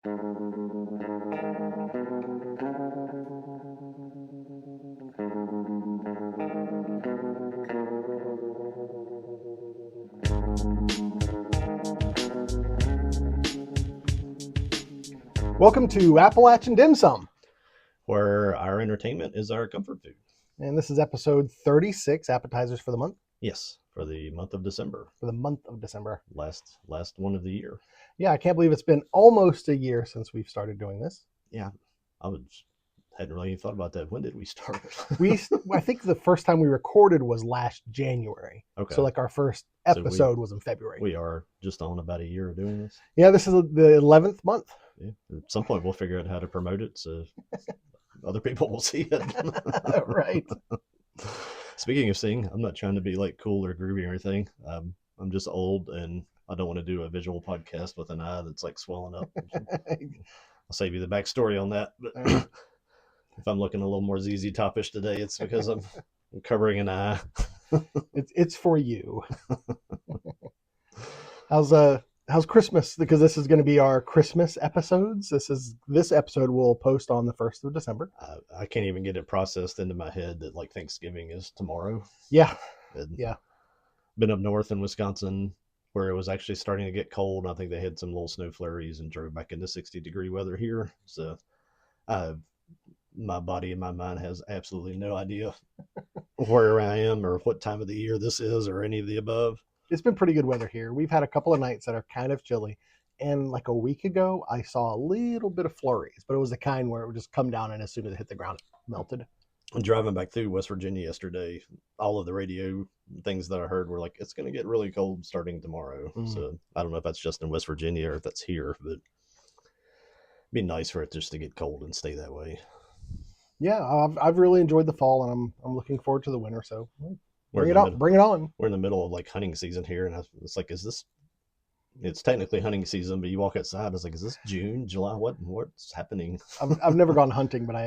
Welcome to Appalachian Dim Sum, where our entertainment is our comfort food. And this is episode 36, Appetizers for the month. Yes, for the month of December. For the month of December. Last one of the year. Yeah, I can't believe it's been almost a year since we've started doing this. Yeah, hadn't really thought about that. When did we start? I think the first time we recorded was last January. Okay. So like our first episode was in February. We are just on about a year of doing this. Yeah, this is the 11th month. Yeah. At some point we'll figure out how to promote it so other people will see it. Right. Speaking of seeing, I'm not trying to be like cool or groovy or anything. I'm just old and I don't want to do a visual podcast with an eye that's like swelling up. I'll save you the backstory on that. But if I'm looking a little more ZZ Topish today, it's because I'm covering an eye. It's for you. How's Christmas? Because this is going to be our Christmas episodes. This episode will post on the 1st of December. I can't even get it processed into my head that like Thanksgiving is tomorrow. Yeah. And yeah. Been up north in Wisconsin where it was actually starting to get cold. I think they had some little snow flurries and drove back into 60-degree weather here. So my body and my mind has absolutely no idea where I am or what time of the year this is or any of the above. It's been pretty good weather here. We've had a couple of nights that are kind of chilly. And like a week ago, I saw a little bit of flurries, but it was the kind where it would just come down and as soon as it hit the ground, it melted. And driving back through West Virginia yesterday, all of the radio things that I heard were like, it's going to get really cold starting tomorrow. So I don't know if that's just in West Virginia or if that's here, but it'd be nice for it just to get cold and stay that way. Yeah, I've really enjoyed the fall and I'm looking forward to the winter. So bring it on. We're in the middle of like hunting season here. And it's like, it's technically hunting season, but you walk outside, it's like, is this June, July? What's happening? I've never gone hunting, but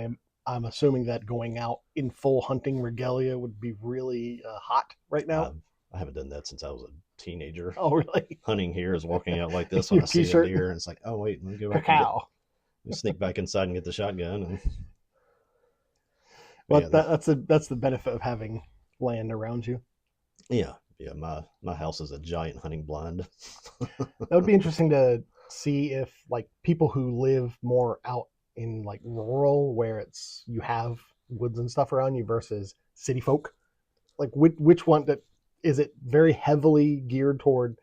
I'm assuming that going out in full hunting regalia would be really hot right now. I haven't done that since I was a teenager. Oh, really? Hunting here is walking out like this when I see a deer, and it's like, oh wait, let me go back. Sneak back inside and get the shotgun. Well, that's the benefit of having land around you. Yeah. My house is a giant hunting blind. That would be interesting to see if like people who live more out in like rural where you have woods and stuff around you versus city folk, like which one that is it very heavily geared toward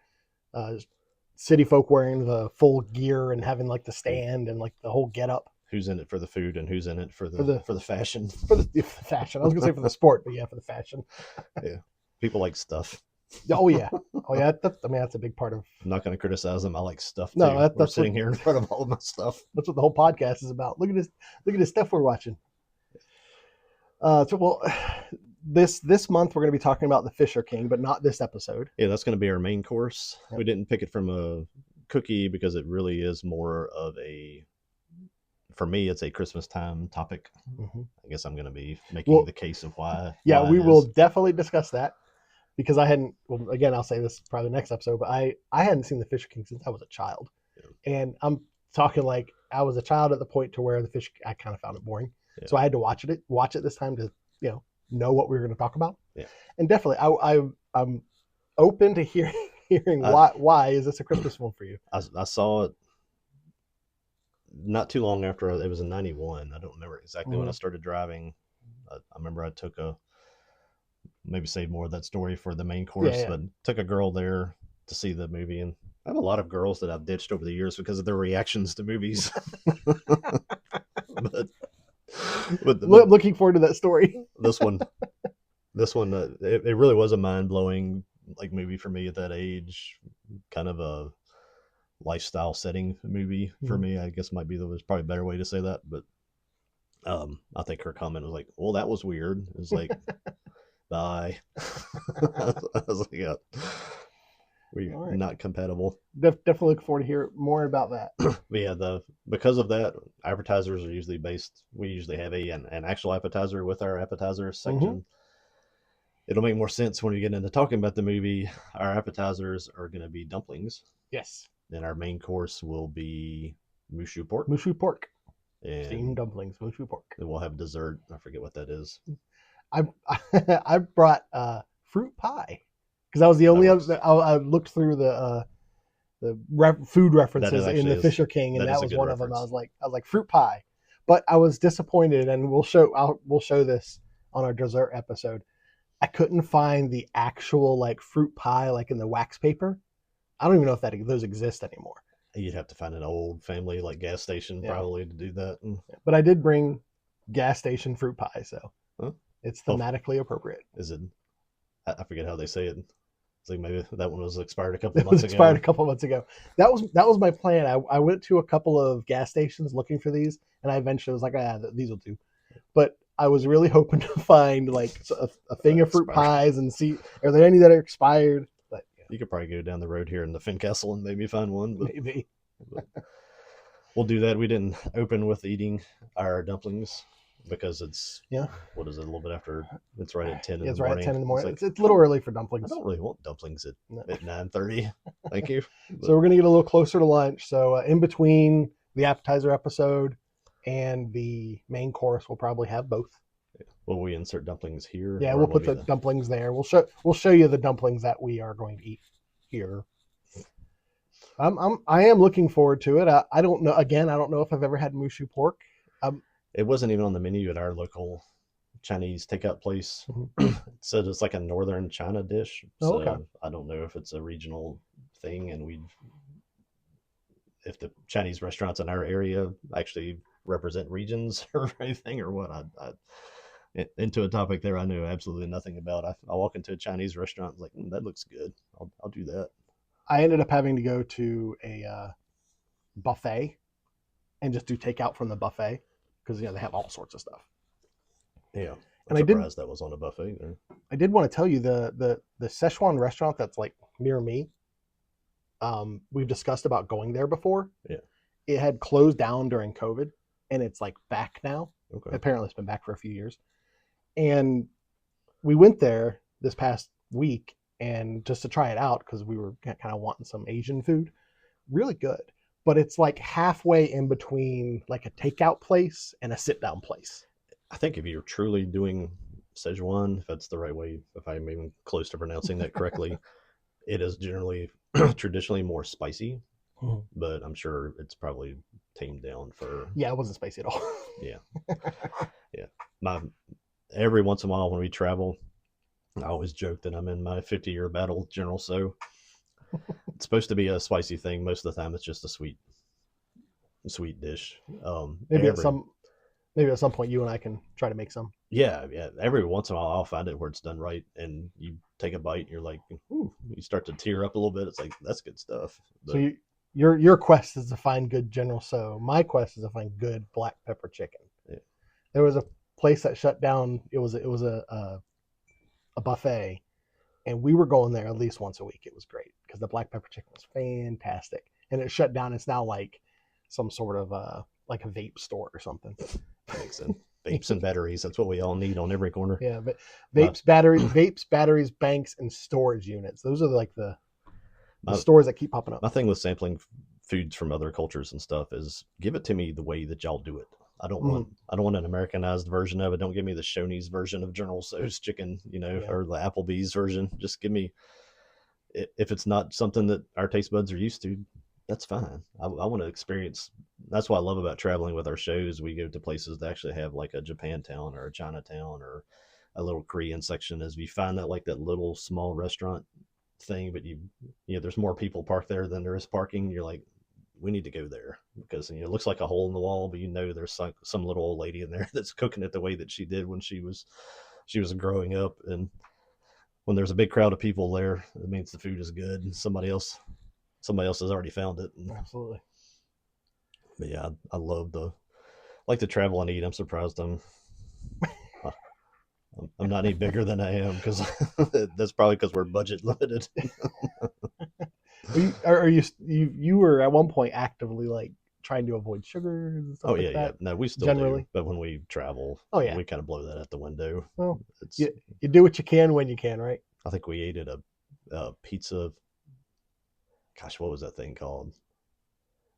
city folk wearing the full gear and having like the stand and like the whole get up. Who's in it for the food and who's in it for the fashion? For the fashion. I was gonna say for the sport, but yeah, for the fashion. Yeah. People like stuff. Oh yeah. That's a big part of. I'm not going to criticize them. I like stuff too. No, we're sitting here in front of all of my stuff. That's what the whole podcast is about. Look at this stuff we're watching. This month we're going to be talking about the Fisher King, but not this episode. Yeah, that's going to be our main course. Yep. We didn't pick it from a cookie because it really is more of for me, it's a Christmas time topic. Mm-hmm. I guess I'm going to be making the case of why. Yeah, we will definitely discuss that because I hadn't. Well, again, I'll say this probably the next episode, but I hadn't seen the Fisher King since I was a child, and I'm talking like I was a child at the point to where I kind of found it boring, so I had to watch it this time to know what we were going to talk about. Yeah, and definitely I'm open to hearing why is this a Christmas one for you? I saw it not too long after it was in 91. I don't remember exactly when I started driving. I remember I took maybe save more of that story for the main course, but took a girl there to see the movie. And I have a lot of girls that I've ditched over the years because of their reactions to movies. but looking forward to that story. This one, it really was a mind-blowing like movie for me at that age. Kind of a lifestyle setting movie for me, I guess was probably a better way to say that. But I think her comment was like, well, that was weird. It was like, bye. I was like, yeah, we're not compatible. Definitely look forward to hear more about that. But yeah, because of that, appetizers are usually we usually have an actual appetizer with our appetizer section. It'll make more sense when we get into talking about the movie. Our appetizers are going to be dumplings. Yes. Then our main course will be Mushu pork. Mushu pork. And Steamed dumplings, mushu pork. then we'll have dessert. I forget what that is. I I brought fruit pie because that was the only other. I looked through the food references in the Fisher King, and that was one reference. Of them. I was like fruit pie, but I was disappointed, and we'll show this on our dessert episode. I couldn't find the actual like fruit pie like in the wax paper. I don't even know if those exist anymore. You'd have to find an old family like gas station probably to do that. But I did bring gas station fruit pie, so it's thematically appropriate. Is it? I forget how they say it. It's like maybe that one was expired a couple months ago. Expired a couple months ago. That was my plan. I went to a couple of gas stations looking for these, and I eventually was like, these will do. But I was really hoping to find like a thing of fruit pies and see are there any that are expired. But you could probably go down the road here in the Fincastle and maybe find one. But, maybe. But we'll do that. We didn't open with eating our dumplings because it's what is it? A little bit after. It's right at 10 in the morning. It's right at 10 in the morning. It's a little early for dumplings. I don't really want dumplings at 9:30. Thank you. So we're gonna get a little closer to lunch. So in between the appetizer episode and the main course, we'll probably have both. Will we insert dumplings here? Yeah, we'll put the dumplings there. We'll show you the dumplings that we are going to eat here. I am looking forward to it. I don't know. Again, I don't know if I've ever had mushu pork. It wasn't even on the menu at our local Chinese takeout place. Mm-hmm. It said it's like a northern China dish. So okay. I don't know if it's a regional thing, and if the Chinese restaurants in our area actually represent regions or anything or what. I into a topic there I know absolutely nothing about. I walk into a Chinese restaurant like that looks good. I'll do that. I ended up having to go to a buffet and just do takeout from the buffet because they have all sorts of stuff. Yeah, I'm surprised that was on a buffet there. I did want to tell you the Szechuan restaurant that's like near me. We've discussed about going there before. Yeah, it had closed down during COVID. And it's like back now. Okay. Apparently it's been back for a few years. And we went there this past week and just to try it out because we were kind of wanting some Asian food. Really good. But it's like halfway in between like a takeout place and a sit down place. I think if you're truly doing Szechuan, if that's the right way, if I'm even close to pronouncing that correctly, it is generally traditionally more spicy. Mm-hmm. But I'm sure it's probably tamed down for. Yeah, it wasn't spicy at all. Yeah. Every once in a while when we travel, I always joke that I'm in my 50-year battle with General So. It's supposed to be a spicy thing. Most of the time, it's just a sweet dish. Maybe at some point you and I can try to make some. Yeah. Every once in a while, I'll find it where it's done right, and you take a bite, and you're like, ooh, you start to tear up a little bit. It's like that's good stuff. But, so your quest is to find good General So. My quest is to find good black pepper chicken. Yeah. There was a place that shut down. It was a buffet, and we were going there at least once a week. It was great because the black pepper chicken was fantastic, and it shut down. It's now like some sort of like a vape store or something. Makes sense. Vapes and batteries. That's what we all need on every corner. Yeah, but vapes, batteries, banks, and storage units. Those are like the stores that keep popping up. My thing with sampling foods from other cultures and stuff is give it to me the way that y'all do it. I don't want an Americanized version of it. Don't give me the Shoney's version of General So's chicken, or the Applebee's version. Just give me, if it's not something that our taste buds are used to, that's fine. I want to experience. That's what I love about traveling with our shows. We go to places that actually have like a Japantown or a Chinatown or a little Korean section. As we find that like that little small restaurant thing, but there's more people parked there than there is parking. You're like, we need to go there because it looks like a hole in the wall, but there's some little old lady in there that's cooking it the way that she did when she was growing up. And when there's a big crowd of people there, it means the food is good and somebody else has already found it. Absolutely. But yeah, I like to travel and eat. I'm surprised I'm not any bigger than I am because that's probably because we're budget limited. You were at one point actively like trying to avoid sugar and stuff like that? Yeah. No, we still generally do. But when we travel, we kind of blow that out the window. Well, you do what you can when you can, right? I think we ate at a pizza. Gosh, what was that thing called?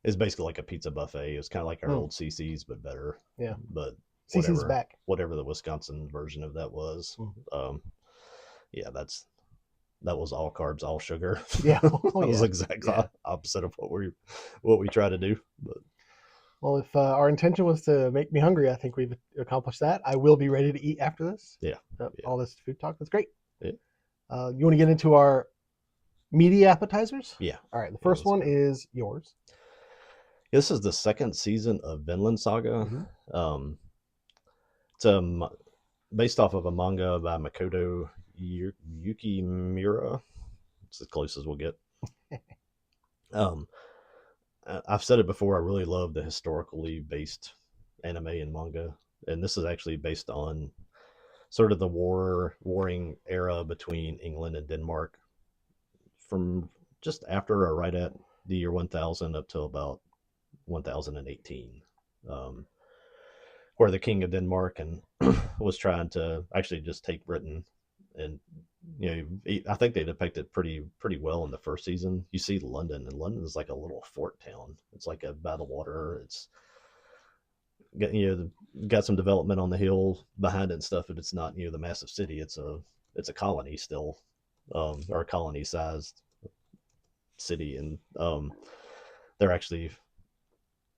It's basically like a pizza buffet. It's kind of like our Mm, old CC's, but better. yeah. But CC's whatever, back. whatever the Wisconsin version of that was. Mhm. Um, yeah, that was all carbs, all sugar. Yeah. That Oh was yeah. exactly Yeah. opposite of what we try to do. But Well, if our intention was to make me hungry, I think we've accomplished that. I will be ready to eat after this. yeah, yeah, All this food talk. That's great. yeah, You want to get into our meaty appetizers? yeah, All right. The yeah. first Let's one go. is yours. This is the second season of Vinland Saga. Mm-hmm. Um, it's based off of a manga by Makoto Yukimura. It's as close as we'll get. Um, I've said it before. I really love the historically based anime and manga, and this is actually based on sort of the warring era between England and Denmark from just after or right at the year 1000 up till about 1018, um, where the king of Denmark and was trying to actually just take Britain. And I think they depict it pretty well in the first season. You see London, and London is like a little fort town. It's like a by the water. It's got some development on the hill behind it and stuff, but it's not the massive city. It's a colony still, or a colony sized city, and they're actually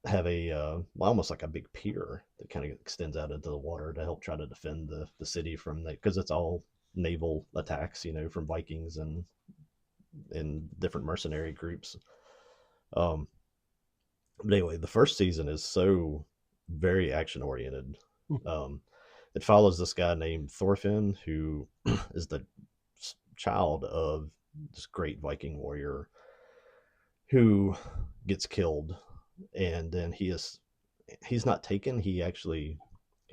have a almost like a big pier that kind of extends out into the water to help try to defend the city from that, because it's all naval attacks, from Vikings and different mercenary groups. Um, but anyway, the first season is so very action oriented. Um, it follows this guy named Thorfinn, who is the child of this great Viking warrior who gets killed, and then he's not taken. He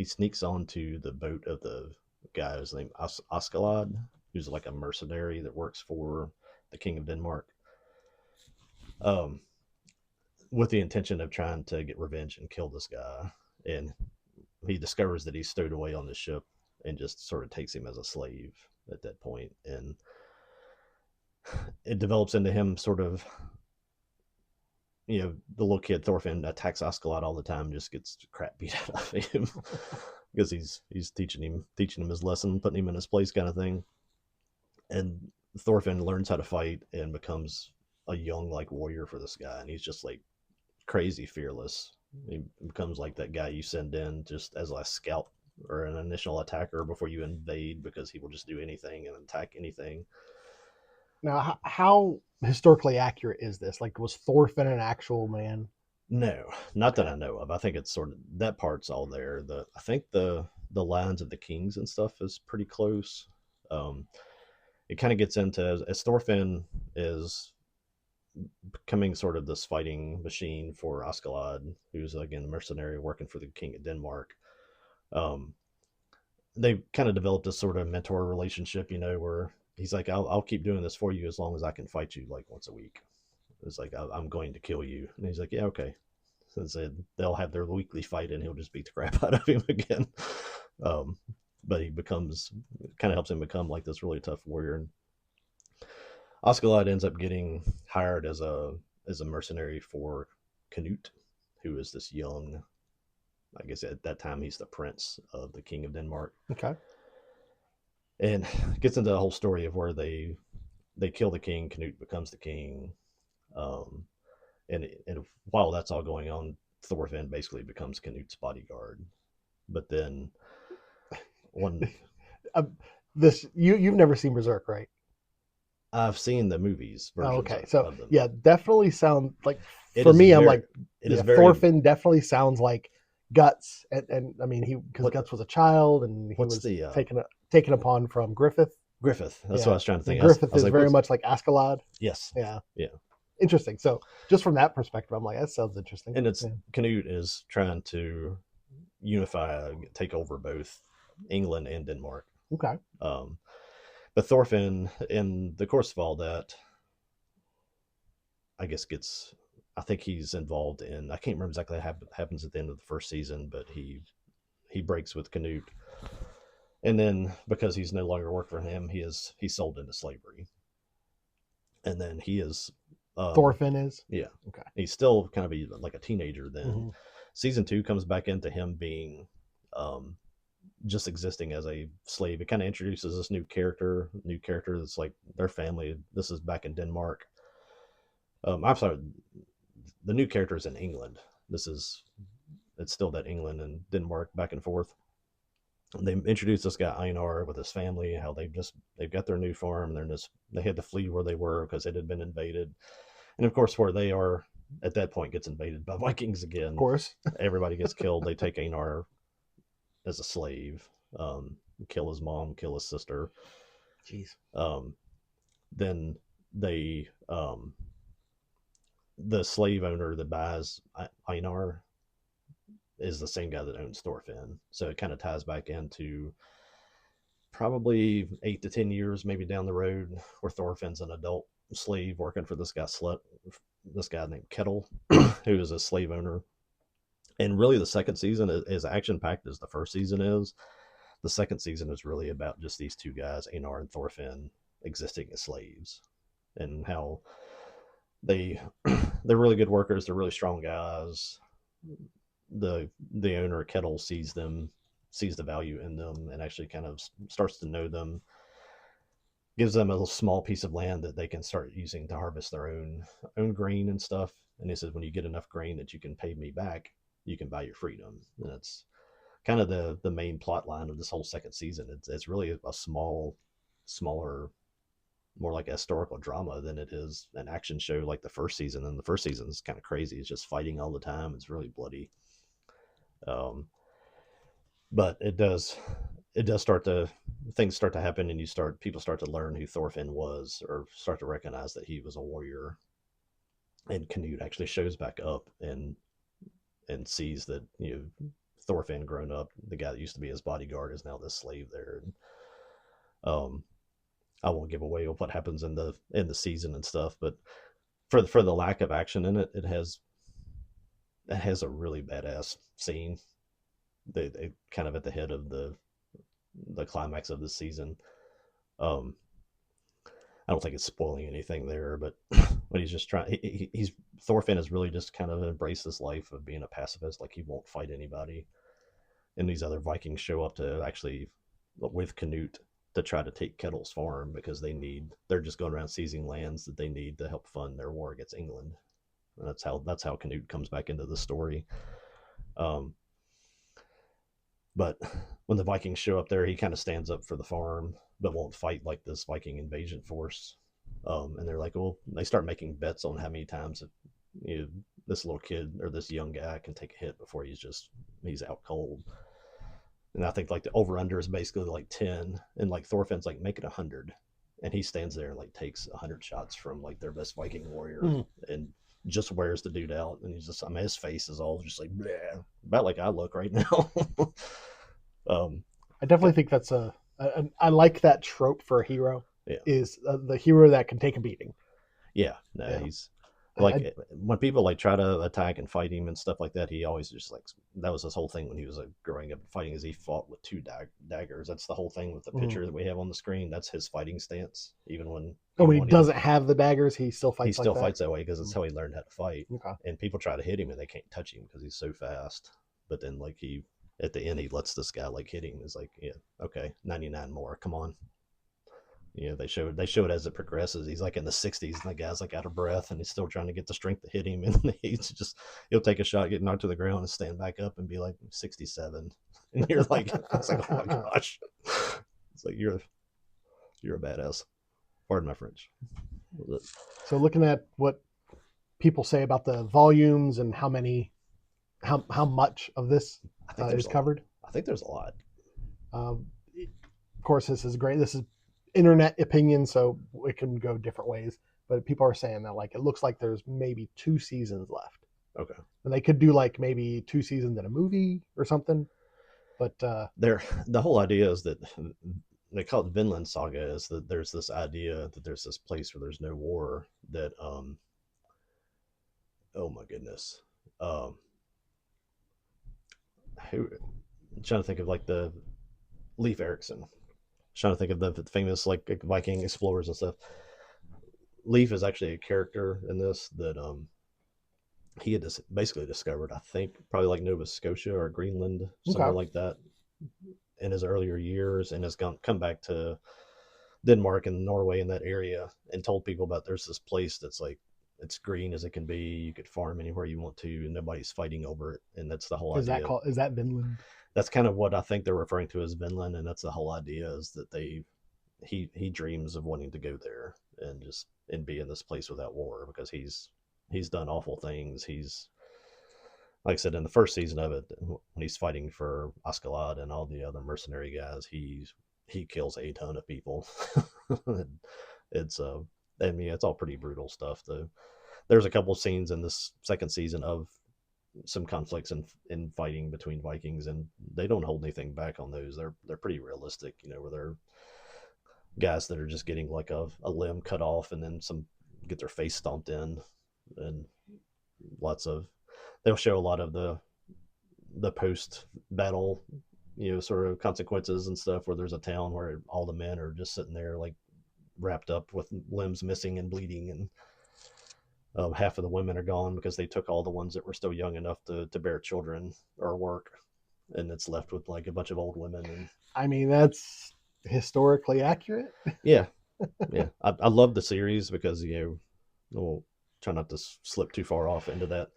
sneaks onto the boat of the guy who's named Askeladd, who's like a mercenary that works for the king of Denmark, um, with the intention of trying to get revenge and kill this guy. And he discovers that he's stowed away on the ship and just sort of takes him as a slave at that point. And it develops into him sort of, the little kid Thorfinn attacks Askeladd all the time, just gets crap beat out of him because he's teaching him his lesson, putting him in his place, kind of thing. And Thorfinn learns how to fight and becomes a young like warrior for this guy, and he's just like crazy fearless. He becomes like that guy you send in just as a scout or an initial attacker before you invade, because he will just do anything and attack anything. Now, how historically accurate is this? Like, was Thorfinn an actual man? No, not that Okay. I know of. I think it's sort of that part's all there. I think the lines of the kings and stuff is pretty close. Um, it kind of gets into as Thorfinn is becoming sort of this fighting machine for Askeladd, who's again a mercenary working for the king of Denmark. Um, they kind of developed a sort of mentor relationship, where he's like, I'll keep doing this for you as long as I can fight you like once a week. It's like, I'm going to kill you. And he's like, yeah, okay. So said they'll have their weekly fight and he'll just beat the crap out of him again. Um, but he kind of helps him become like this really tough warrior. And Askeladd ends up getting hired as a mercenary for Canute, who is this young, I guess at that time he's the prince of the king of Denmark, Okay. and gets into the whole story of where they kill the king. Canute becomes the king, um, and while that's all going on, Thorfinn basically becomes Canute's bodyguard. But then one, Uh, this you've never seen Berserk, right? I've seen the movies Oh, versions okay. So of them. yeah, definitely sound like It for is me, I'm very, like, it is yeah, very. Thorfinn definitely sounds like Guts, and I mean he because What Guts was a child and he what's was the taken upon from Griffith. Griffith? That's what I Yeah, was trying to and think. I Griffith was is like, very what's much like Askeladd. yes, Yeah, yeah. interesting. So just from that perspective, I'm like, that sounds interesting. And it's Yeah. Canute is trying to unify, take over both England and Denmark. Okay. Um, but Thorfinn, in the course of all that, I guess gets. I think he's involved in. I can't remember exactly what happens at the end of the first season, but he breaks with Canute, and then because he's no longer work for him, he's sold into slavery, and then he is Um, Thorfinn is. yeah, Okay. he's still kind of like a teenager then. Hmm. Season 2 comes back into him being um, just existing as a slave. It kind of introduces this new character that's like their family. This is back in Denmark. I'm sorry, the new character is in England. This is it's still that England and Denmark back and forth. They introduced this guy Einar with his family, how they've got their new farm, and they had to flee where they were because it had been invaded, and of course where they are at that point gets invaded by Vikings Of again. course. Everybody gets killed. They take Einar as a slave, kill his mom, kill his sister. Jeez. Um, then they the slave owner that buys Einar is the same guy that owns Thorfinn. So it kind of ties back into probably 8 to 10 years, maybe down the road, where Thorfinn's an adult slave working for this guy named Kettle, who is a slave owner. And really, the second season is as action packed as the first season is. The second season is really about just these two guys, Einar and Thorfinn, existing as slaves, and how they they're really good workers. They're really strong guys. The owner Kettle sees the value in them, and actually kind of starts to know them. Gives them a little small piece of land that they can start using to harvest their own grain and stuff. And he says, when you get enough grain that you can pay me back, you can buy your freedom. And that's kind of the main plot line of this whole second season. It's really a smaller, more like a historical drama than it is an action show like the first season. And the first season is kind of crazy. It's just fighting all the time. It's really bloody. Um, but it does start to things start to happen, and people start to learn who Thorfinn was, or start to recognize that he was a warrior. And Canute actually shows back up and sees that Thorfinn grown up, the guy that used to be his bodyguard, is now this slave there. And um, I won't give away what happens in the season and stuff, but for the lack of action in it, it has a really badass scene. They kind of at the head of the climax of the season. Um, I don't think it's spoiling anything there, but when he's just trying, he's Thorfinn has really just kind of embraced this life of being a pacifist. Like, he won't fight anybody, and these other Vikings show up to actually with Canute to try to take Kettle's farm because they're just going around seizing lands that they need to help fund their war against England. And that's how Canute comes back into the story. Um, but when the Vikings show up there, he kind of stands up for the farm, but won't fight like this Viking invasion force. And they're like, well, they start making bets on how many times this little kid or this young guy can take a hit before he's out cold. And I think like the over under is basically like 10, and like Thorfinn's like, make it 100, and he stands there and like takes 100 shots from like their best Viking warrior, and just wears the dude out. And his face is all just like bleh, about like I look right now. um, I definitely think that's I like that trope for a hero. yeah, Is the hero that can take a beating. yeah, no, Yeah. he's I, like when people like try to attack and fight him and stuff like that, he always just like, that was his whole thing when he was growing up fighting, is he fought with two daggers. That's the whole thing with the picture that we have on the screen. That's his fighting stance. Even when when he doesn't have the daggers, he still fights. He still like fights that way because it's how he learned how to fight. Okay. And people try to hit him and they can't touch him because he's so fast. But then like at the end he lets this guy like hit him. It's like, yeah, okay, 99 more, come on. They show it as it progresses. He's like in the 60s, and the guy's like out of breath, and he's still trying to get the strength to hit him. And he'll take a shot, get knocked to the ground, and stand back up and be like 67. And you're like, it's like, oh my gosh, it's like you're a badass. Pardon my French. So looking at what people say about the volumes and how much of this is covered. I think there's a lot. Of course, this is great. This is internet opinion, so it can go different ways. But people are saying that like it looks like there's maybe 2 seasons left. Okay. And they could do like maybe 2 seasons in a movie or something. But the whole idea is that they call it Vinland Saga, is that there's this idea that there's this place where there's no war, that oh my goodness, who I'm trying to think of like the Leif Erikson, trying to think of the famous like Viking explorers and stuff. Leaf is actually a character in this that he had basically discovered, I think, probably like Nova Scotia or Greenland, somewhere Okay. like that, in his earlier years, and has come back to Denmark and Norway in that area, and told people about there's this place that's like it's green as it can be. You could farm anywhere you want to, and nobody's fighting over it. And that's the whole idea. Is that Vinland? That's kind of what I think they're referring to as Vinland, and that's the whole idea is that he dreams of wanting to go there and just and be in this place without war because he's done awful things. He's like I said in the first season of it when he's fighting for Askeladd and all the other mercenary guys, he kills a ton of people. It's I mean it's all pretty brutal stuff. There's a couple scenes in this second season of some conflicts and fighting between Vikings, and they don't hold anything back on those. They're pretty realistic, you know, where they're guys that are just getting like a limb cut off and then some get their face stomped in, and lots of they'll show a lot of the post battle, you know, sort of consequences and stuff where there's a town where all the men are just sitting there like wrapped up with limbs missing and bleeding, and half of the women are gone because they took all the ones that were still young enough to bear children or work, and it's left with like a bunch of old women. And I mean, that's historically accurate. yeah, yeah, I love the series because you know, we'll try not to slip too far off into that.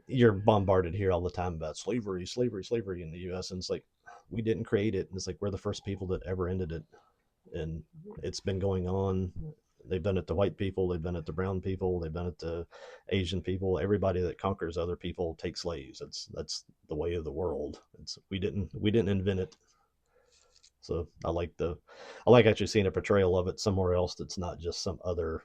You're bombarded here all the time about slavery, slavery, slavery in the U.S. and it's like we didn't create it, and it's like we're the first people that ever ended it, and it's been going on. They've done it to white people, they've done it to brown people, they've done it to Asian people. Everybody that conquers other people takes slaves. That's the way of the world. It's we didn't invent it. So I like actually seeing a portrayal of it somewhere else that's not just some other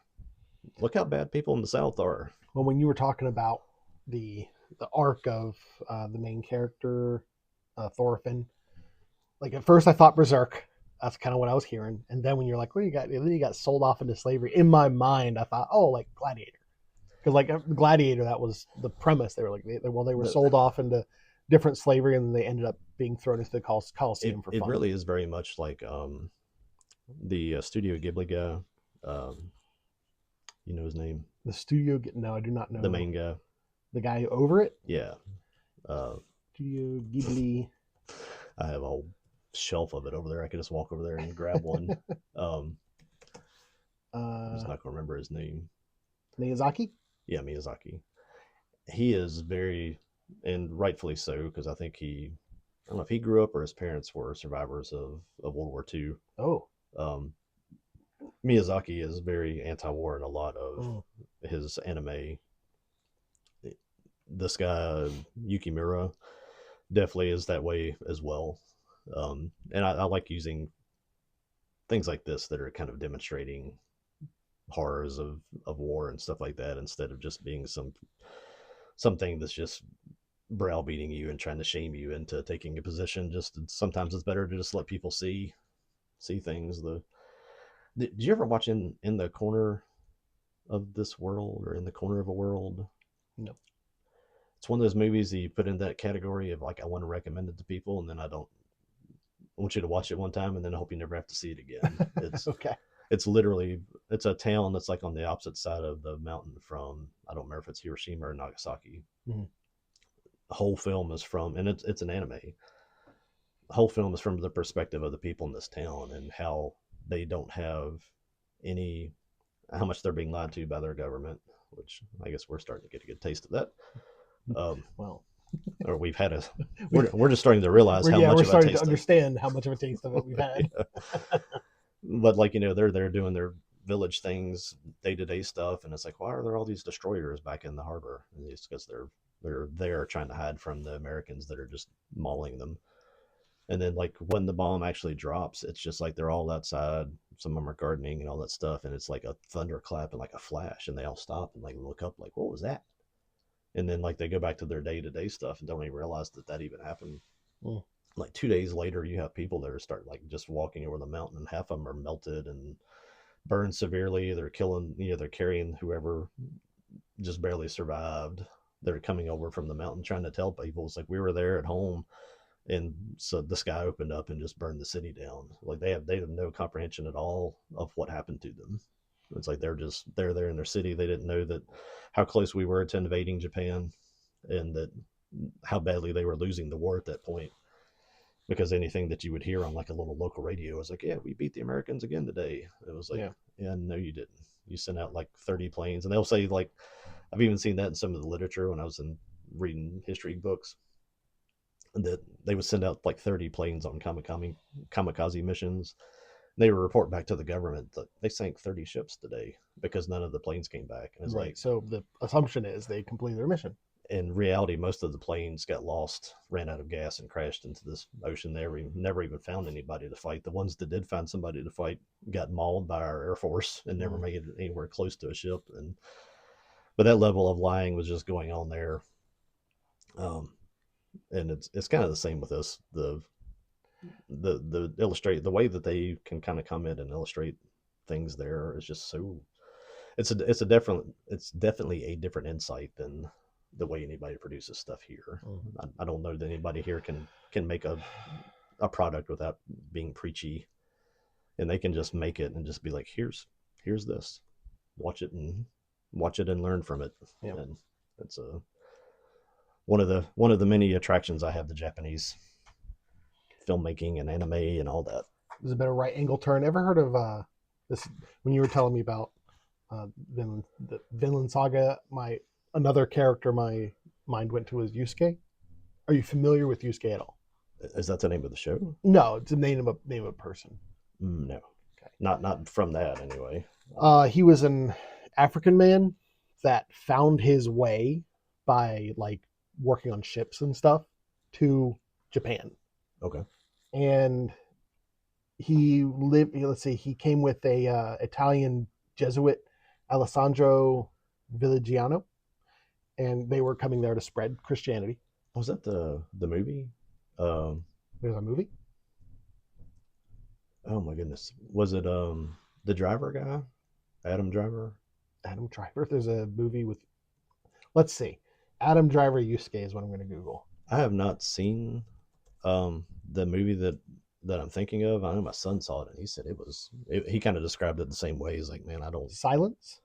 look how bad people in the South are. Well, when you were talking about the the arc of the main character, Thorfinn, like at first I thought Berserk. That's kind of what I was hearing, and then when you're like, "Well, you got sold off into slavery," in my mind I thought, "Oh, like Gladiator," because like Gladiator, that was the premise. They were like, they were The, sold off into different slavery, and they ended up being thrown into the Coliseum for it fun. really is very much like the Studio Ghibli guy. Um, you know his name, The studio, no, I do not the know main guy. the guy over it. Yeah, uh, Studio Ghibli. I have a whole shelf of it over there. I could just walk over there and grab one. Um, I'm just uh, not gonna remember his name. Miyazaki. Yeah, Miyazaki. He is very, and rightfully so, because I think I don't know if he grew up or his parents were survivors of World War II. Oh, Um, Miyazaki is very anti-war in a lot of mm. his anime. This guy Yukimura definitely is that way as well. And I like using things like this that are kind of demonstrating horrors of war and stuff like that instead of just being something that's just browbeating you and trying to shame you into taking a position. Just sometimes it's better to just let people see things. Did you ever watch in the corner of this world or in the corner of a world? No. It's one of those movies that you put in that category of like I want to recommend it to people, and then I want you to watch it one time, and then I hope you never have to see it again. Okay. It's literally it's a town that's like on the opposite side of the mountain from I don't remember if it's Hiroshima or Nagasaki. Mm-hmm. The whole film is from, and it's an anime. The whole film is from the perspective of the people in this town and how they don't have any how much they're being lied to by their government, which I guess we're starting to get a good taste of that. Well, Or we've had a we're just starting to realize how much we're of a starting to taste of understand how much of a taste of it we've had. yeah. But like you know they're doing their village things, day-to-day stuff, and it's like why are there all these destroyers back in the harbor? And it's because they're there trying to hide from the Americans that are just mauling them. And then like when the bomb actually drops, it's just like they're all outside, some of them are gardening and all that stuff, and it's like a thunderclap and like a flash, and they all stop and like look up like what was that? And then like they go back to their day-to-day stuff and don't even realize that even happened. Mm. Like 2 days later you have people that are start like just walking over the mountain, and half of them are melted and burned severely. They're killing, you know, they're carrying whoever just barely survived. They're coming over from the mountain trying to tell people it's like we were there at home, and so the sky opened up and just burned the city down. Like they have no comprehension at all of what happened to them. It's like they're there in their city. They didn't know that how close we were to invading Japan, and that how badly they were losing the war at that point. Because anything that you would hear on like a little local radio was like, yeah, we beat the Americans again today. It was like, Yeah. yeah, no, you didn't. You sent out like 30 planes, and they'll say like, I've even seen that in some of the literature when I was in reading history books, that they would send out like 30 planes on kamikaze missions. They would report back to the government that they sank 30 ships today because none of the planes came back. And it's Right. like, So the assumption is they completed their mission. in reality, most of the planes got lost, ran out of gas, and crashed into this ocean. They never even found anybody to fight. The ones that did find somebody to fight got mauled by our Air Force and never made it anywhere close to a ship. And but that level of lying was just going on there. And it's kind of the same with this. The illustrate the way that they can kind of come in and illustrate things there is just so it's definitely a different insight than the way anybody produces stuff here. I don't know that anybody here can make a product without being preachy, and they can just make it and just be like, here's this, watch it and learn from it. Yeah. And it's a one of the many attractions I have to Japanese filmmaking and anime and all that. There's a bit of right angle turn. Ever heard of this? When you were telling me about Vinland, the Vinland Saga, another character my mind went to was Yusuke. Are you familiar with Yusuke at all? Is that the name of the show? No, it's the name of a person. No, Okay. Not from that anyway. He was an African man that found his way by like working on ships and stuff to Japan. Okay. And he lived. Let's see, he came with a Italian Jesuit, Alessandro Villagiano, and they were coming there to spread Christianity. Was that the movie? There's a movie. Oh my goodness, was it the Driver guy, Adam Driver? Adam Driver. There's a movie with. Let's see, Adam Driver Yusuke is what I'm going to Google. I have not seen the movie that I'm thinking of. I know my son saw it and he said he kind of described it the same way. He's like, man, I don't. Silence.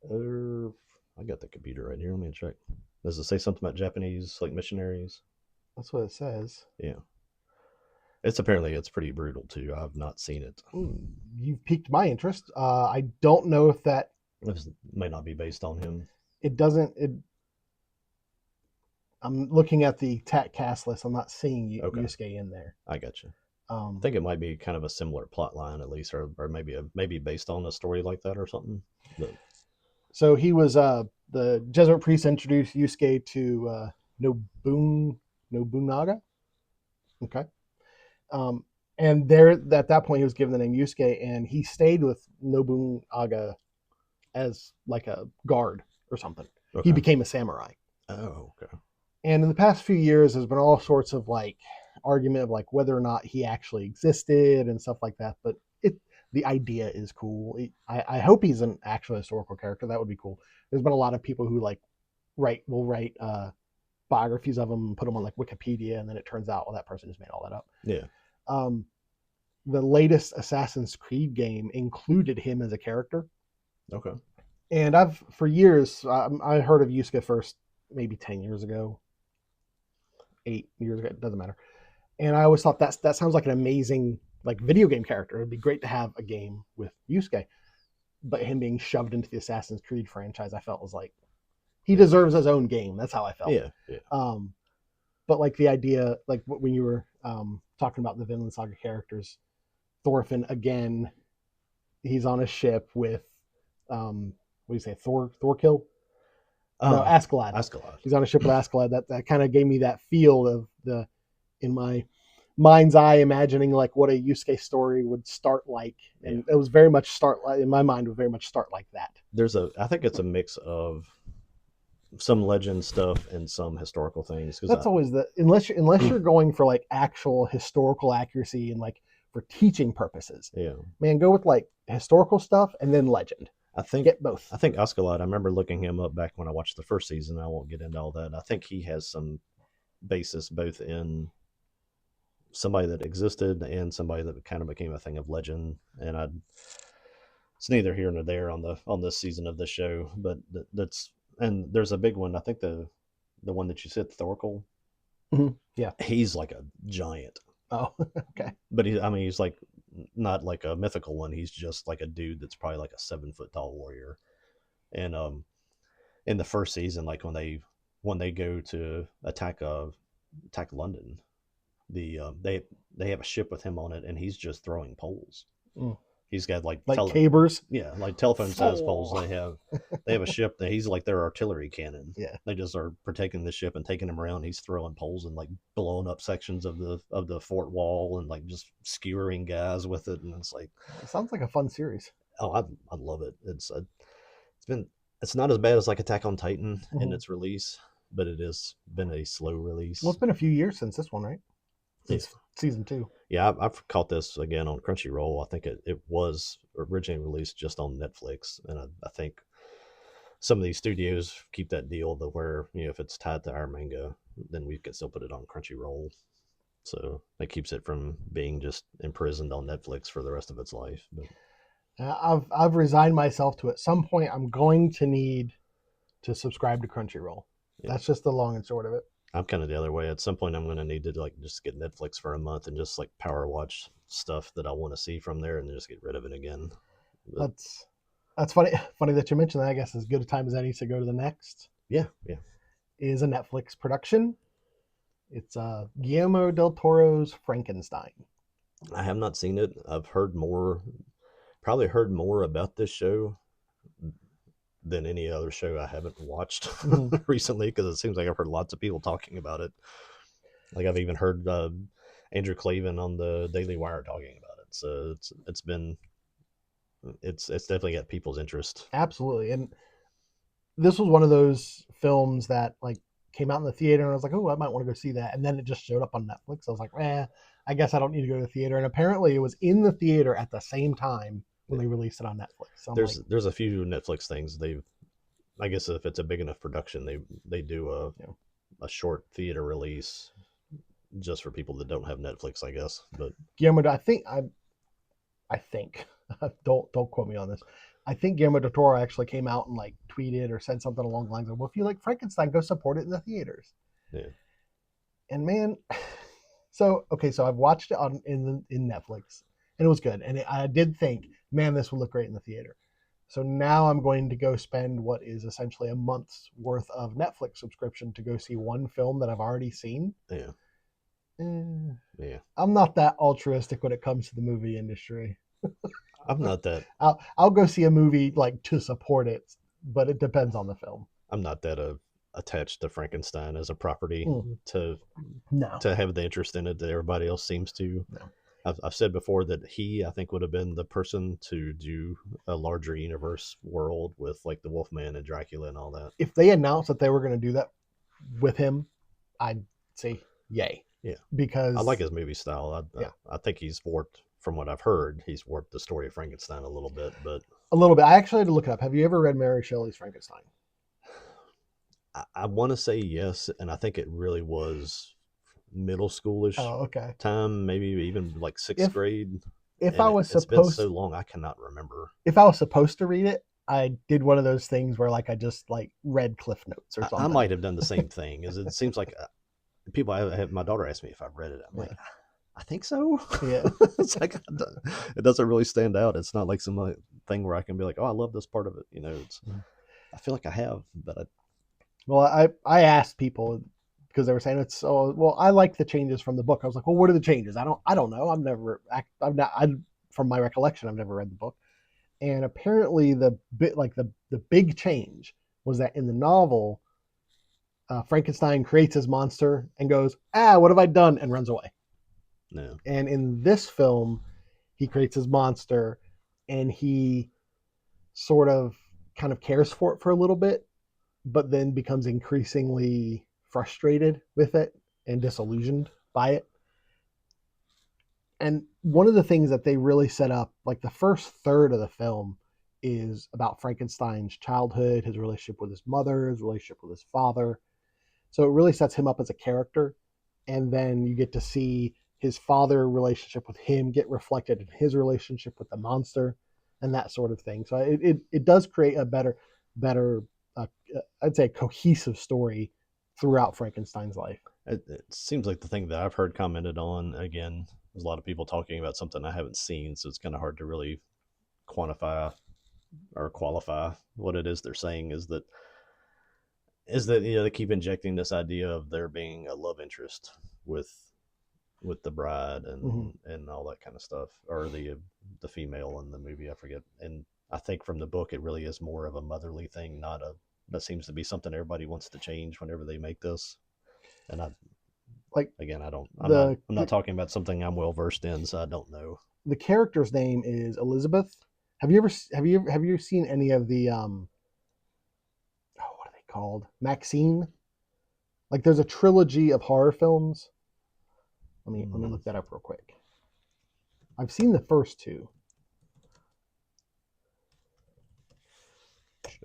I got the computer right here. Let me check. Does it say something about Japanese like missionaries? That's what it says. Yeah. It's pretty brutal too. I've not seen it. You've piqued my interest. I don't know if that. This may not be based on him. It doesn't. I'm looking at the cast list. I'm not seeing Yusuke in there. I got you. I think it might be kind of a similar plot line, at least, or maybe based on a story like that or something. But... So he was the Jesuit priest introduced Yusuke to Nobunaga. Okay. And there, at that point, he was given the name Yusuke, and he stayed with Nobunaga as like a guard or something. Okay. He became a samurai. Oh, okay. And in the past few years, there's been all sorts of like argument of like whether or not he actually existed and stuff like that. But the idea is cool. I hope he's an actual historical character. That would be cool. There's been a lot of people who like will write biographies of him and put them on like Wikipedia, and then it turns out, well, that person just made all that up. Yeah. The latest Assassin's Creed game included him as a character. Okay. And for years, I heard of Yusuke first maybe 10 years ago, 8 years ago, it doesn't matter. And I always thought that sounds like an amazing like video game character. It'd be great to have a game with Yusuke. But him being shoved into the Assassin's Creed franchise, I felt was like, he deserves his own game. That's how I felt. Yeah. But like the idea, like when you were talking about the Vinland Saga characters, Thorfinn again, he's on a ship with what do you say, Thorkill? No, Askeladd. He's on a ship with Askeladd. That kind of gave me that feel of in my mind's eye, imagining like what a Yusuke story would start like, and it was very much in my mind would very much start like that. I think it's a mix of some legend stuff and some historical things. That's always unless you're going for like actual historical accuracy and like for teaching purposes. Yeah, man, go with like historical stuff and then legend. Get both. I think Askeladd, I remember looking him up back when I watched the first season. I won't get into all that. I think he has some basis both in somebody that existed and somebody that kind of became a thing of legend. And it's neither here nor there on this season of the show, but that's and there's a big one. I think the one that you said, Thorkel, Yeah. he's like a giant. Oh, okay. But I mean, he's like not like a mythical one. He's just like a dude that's probably like a 7 foot tall warrior. And in the first season, like when they go to attack London, they have a ship with him on it, and he's just throwing poles. Mm. He's got like Like cabers. yeah, like telephone size poles. They have a ship that he's like their artillery cannon. Yeah. They just are protecting the ship and taking him around. He's throwing poles and like blowing up sections of the fort wall and like just skewering guys with it. And it's like, It sounds like a fun series. oh, I love it. It's not as bad as like Attack on Titan in its release, but it has been a slow release. Well, it's been a few years since this one, right? Since Yeah. season 2. Yeah, I've caught this again on Crunchyroll. I think it was originally released just on Netflix, and I think some of these studios keep that deal that where if it's tied to our manga, then we can still put it on Crunchyroll. So that keeps it from being just imprisoned on Netflix for the rest of its life. But I've resigned myself to at some point I'm going to need to subscribe to Crunchyroll. yeah, That's just the long and short of it. I'm kind of the other way. At some point, I'm going to need to like just get Netflix for a month and just like power watch stuff that I want to see from there, and then just get rid of it again. But, That's funny. Funny that you mentioned that. I guess as good a time as any to go to the next. yeah. Is a Netflix production. It's Guillermo del Toro's Frankenstein. I have not seen it. I've probably heard more about this show than any other show I haven't watched recently, because it seems like I've heard lots of people talking about it. Like I've even heard Andrew Clavin on the Daily Wire talking about it. So it's definitely got people's interest. Absolutely. And this was one of those films that like came out in the theater, and I was like, oh, I might want to go see that. And then it just showed up on Netflix. I was like, I guess I don't need to go to the theater. And apparently it was in the theater at the same time when they released it on Netflix. So there's a few Netflix things I guess if it's a big enough production, they do a short theater release just for people that don't have Netflix, I guess. But Guillermo, I think don't quote me on this. I think Guillermo del Toro actually came out and like tweeted or said something along the lines of, well, if you like Frankenstein, go support it in the theaters. Yeah. And man, so I've watched it in Netflix, and it was good. And I did think, man, this would look great in the theater. So now I'm going to go spend what is essentially a month's worth of Netflix subscription to go see one film that I've already seen. Yeah. Yeah. I'm not that altruistic when it comes to the movie industry. I'm not that. I'll go see a movie like to support it, but it depends on the film. I'm not that attached to Frankenstein as a property to have the interest in it that everybody else seems to. No. I've said before that I think would have been the person to do a larger universe world with like the Wolfman and Dracula and all that. If they announced that they were going to do that with him, I'd say yay. Yeah, because I like his movie style. I think he's warped, from what I've heard, he's warped the story of Frankenstein a little bit. But a little bit. I actually had to look it up. Have you ever read Mary Shelley's Frankenstein? I want to say yes, and I think it really was middle schoolish time, maybe even like sixth grade. It's been so long, I cannot remember. If I was supposed to read it, I did one of those things where like I just like read Cliff Notes or something. I might have done the same thing. As it seems like my daughter asked me if I've read it. I'm like, I think so. Yeah. It's like it doesn't really stand out. It's not like some thing where I can be like, oh, I love this part of it. I feel like I have, but I asked people because they were saying it's so well. I like the changes from the book. I was like, well, what are the changes? I don't know. From my recollection, I've never read the book. And apparently the big change was that in the novel, Frankenstein creates his monster and goes, what have I done? And runs away. No. And in this film, he creates his monster and he sort of kind of cares for it for a little bit, but then becomes increasingly frustrated with it and disillusioned by it. And one of the things that they really set up, like the first third of the film, is about Frankenstein's childhood, his relationship with his mother, his relationship with his father. So it really sets him up as a character. And then you get to see his father relationship with him get reflected in his relationship with the monster. and that sort of thing. So it does create a better uh, I'd say cohesive story throughout Frankenstein's life. It seems like the thing that I've heard commented on again. There's a lot of people talking about something I haven't seen, so it's kind of hard to really quantify or qualify what it is they're saying. Is that they keep injecting this idea of there being a love interest with the bride and all that kind of stuff, or the female in the movie. I forget. And I think from the book, it really is more of a motherly thing, not a. That seems to be something everybody wants to change whenever they make this. And I Like again, I don't. the I'm not talking about something I'm well versed in, so I don't know. the character's name is Elizabeth. Have you seen any of the what are they called? Maxine? Like there's a trilogy of horror films. Let me look that up real quick. I've seen the first two.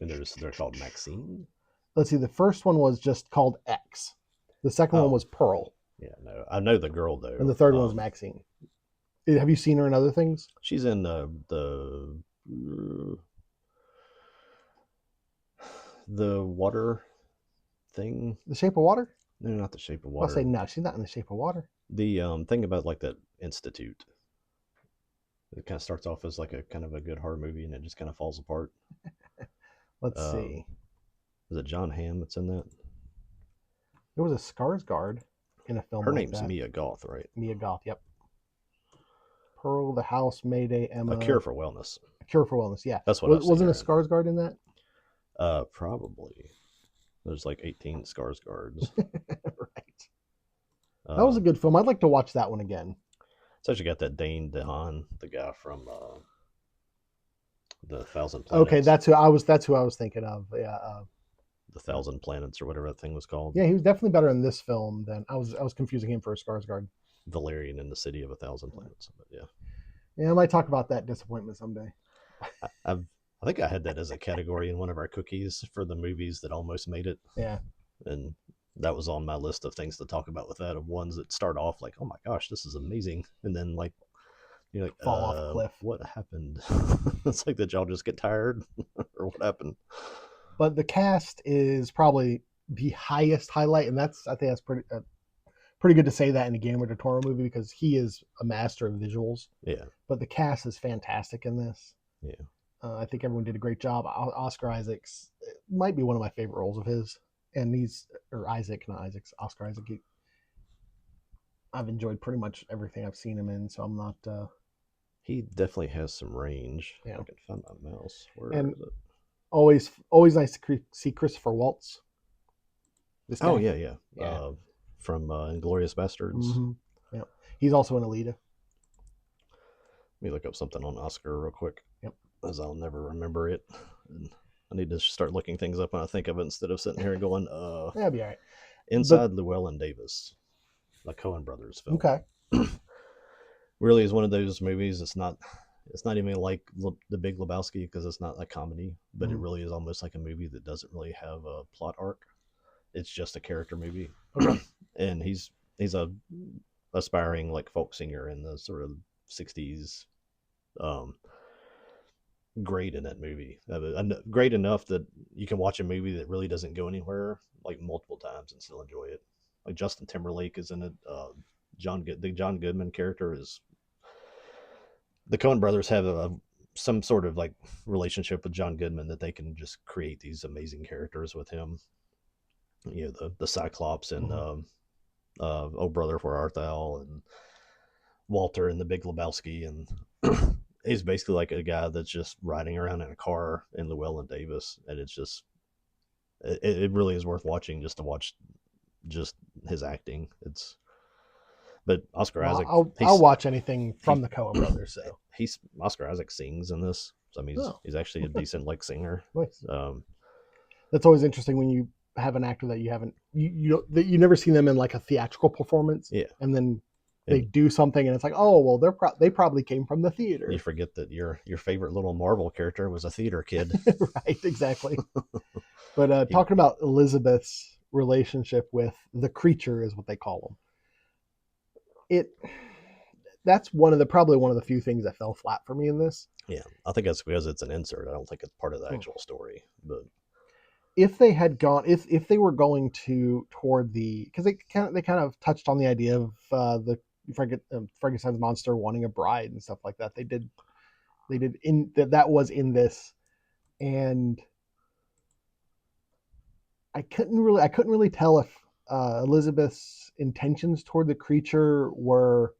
And they're called Maxine. Let's see. The first one was just called X. The second one was Pearl. Yeah, no, I know the girl though. And the third one was Maxine. Have you seen her in other things? She's in the water thing. The Shape of Water? No, not the Shape of Water. I'll say no. She's not in the Shape of Water. The thing about like that institute. It kind of starts off as like a kind of a good horror movie, and it just kind of falls apart. Let's see. Is it John Hamm that's in that? There was a Skarsgård in a film. Her like name's that. Mia Goth, right? Mia Goth. Yep. Pearl, The House, Mayday, Emma. A Cure for Wellness. A Cure for Wellness. Yeah. That's what wasn't a Skarsgård in that? Probably. There's like 18 Skarsgårds. Right. That was a good film. I'd like to watch that one again. It's actually got that Dane DeHaan, the guy from the Thousand Planets. Okay, that's who I was thinking of. Yeah. The Thousand Planets or whatever that thing was called. Yeah, he was definitely better in this film than I was confusing him for a Skarsgård. Valerian in the City of a Thousand Planets. But yeah. Yeah, I might talk about that disappointment someday. I think I had that as a category in one of our cookies for the movies that almost made it. Yeah. And that was on my list of things to talk about with that, of ones that start off like, oh my gosh, this is amazing. And then like, you're like, fall off a cliff. What happened? It's like, did y'all just get tired or what happened? But the cast is probably the highest highlight. And I think that's pretty good to say that in a Guillermo del Toro movie, because he is a master of visuals. Yeah. But the cast is fantastic in this. Yeah. I think everyone did a great job. Oscar Isaac's might be one of my favorite roles of his. And Oscar Isaac. I've enjoyed pretty much everything I've seen him in, so I'm not... He definitely has some range. Yeah. I can find my mouse. Where and is it? Always nice to see Christopher Waltz. Oh, yeah. From Inglourious Bastards. Mm-hmm. Yeah. He's also in Alita. Let me look up something on Oscar real quick. Yep. As I'll never remember it. And I need to start looking things up when I think of it instead of sitting here and going, that'll be all right. Inside Llewellyn Davis, the Coen Brothers film. Okay. Really is one of those movies. It's not even like The Big Lebowski, because it's not a comedy, but it really is almost like a movie that doesn't really have a plot arc. It's just a character movie. Okay. And he's a aspiring like folk singer in the sort of 60s. Great in that movie. Great enough that you can watch a movie that really doesn't go anywhere like multiple times and still enjoy it. Like Justin Timberlake is in it. The John Goodman character is. The Coen brothers have some sort of like relationship with John Goodman that they can just create these amazing characters with him. You know, the Cyclops and Oh Brother, Where Art Thou, and Walter and The Big Lebowski, and he's basically like a guy that's just riding around in a car in Llewellyn Davis, and it's just it really is worth watching just to watch just his acting. But Oscar Isaac, I'll watch anything from the Coen brothers. So Oscar Isaac sings in this. So, I mean, he's actually a decent like singer. Nice. Um, That's always interesting when you have an actor that you never seen them in like a theatrical performance. Yeah, and then they do something, and it's like, oh well, they probably came from the theater. You forget that your favorite little Marvel character was a theater kid. Right, exactly. But talking about Elizabeth's relationship with the creature is what they call him. that's probably one of the few things that fell flat for me in this. Yeah, I think that's because it's an insert. I don't think it's part of the Hmm. actual story. But If they had gone, if they were going to toward the, because they kind of touched on the idea of the Frankenstein's monster wanting a bride and stuff like that. They did in that was in this, and I couldn't really tell if Elizabeth's intentions toward the creature were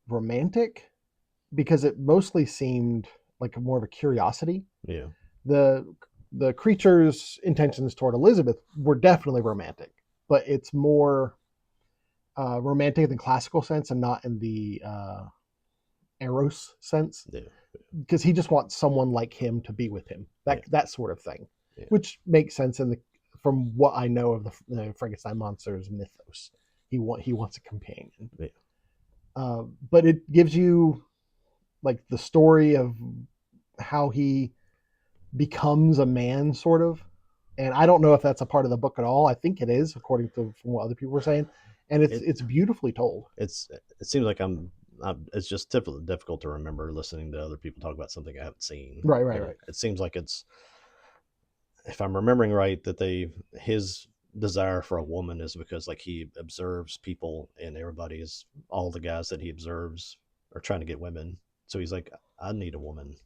romantic, because it mostly seemed like more of a curiosity. yeah, The the creature's intentions toward Elizabeth were definitely romantic, but it's more romantic in the classical sense and not in the eros sense, yeah, because he just wants someone like him to be with him, yeah, that sort of thing, yeah, which makes sense in the from what I know of the Frankenstein monster's mythos. He wants a companion, yeah. but it gives you like the story of how he becomes a man, sort of. And I don't know if that's a part of the book at all. I think it is, according to from what other people were saying, and It it's beautifully told. it's it seems like it's just difficult to remember listening to other people talk about something I haven't seen. Right, right, But right. it seems like it's, if I'm remembering right, that his desire for a woman is because like he observes people and all the guys that he observes are trying to get women. So he's like, I need a woman.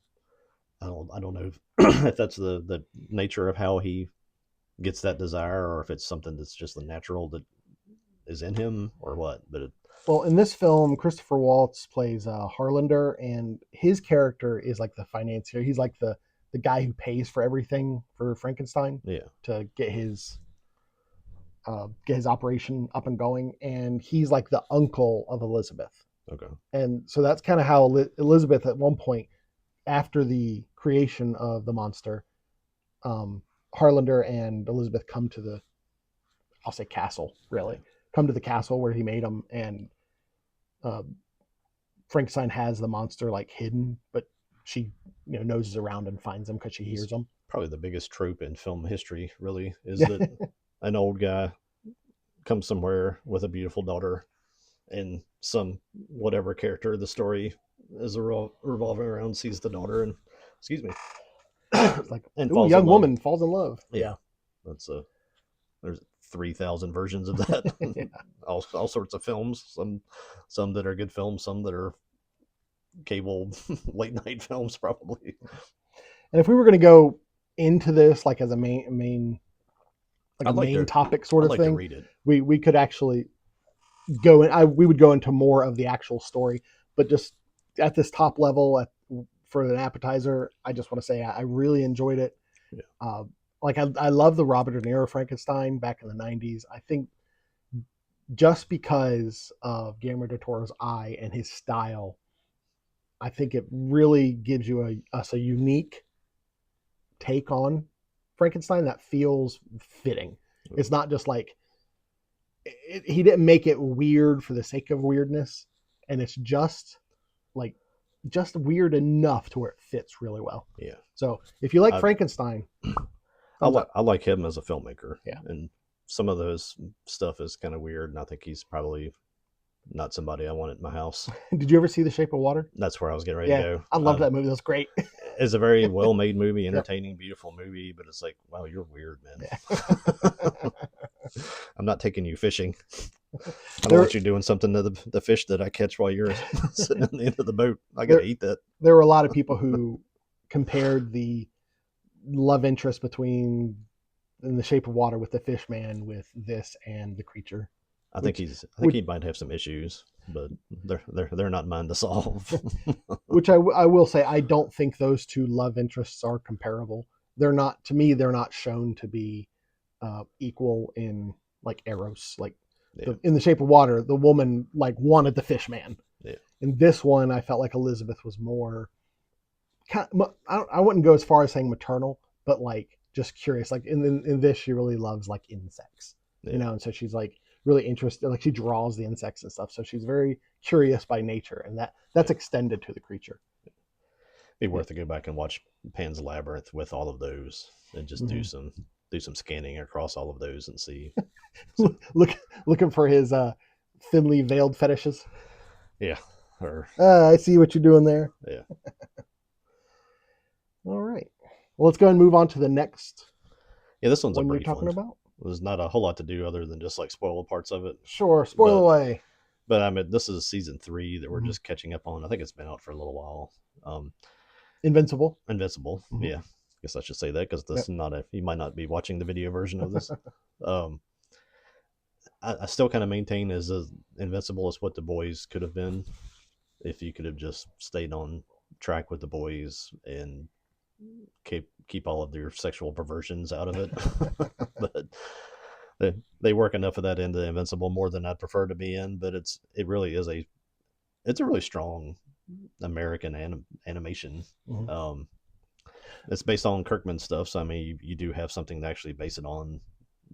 I don't know if that's the nature of how he gets that desire, or if it's something that's just the natural that is in him, or what. But Well, in this film, Christopher Waltz plays Harlander, and his character is like the financier. He's like the guy who pays for everything for Frankenstein yeah, to get his operation up and going, and he's like the uncle of Elizabeth. okay, And so that's kind of how Elizabeth, at one point after the creation of the monster, Harlander and Elizabeth come to the, I'll say castle, really, come to the castle where he made them, and uh, Frankenstein has the monster like hidden, but she noses around and finds him because she he's hears him. probably the biggest trope in film history. Really, is Yeah, that an old guy comes somewhere with a beautiful daughter, and some whatever character the story is revolving around sees the daughter and, excuse me, it's like, and ooh, falls in young love. woman falls in love. Yeah, Yeah, that's a there's 3,000 versions of that. yeah. All sorts of films. Some that are good films, some that are cable late night films, probably. And if we were going to go into this like as a main like a I'd like main to topic sort I'd of like to thing, read it. we could actually go in. We would go into more of the actual story, but just at this top level, for an appetizer, I just want to say I really enjoyed it. Yeah, Uh, like I love the Robert De Niro Frankenstein back in the '90s. I think just because of Guillermo del Toro's eye and his style, I think it really gives us a unique take on Frankenstein that feels fitting. It's not just like he didn't make it weird for the sake of weirdness, and it's like just weird enough to where it fits really well. yeah. So if you like I Frankenstein, thumbs up. I like him as a filmmaker, Yeah. and some of those stuff is kind of weird, and I think he's probably not somebody I want at my house. Did you ever see The Shape of Water? That's where I was getting ready Yeah, to go. I love that movie. That's great. It's a very well made movie, Yep. entertaining, beautiful movie, but it's like, wow, you're weird, man. Yeah. I'm not taking you fishing. I don't there, want you doing something to the fish that I catch while you're sitting on the end of the boat. I got to eat that. there were a lot of people who compared the love interest between In the Shape of Water with the fish man with this and the creature. I think he might have some issues, but they're not mine to solve. Which I will say, I don't think those two love interests are comparable. They're not, to me, they're not shown to be equal in like Eros. Like Yeah, In the Shape of Water, the woman like wanted the fish man. yeah, In this one, I felt like Elizabeth was more. I wouldn't go as far as saying maternal, but like just curious. Like in this, she really loves like insects, yeah. and so she's like really interested. Like she draws the insects and stuff, so she's very curious by nature, and that's Yeah. extended to the creature. Be worth to go back and watch Pan's Labyrinth with all of those, and just do some scanning across all of those and see. Look, looking for his thinly veiled fetishes. Yeah. Or I see what you're doing there. yeah. All right. Well, let's go and move on to the next Yeah, this one's a one you're brief talking one. about. There's not a whole lot to do other than just like spoil parts of it. Sure. Spoil But away. but I mean, this is season 3 that we're Mhm. just catching up on. I think it's been out for a little while. Invincible. Invincible. Mhm. Yeah, I guess I should say that because this Yep. is not a. You might not be watching the video version of this. um, I still kind of maintain as Invincible is what the boys could have been if you could have just stayed on track with the boys and keep all of their sexual perversions out of it. But they work enough of that into Invincible more than I'd prefer to be in. But it really is it's a really strong American animation. Mhm. It's based on Kirkman stuff, so I mean you do have something to actually base it on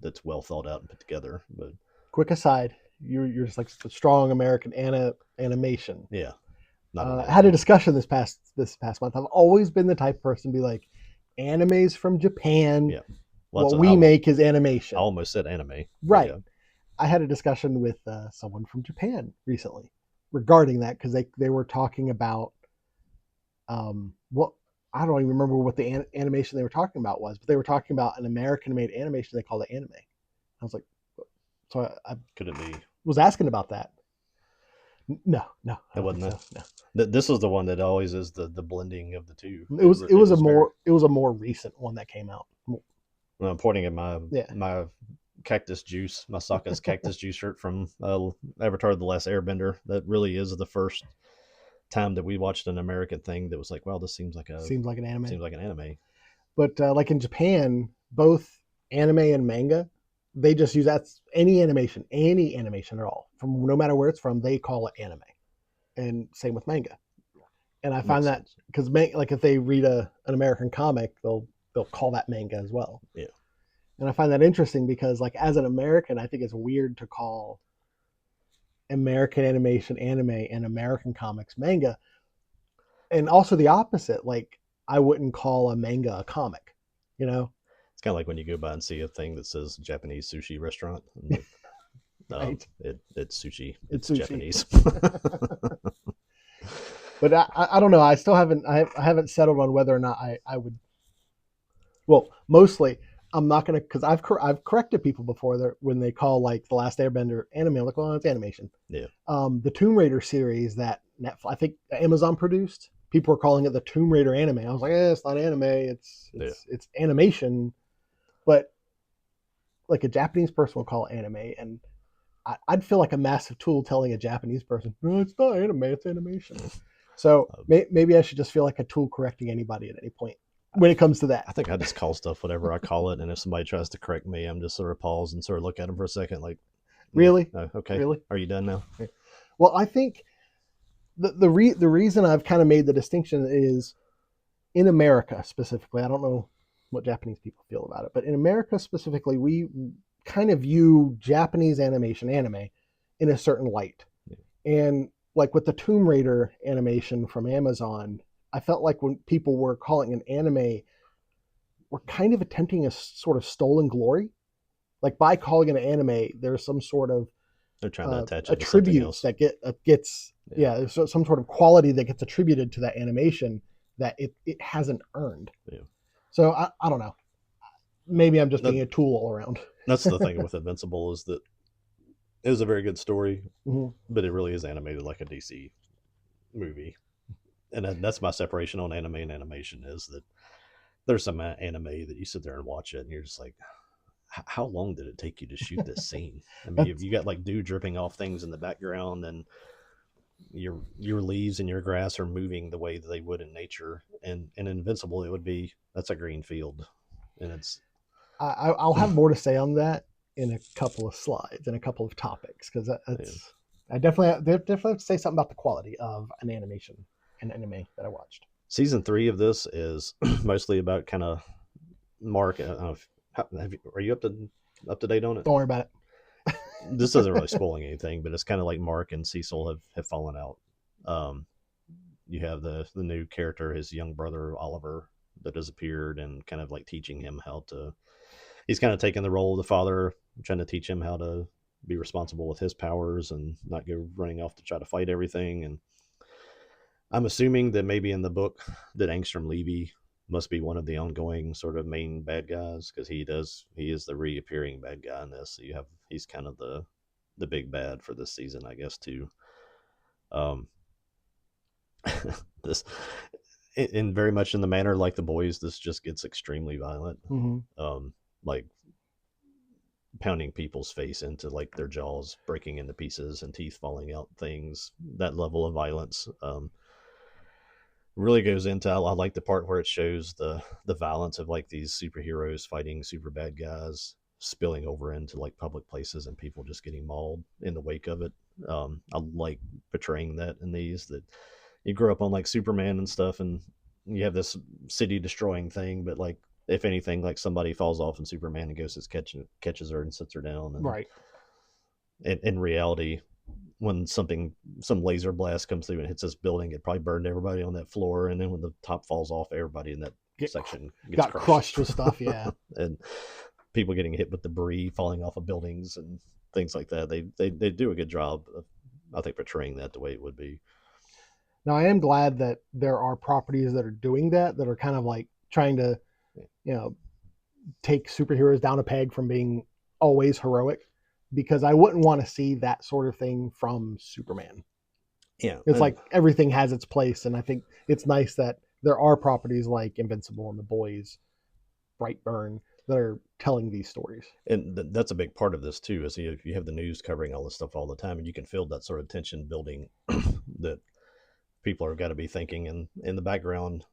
that's well thought out and put together. But Quick aside, you're just like strong American animation. yeah, not an I had a anime. discussion this past month. I've always been the type of person to be like, anime's from Japan. Yeah, well, What we make is I animation. almost said anime, but Right. yeah, I had a discussion with someone from Japan recently regarding that because they were talking about what I don't even remember what the animation they were talking about was, but they were talking about an American made animation they called it anime. I was like, so I could it be? was asking about that. No, I It don't wasn't think that. so. No. This is the one that always is the blending of the two. It was it was a very. more recent one that came out. I'm pointing at Yeah. my cactus juice, my Sokka's cactus juice shirt from Avatar: The Last Airbender. That really is the first time that we watched an American thing that was like, wow, this Seems like an anime. seems like an anime. But like in Japan, both anime and manga, they just use that any animation at all, from no matter where it's from, they call it anime. And same with manga. And I find Makes that sense. because like if they read an American comic, they'll call that manga as well. Yeah. And I find that interesting because like as an American, I think it's weird to call American animation anime and American comics manga. And also the opposite, like I wouldn't call a manga a comic, you know? It's kind of like when you go by and see a thing that says Japanese sushi restaurant. And like, Right. it's sushi. It's It's sushi. Japanese. But I don't know. I still haven't settled on whether or not I would. Well, mostly I'm not gonna because I've corrected people before that when they call like the Last Airbender anime. I'm like, well, it's animation. Yeah. The Tomb Raider series that Netflix, I think Amazon produced. People were calling it the Tomb Raider anime. I was like, it's not anime. It's animation. But like a Japanese person will call it anime, and I'd feel like a massive tool telling a Japanese person, no, it's not anime, it's animation. So maybe I should just feel like a tool correcting anybody at any point when it comes to that. I think I just call stuff whatever I call it, and if somebody tries to correct me, I'm just sort of pause and sort of look at them for a second, like, Really? okay, Really? are you done now? Well, I think the reason I've kind of made the distinction is in America specifically. I don't know what Japanese people feel about it, but in America specifically, we kind of view Japanese animation anime in a certain light. And like with the Tomb Raider animation from Amazon, I felt like when people were calling an anime, we're kind of attempting a sort of stolen glory. Like by calling it an anime, there's some sort of They're trying to attach it to something attributes else. that gets there's some sort of quality that gets attributed to that animation that it hasn't earned. Yeah. So I don't know. Maybe I'm just being a tool all around. That's the thing with Invincible is that it was a very good story, Mhm. but it really is animated like a DC movie. And that's my separation on anime and animation is that there's some anime that you sit there and watch it and you're just like, how long did it take you to shoot this scene? I mean, you got like dew dripping off things in the background and your leaves and your grass are moving the way that they would in nature. And in Invincible, it would be, that's a green field. And it's, I'll have more to say on that in a couple of slides and a couple of topics because that's I definitely have to say something about the quality of an animation and anime that I watched. Season 3 of this is mostly about kind of Mark. Are you up to date on it? Don't worry about it. This isn't really spoiling anything, but it's kind of like Mark and Cecil have fallen out. You have the new character, his young brother Oliver, that has appeared and kind of like teaching him how to. He's kind of taking the role of the father, trying to teach him how to be responsible with his powers and not go running off to try to fight everything. And I'm assuming that maybe in the book that Angstrom Levy must be one of the ongoing sort of main bad guys, because he is the reappearing bad guy in this. So he's kind of the big bad for this season, I guess, too. Um, this in very much in the manner like the boys, this just gets extremely violent. Like pounding people's face into like their jaws breaking into pieces and teeth falling out, things, that level of violence. Really goes into, I like the part where it shows the violence of like these superheroes fighting super bad guys spilling over into like public places and people just getting mauled in the wake of it. I like portraying that in these, that you grow up on like Superman and stuff and you have this city destroying thing, but like if anything, like somebody falls off and Superman and goes catches her and sits her down. And right. In reality, when some laser blast comes through and hits this building, it probably burned everybody on that floor. And then when the top falls off, everybody in that section gets crushed with stuff. Yeah. And people getting hit with debris falling off of buildings and things like that. They do a good job of, I think, portraying that the way it would be. Now, I am glad that there are properties that are doing that are kind of like trying to, take superheroes down a peg from being always heroic, because I wouldn't want to see that sort of thing from Superman. Yeah. It's like everything has its place. And I think it's nice that there are properties like Invincible and The Boys, Brightburn, that are telling these stories. And that's a big part of this too, is if you have the news covering all this stuff all the time, and you can feel that sort of tension building that people are got to be thinking. And in the background,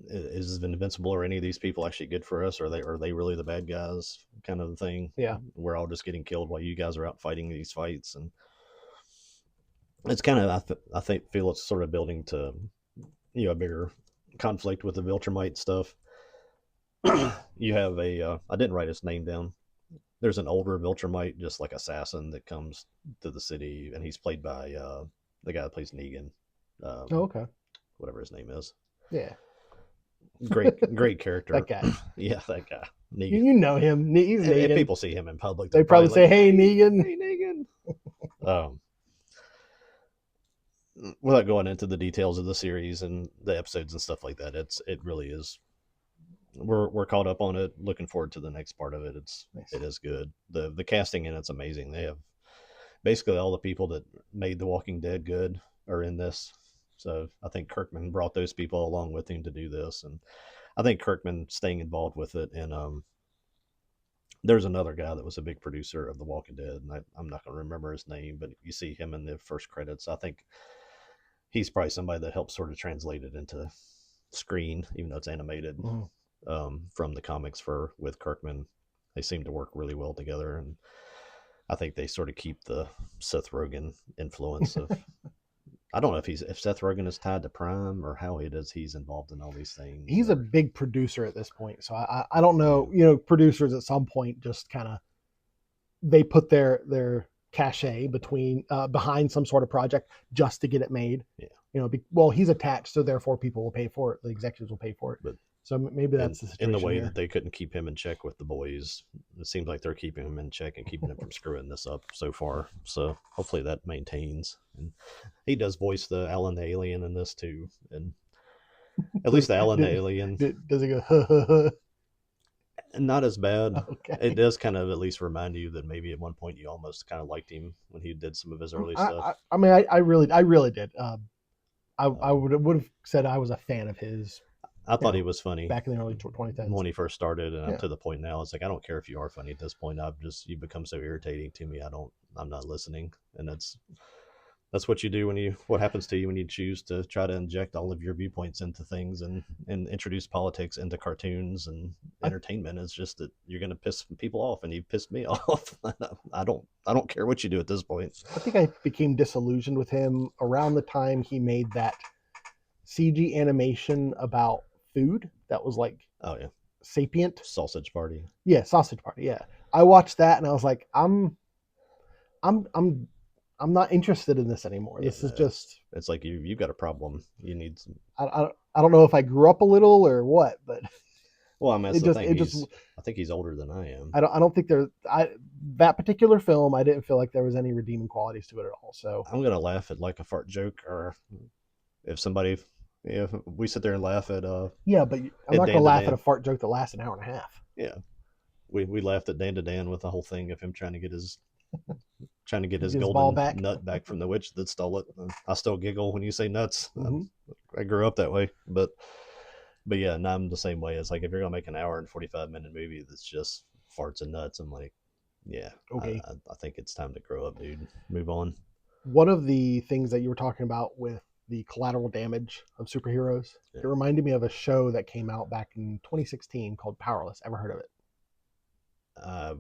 is Invincible or any of these people actually good for us? Are they really the bad guys, kind of thing? Yeah, we're all just getting killed while you guys are out fighting these fights. And it's kind of, I feel it's sort of building to a bigger conflict with the Viltrumite stuff. You have I didn't write his name down. There's an older Viltrumite, just like assassin, that comes to the city, and he's played by the guy that plays Negan. okay. Whatever his name is. Yeah. Great character. That guy. Yeah, that guy. Negan. You know him. He's Negan. If people see him in public, they probably say, like, "Hey, Negan." Hey, Negan. Without going into the details of the series and the episodes and stuff like that, it really is. We're caught up on it. Looking forward to the next part of it. It is good. The casting in it's amazing. They have basically all the people that made The Walking Dead good are in this. So I think Kirkman brought those people along with him to do this, and I think Kirkman staying involved with it. And there's another guy that was a big producer of The Walking Dead, and I'm not going to remember his name, but you see him in the first credits. I think he's probably somebody that helps sort of translate it into screen, even though it's animated. From the comics with Kirkman. They seem to work really well together, and I think they sort of keep the Seth Rogen influence of. I don't know if Seth Rogen is tied to Prime or how it is he's involved in all these things. He's a big producer at this point, so I don't know. Producers at some point just kind of they put their cachet behind some sort of project just to get it made. Yeah. He's attached, so therefore people will pay for it. The executives will pay for it. But so maybe that's the situation. In the way here. that they couldn't keep him in check with The Boys, it seems like they're keeping him in check and keeping him from screwing this up so far. So hopefully that maintains. And he does voice the Alan the Alien in this too, and at least the Alan the Alien. Does he go? Not as bad. Okay. It does kind of at least remind you that maybe at one point you almost kind of liked him when he did some of his early stuff. I really did. I would have said I was a fan of his. I thought he was funny back in the early 2010s when he first started, and I'm to the point now. It's like I don't care if you are funny at this point. You become so irritating to me. I'm not listening, and that's what you do what happens to you when you choose to try to inject all of your viewpoints into things and introduce politics into cartoons and entertainment. It's just that you're going to piss people off, and you pissed me off. I don't care what you do at this point. I think I became disillusioned with him around the time he made that CG animation about food that was like, oh yeah, Sapient Sausage Party. Yeah, Sausage Party. Yeah, I watched that and I was like, I'm not interested in this anymore. Yeah, this is just. It's like you've got a problem. You need some. I don't know if I grew up a little or what, but. Well, I mean, that's It the just thing. it just I think he's older than I am. I don't think there that particular film I didn't feel like there was any redeeming qualities to it at all. So I'm gonna laugh at like a fart joke, or if somebody, if we sit there and laugh yeah, but I'm at not gonna Dan to laugh at Dan. a fart joke that lasts an hour and a half. Yeah, we laughed at Dan to Dan with the whole thing of him trying to get his His ball golden back. nut back from the witch that stole it. I still giggle when you say nuts. Mm-hmm. I grew up that way, but yeah, and I'm the same way. It's like if you're gonna make an hour and 45-minute movie that's just farts and nuts, I'm like, yeah, Okay. I think it's time to grow up, dude. Move on. One of the things that you were talking about with the collateral damage of superheroes, Yeah. it reminded me of a show that came out back in 2016 called Powerless. Ever heard of it? I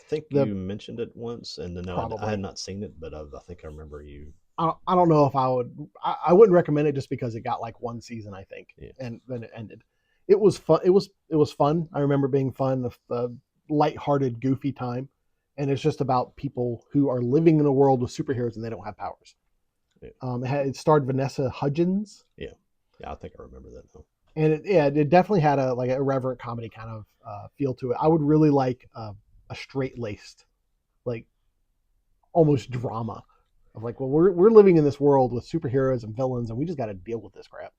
think The you mentioned it once, and no, I had probably. not seen it, but I think I remember you. I don't know if I would. I wouldn't recommend it just because it got like one season, I think, Yeah, and then it ended. It was fun. It was fun. I remember being fun. The lighthearted, goofy time, and it's just about people who are living in a world with superheroes and they don't have powers. yeah, It starred Vanessa Hudgens, yeah, yeah. I think I remember that now. and it definitely had a like a irreverent comedy kind of feel to it. I would really like a straight laced, like almost drama of like, well, we're living in this world with superheroes and villains, and we just got to deal with this crap.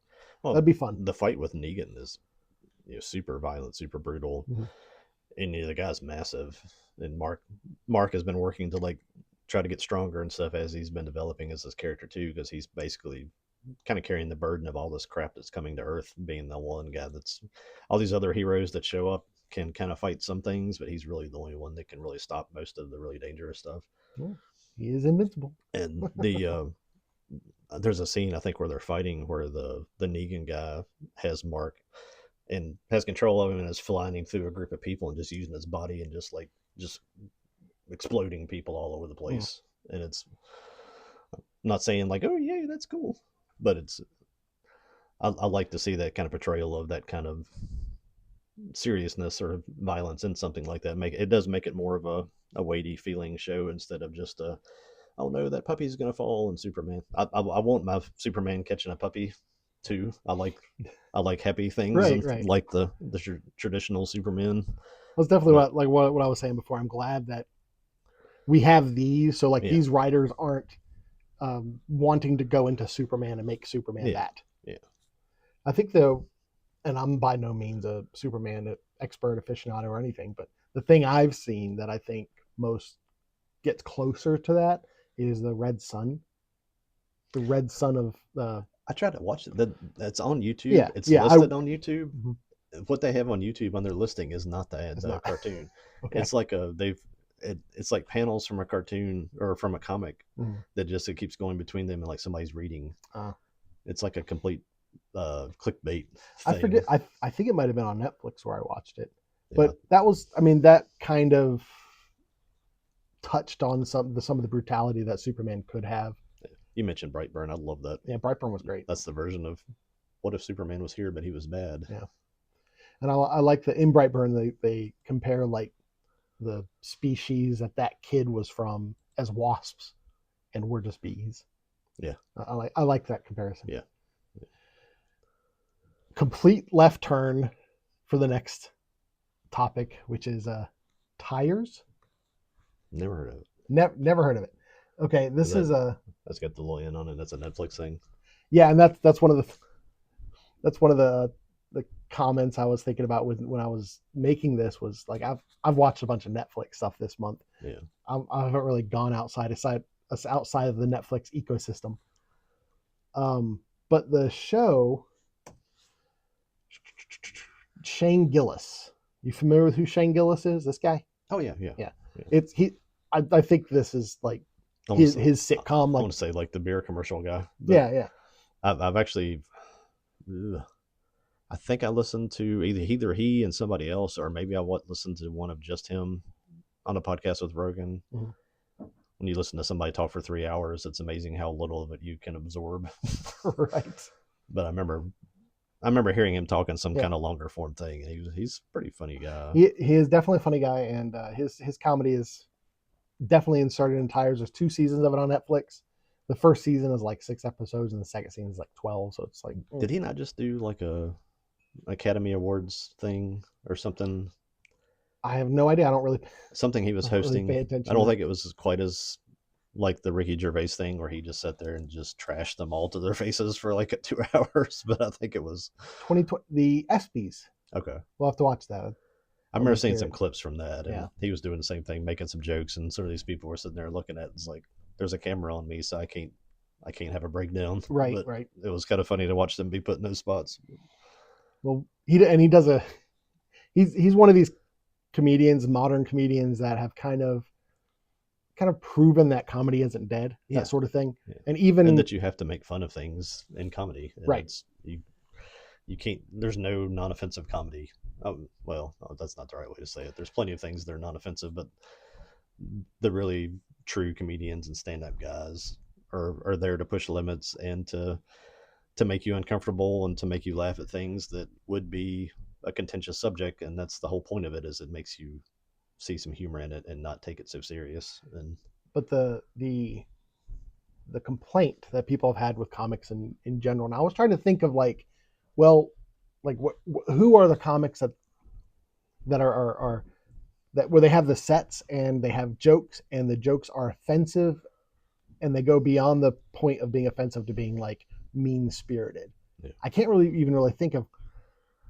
Well, That'd be fun. the fight with Negan is super violent, super brutal, Mm-hmm. and the guy's massive. And Mark has been working to like try to get stronger and stuff as he's been developing as his character too, because he's basically kind of carrying the burden of all this crap that's coming to Earth, being the one guy that's all these other heroes that show up can kind of fight some things, but he's really the only one that can really stop most of the really dangerous stuff. Yeah, he is invincible. And there's a scene I think where they're fighting where the Negan guy has Mark and has control of him and is flying him through a group of people and just using his body and just exploding people all over the place. And it's I'm not saying like, oh yeah, that's cool, but I like to see that kind of portrayal of that kind of seriousness or violence in something like that. Make it does make it more of a weighty feeling show instead of just a oh no, that puppy's gonna fall and Superman. I want my Superman catching a puppy too. I like happy things Right, and right. like the traditional Superman. That's definitely But what I was saying before. I'm glad that we have these, so like yeah, these writers aren't wanting to go into Superman and make Superman yeah, that. yeah, I think though, and I'm by no means a Superman expert aficionado or anything, but the thing I've seen that I think most gets closer to that is the Red Sun. The Red Sun of I tried to watch it. That's on YouTube. yeah, It's yeah. listed on YouTube. Mhm. What they have on YouTube on their listing is not It's the not cartoon. okay. It's like it's like panels from a cartoon or from a comic Mhm. that just it keeps going between them and like somebody's reading. Uh, It's like a complete clickbait I thing. forget. I think it might have been on Netflix where I watched it, Yeah, but that was. I mean, that kind of touched on some of the brutality that Superman could have. you mentioned Brightburn. I love that. Yeah, Brightburn was great. That's the version of what if Superman was here but he was bad. Yeah, and I like the in Brightburn they compare like the species that kid was from as wasps, and we're just bees. Yeah, I like that comparison. yeah. Complete left turn for the next topic, which is tires. Never heard of it. Never heard of it. Okay, this is a That's got the lion on it. That's a Netflix thing. yeah, and that's one of the comments I was thinking about when I was making this was like I've watched a bunch of Netflix stuff this month. Yeah, I haven't really gone outside of the Netflix ecosystem. But the show Shane Gillis. You familiar with who Shane Gillis is? This guy? oh yeah, yeah, Yeah. yeah. It's he. I think this is like his sitcom. I Like want to say like the beer commercial guy. But yeah. I've actually, I think I listened to either he and somebody else, or maybe I listened to one of just him on a podcast with Rogan. Mm-hmm. When you listen to somebody talk for 3 hours, it's amazing how little of it you can absorb. Right. But I remember hearing him talking some Yeah. kind of longer form thing, and he's a pretty funny guy. He is definitely a funny guy, and his comedy is definitely inserted in Tires. There's 2 seasons of it on Netflix. The first season is like 6 episodes, and the second season is like 12. So it's like Did he not just do like a Academy Awards thing or something. I have no idea. Something he was I don't really pay hosting. I attention don't to. think it was quite as like the Ricky Gervais thing where he just sat there and just trashed them all to their faces for like 2 hours. But I think it was 2020, the ESPYS. okay. We'll have to watch that. I I'll remember look seeing here. some clips from that, Yeah. and he was doing the same thing, making some jokes, and some of these people were sitting there looking at it. It's like there's a camera on me, so I can't have a breakdown. Right, But right. it was kind of funny to watch them be put in those spots. Well, he does he's one of these comedians, modern comedians that have kind of proven that comedy isn't dead, Yeah. that sort of thing. Yeah. And even and that you have to make fun of things in comedy, and right. it's you can't. There's no non-offensive comedy. Well, that's not the right way to say it. There's plenty of things that are non-offensive, but the really true comedians and stand-up guys are there to push limits and to make you uncomfortable and to make you laugh at things that would be a contentious subject. And that's the whole point of it, is it makes you see some humor in it and not take it so serious. And But the complaint that people have had with comics in general. And I was trying to think of like, well, like who are the comics that are that where they have the sets and they have jokes and the jokes are offensive and they go beyond the point of being offensive to being like mean spirited. yeah. I can't really think of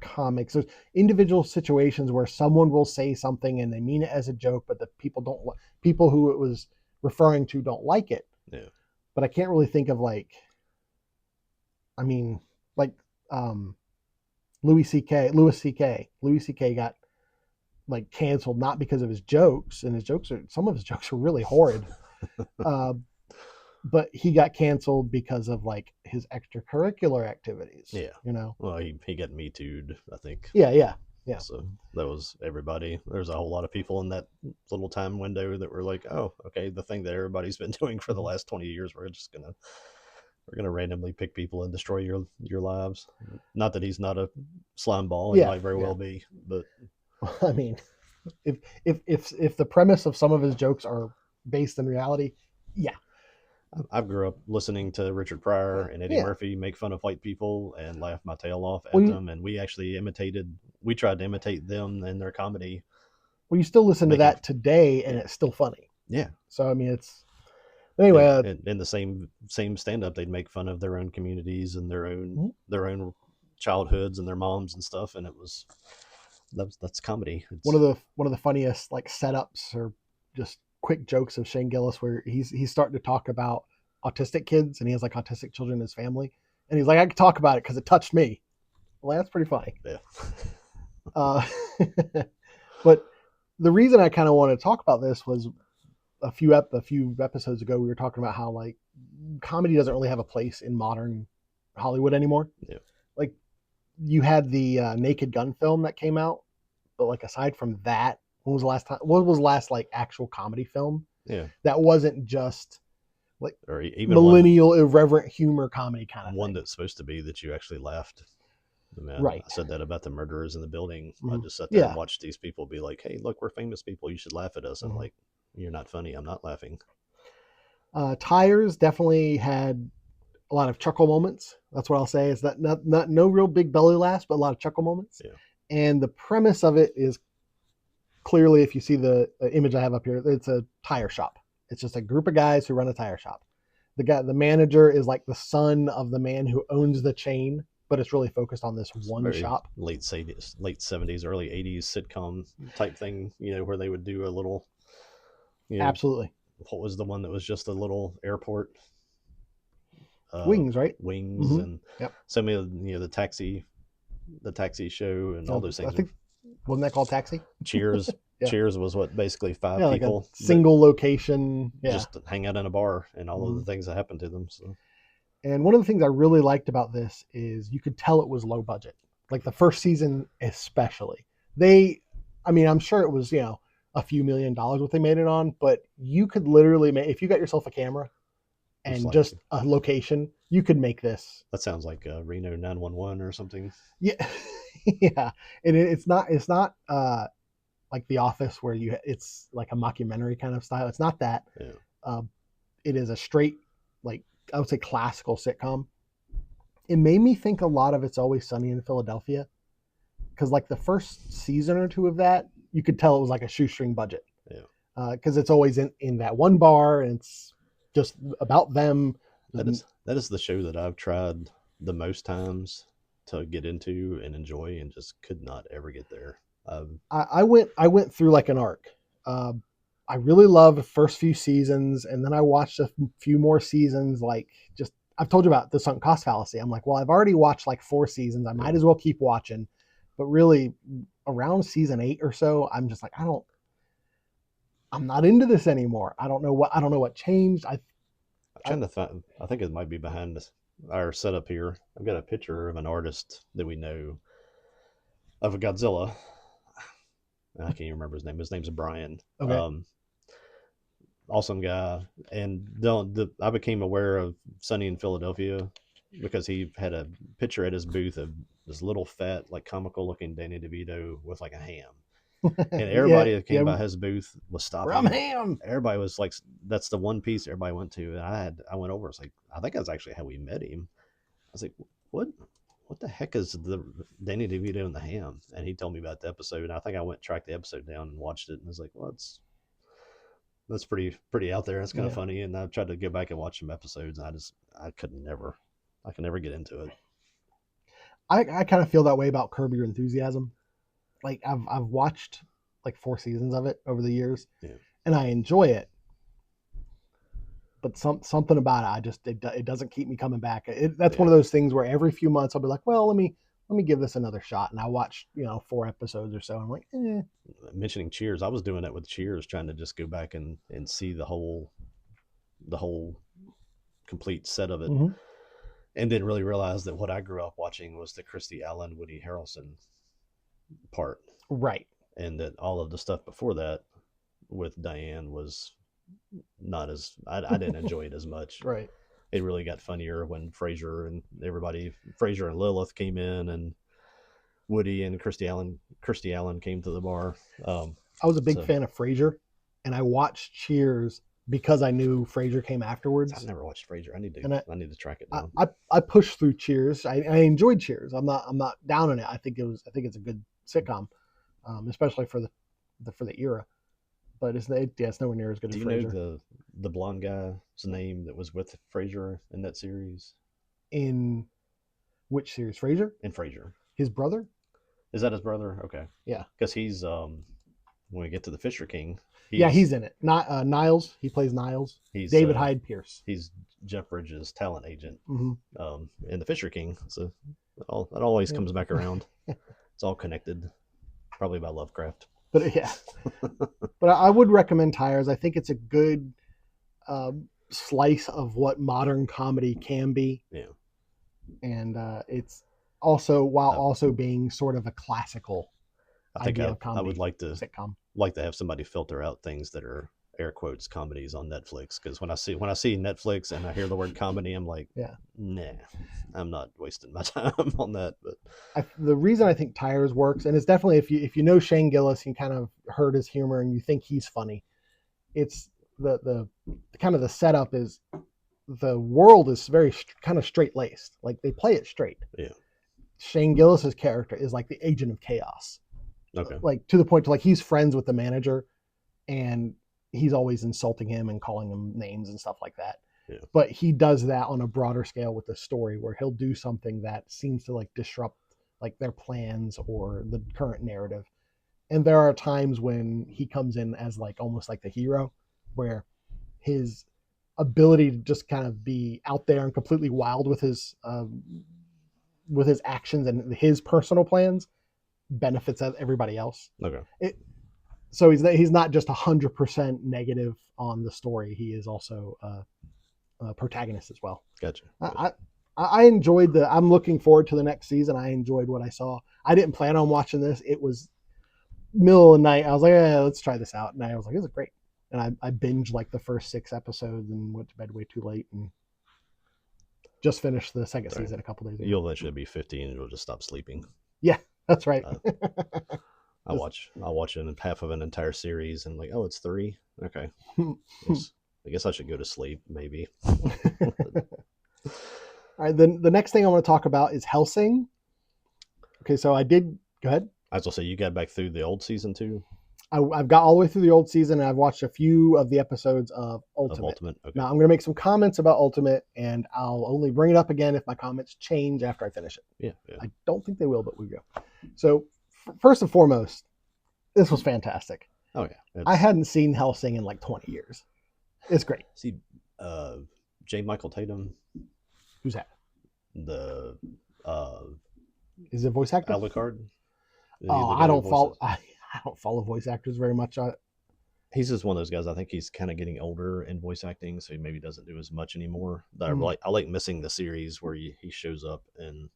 comics. There's individual situations where someone will say something and they mean it as a joke, but the people who it was referring to don't like it. Yeah. But I can't really think of like, I mean, like Louis C.K. got like canceled not because of his jokes, and some of his jokes are really horrid. uh, but he got canceled because of like his extracurricular activities. Yeah. Well, he got Me Too'd, I think. Yeah. So that was everybody. There's a whole lot of people in that little time window that were like, oh, okay, the thing that everybody's been doing for the last 20 years, we're gonna randomly pick people and destroy your lives. Not that he's not a slime ball, he might very well be, but I mean, if the premise of some of his jokes are based in reality, yeah. I grew up listening to Richard Pryor and Eddie Murphy make fun of white people and laugh my tail off at them, and we tried to imitate them in their comedy. Well, you still listen to that today, and it's still funny. Yeah. So I mean, it's anyway. In the same stand up, they'd make fun of their own communities and their own childhoods and their moms and stuff, and that's comedy. It's one of the funniest like setups or just quick jokes of Shane Gillis, where he's starting to talk about autistic kids, and he has like autistic children in his family, and he's like, I can talk about it because it touched me. Well, that's pretty funny. Yeah. But the reason I kind of want to talk about this was a few episodes ago we were talking about how like comedy doesn't really have a place in modern Hollywood anymore. Yeah. Like you had the Naked Gun film that came out, but like aside from that, what was the last like actual comedy film? Yeah. That wasn't just like or even millennial irreverent humor comedy kind of one thing. that's supposed to be that you actually laughed. Right. I said that about the murderers in the building. Mm-hmm. I just sat there and watched these people be like, hey, look, we're famous people. You should laugh at us. And like, you're not funny. I'm not laughing. Tires definitely had a lot of chuckle moments. That's what I'll say. Is that not no real big belly laughs, but a lot of chuckle moments. Yeah. And the premise of it is clearly, if you see the image I have up here, it's a tire shop. It's just a group of guys who run a tire shop. The manager is like the son of the man who owns the chain, but it's really focused on this one shop. Late 70s, early 80s sitcom type thing, where they would do a little. Absolutely. What was the one that was just a little airport? Wings, right? Wings, and some of the taxi show and all those things. I think wasn't that called Taxi? Cheers. Cheers was what, basically five people, like a single location, just hang out in a bar, and all of the things that happened to them. So. And one of the things I really liked about this is you could tell it was low budget. Like the first season, especially. I'm sure it was a few $1 million what they made it on, but you could literally make, if you got yourself a camera and just a location, you could make this. That sounds like Reno 911 or something. Yeah, yeah, and it's not like The Office where it's like a mockumentary kind of style. It's not that. Yeah. It is a straight, like I would say, classical sitcom. It made me think a lot of It's Always Sunny in Philadelphia, because like the first season or two of that, you could tell it was like a shoestring budget. Yeah. Because it's always in that one bar, and it's just about them. That is the show that I've tried the most times to get into and enjoy, and just could not ever get there. I went through like an arc. I really loved the first few seasons, and then I watched a few more seasons. Like, just I've told you about the sunk cost fallacy. I'm like, well, I've already watched like 4 seasons. I might as well keep watching. But really, around season 8 or so, I'm just like, I'm not into this anymore. I don't know what changed. I'm trying to find. I think it might be behind our setup here. I've got a picture of an artist that we know of a Godzilla. I can't even remember his name. His name's Brian. Okay. Awesome guy. And I became aware of Sunny in Philadelphia because he had a picture at his booth of this little fat, like comical looking Danny DeVito with like a ham. And everybody that came by his booth was stopping. Ham. Everybody was like, that's the one piece everybody went to. And I went over. It's like, I think that's actually how we met him. I was like, what the heck is the Danny DeVito and the ham? And he told me about the episode. And I think I went tracked the episode down and watched it. And I was like, well, that's pretty out there. It's kind of funny. And I tried to go back and watch some episodes. And I could never get into it. I kind of feel that way about Curb Your Enthusiasm. Like I've watched like 4 seasons of it over the years, and I enjoy it. But something about it, it doesn't keep me coming back. That's one of those things where every few months I'll be like, well, let me give this another shot, and I watch 4 episodes or so. I'm like, Mentioning Cheers, I was doing that with Cheers, trying to just go back and see the whole complete set of it, and didn't really realize that what I grew up watching was the Christy Allen, Woody Harrelson part, right, and that all of the stuff before that with Diane was not as I didn't enjoy it as much. Right. It really got funnier when Frasier and Lilith came in, and Woody and Christy Allen came to the bar. I was a big fan of Frasier, and I watched Cheers because I knew Frasier came afterwards. I've never watched Frasier. I need to track it down. I pushed through Cheers. I enjoyed Cheers. I'm not down on it. I think it's a good sitcom, especially for the era. But it's nowhere near as good as Frasier. Do you know the blonde guy's name that was with Frasier in that series? In which series? Frasier? In Frasier. His brother? Is that his brother? Okay. Yeah. Because he's when we get to the Fisher King. He's in it. Not Niles. He plays Niles. He's David Hyde Pierce. He's Jeff Bridges' talent agent. Mm-hmm. In the Fisher King. So it always comes back around. It's all connected. Probably by Lovecraft. But but I would recommend Tires. I think it's a good slice of what modern comedy can be. Yeah. And it's also also being sort of a classical idea of comedy. I would like to sitcom. Like to have somebody filter out things that are air quotes comedies on Netflix, because when I see Netflix and I hear the word comedy, I'm like, nah, I'm not wasting my time on that. But the reason I think Tires works, and it's definitely if you know Shane Gillis, you kind of heard his humor and you think he's funny. It's the kind of the setup is the world is very kind of straight laced, like they play it straight. Yeah. Shane Gillis's character is like the agent of chaos. Okay. Like to the point to like he's friends with the manager, and he's always insulting him and calling him names and stuff like that. Yeah. But he does that on a broader scale with the story, where he'll do something that seems to like disrupt like their plans or the current narrative. And there are times when he comes in as like almost like the hero, where his ability to just kind of be out there and completely wild with his actions and his personal plans benefits everybody else. Okay. So he's not just 100% negative on the story. He is also a protagonist as well. Gotcha. I enjoyed I'm looking forward to the next season. I enjoyed what I saw. I didn't plan on watching this. It was middle of the night. I was like, let's try this out. And I was like, this is great. And I binged like the first 6 episodes and went to bed way too late and just finished the second season a couple days ago. You'll eventually be 15 and you'll just stop sleeping. Yeah, that's right. I'll watch half of an entire series and like, oh, it's 3. Okay. I guess I should go to sleep maybe. All right. Then the next thing I want to talk about is Hellsing. Okay. So go ahead. As I'll say, you got back through the old season too I've got all the way through the old season, and I've watched a few of the episodes of of Ultimate. Ultimate. Okay. Now I'm going to make some comments about Ultimate, and I'll only bring it up again if my comments change after I finish it. Yeah. Yeah. I don't think they will, but we go. So first and foremost, this was fantastic. Oh yeah. I hadn't seen Hellsing in like 20 years. It's great. See, J. Michael Tatum, Who's that? the Is it voice actor? Alucard. Oh, I don't follow. I don't follow voice actors very much. He's just one of those guys. I think he's kind of getting older in voice acting, so he maybe doesn't do as much anymore. But I like missing the series where he shows up and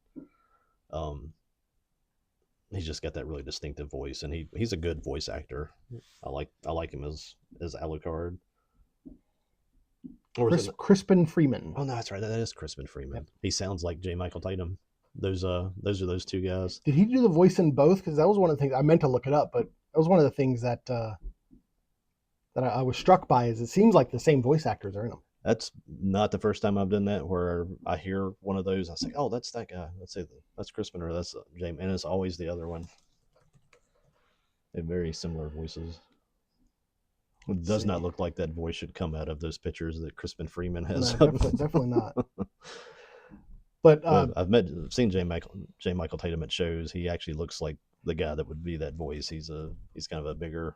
he's just got that really distinctive voice, and he's a good voice actor. I like him as Alucard. Or Crispin Freeman. Oh no, that's right. That is Crispin Freeman. Yep. He sounds like J. Michael Tatum. Those are those two guys. Did he do the voice in both? Because that was one of the things I meant to look it up, but that was one of the things that I was struck by. Is it seems like the same voice actors are in them. That's not the first time I've done that where I hear one of those. I say, "Oh, that's that guy." Let's say that's Crispin or that's James, and it's always the other one. They have very similar voices. It does not look like that voice should come out of those pictures that Crispin Freeman has. No, definitely not. But I've seen J. Michael Tatum at shows. He actually looks like the guy that would be that voice. He's kind of a bigger,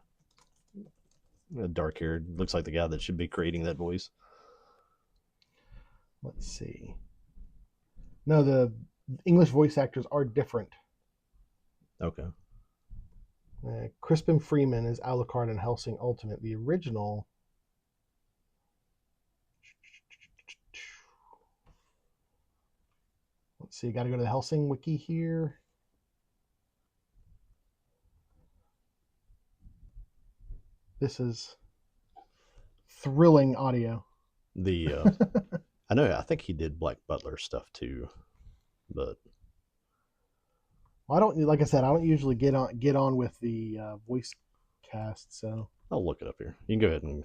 dark haired. Looks like the guy that should be creating that voice. Let's see. No, the English voice actors are different. Okay. Crispin Freeman is Alucard in Hellsing Ultimate. The original. Let's see. Got to go to the Hellsing wiki here. This is thrilling audio. I think he did Black Butler stuff too, but I don't, like I said, I don't usually get on with the voice cast, so I'll look it up here. You can go ahead and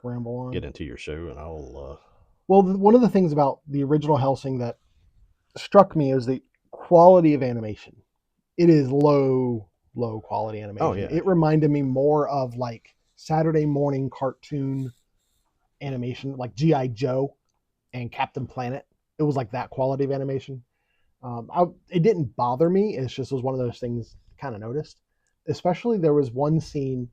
ramble on. Get into your show, and I'll. Well, one of the things about the original Hellsing that struck me is the quality of animation. It is low quality animation. Oh yeah. It reminded me more of like Saturday morning cartoon animation, like G.I. Joe and Captain Planet. It was like that quality of animation. It didn't bother me. It just was one of those things kind of noticed. Especially there was one scene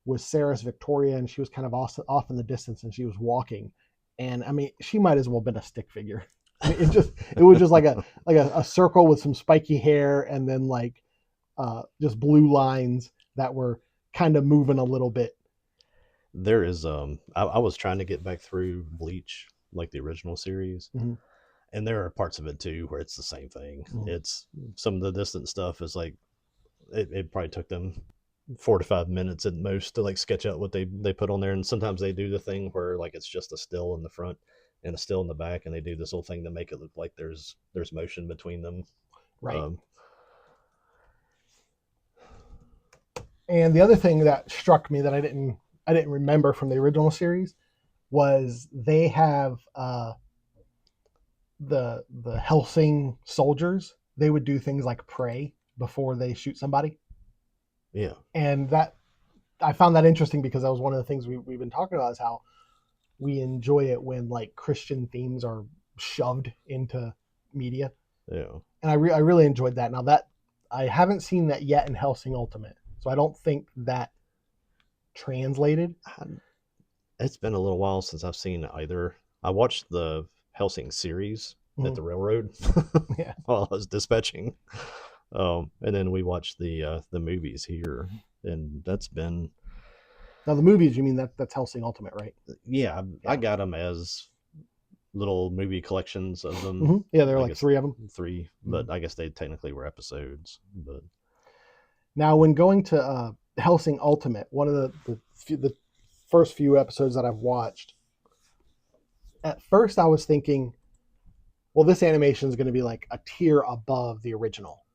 with Sarah's Victoria, and she was kind of off in the distance, and she was walking, and I mean, she might as well have been a stick figure. I mean, it was just like a circle with some spiky hair, and then like just blue lines that were kind of moving a little bit. There is I was trying to get back through Bleach, like the original series. Mm-hmm. And there are parts of it too where it's the same thing. Mm-hmm. It's some of the distant stuff is like it probably took them 4 to 5 minutes at most to like sketch out what they put on there. And sometimes they do the thing where like it's just a still in the front and a still in the back, and they do this whole thing to make it look like there's motion between them. Right. And the other thing that struck me that I didn't remember from the original series was they have the Hellsing soldiers. They would do things like pray before they shoot somebody. Yeah. And that I found that interesting because that was one of the things we've been talking about, is how we enjoy it when like Christian themes are shoved into media. Yeah. And I really enjoyed that. Now that I haven't seen that yet in Hellsing Ultimate, so I don't think that translated. It's been a little while since I've seen either. I watched the Hellsing series at the railroad Yeah. while I was dispatching. And then we watched the movies here, and that's been. Now the movies, you mean that's Hellsing Ultimate, right? Yeah, I got them as little movie collections of them. Mm-hmm. Yeah, there are like 3 of them. 3, but I guess they technically were episodes. But now, when going to Hellsing Ultimate, one of the first few episodes that I've watched, at first I was thinking, well, this animation is going to be like a tier above the original.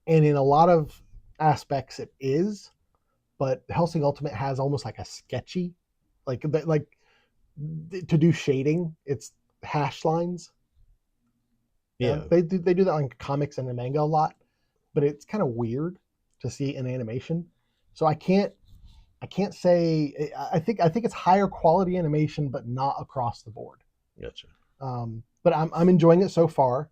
And in a lot of aspects it is, but Hellsing Ultimate has almost like a sketchy, like to do shading, it's hash lines. Yeah. They do that on comics and the manga a lot, but it's kind of weird to see in animation. So I can't say I think it's higher quality animation, but not across the board. Gotcha. But I'm enjoying it so far.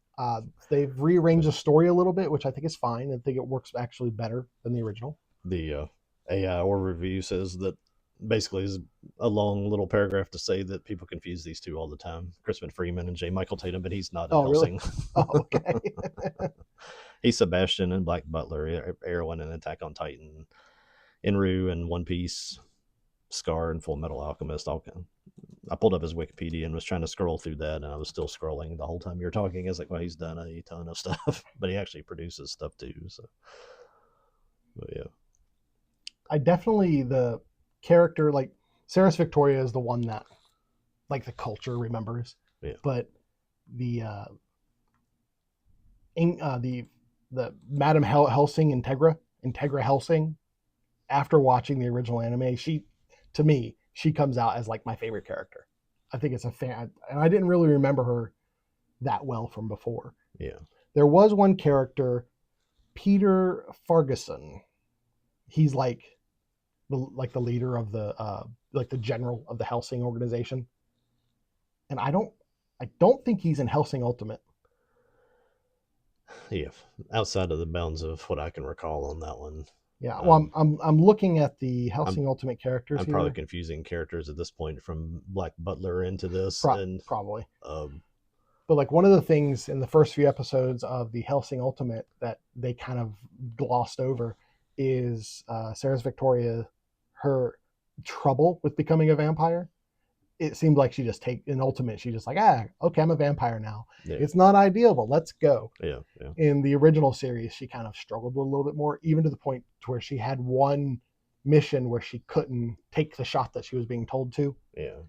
They've rearranged the story a little bit, which I think is fine. I think it works actually better than the original. The AI or review says that basically is a long little paragraph to say that people confuse these two all the time, Crispin Freeman and J. Michael Tatum, but he's not in Oh, really? Hellsing. Oh, okay. He's Sebastian in Black Butler, Erwin in Attack on Titan, Enru in One Piece, Scar and Full Metal Alchemist. I pulled up his Wikipedia and was trying to scroll through that, and I was still scrolling the whole time you were talking. I was like, well, he's done a ton of stuff, but he actually produces stuff too. So, but yeah, I definitely the character like Sarah's Victoria is the one that like the culture remembers. Yeah. But the the Madame Hellsing Integra Hellsing, after watching the original anime, to me she comes out as like my favorite character. I think it's a fan, and I didn't really remember her that well from before. Yeah. There was one character, Peter Ferguson. He's like the leader of the like the general of the Hellsing organization, and I don't think he's in Hellsing Ultimate. Yeah. Outside of the bounds of what I can recall on that one. Yeah, well, I'm looking at the Hellsing Ultimate characters I'm here. probably confusing characters at this point from Black Butler into this, and probably. But like one of the things in the first few episodes of the Hellsing Ultimate that they kind of glossed over is Sarah's Victoria, her trouble with becoming a vampire. It seemed like she just in Ultimate, she just like, okay, I'm a vampire now. Yeah. It's not ideal, but let's go. Yeah. In the original series, she kind of struggled a little bit more, even to the point to where she had one mission where she couldn't take the shot that she was being told to. Yeah.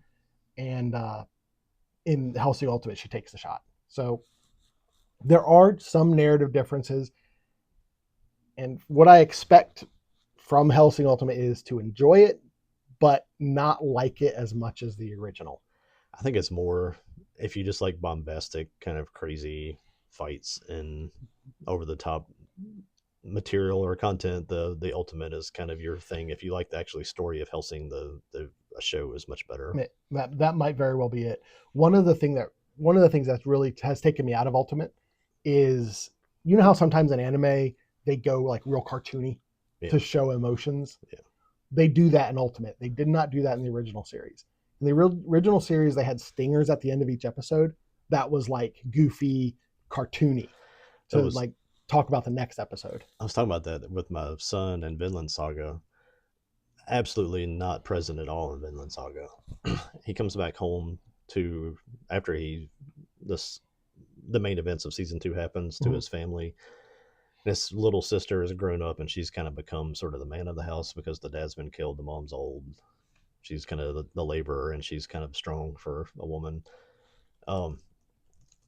And in Hellsing Ultimate, she takes the shot. So there are some narrative differences. And what I expect from Hellsing Ultimate is to enjoy it, but not like it as much as the original. I think it's more if you just like bombastic, kind of crazy fights and over the top material or content, the Ultimate is kind of your thing. If you like the actually story of Hellsing, the show is much better. That might very well be it. One of the things that really has taken me out of Ultimate is, you know how sometimes in anime they go like real cartoony to show emotions. Yeah. They do that in Ultimate. They did not do that in the original series. In the original series, they had stingers at the end of each episode that was like goofy, cartoony to like talk about the next episode. I was talking about that with my son in Vinland Saga. Absolutely not present at all in Vinland Saga. He comes back home after the main events of season 2 happens to his family. His little sister has grown up and she's kind of become sort of the man of the house because the dad's been killed. The mom's old. She's kind of the laborer and she's kind of strong for a woman.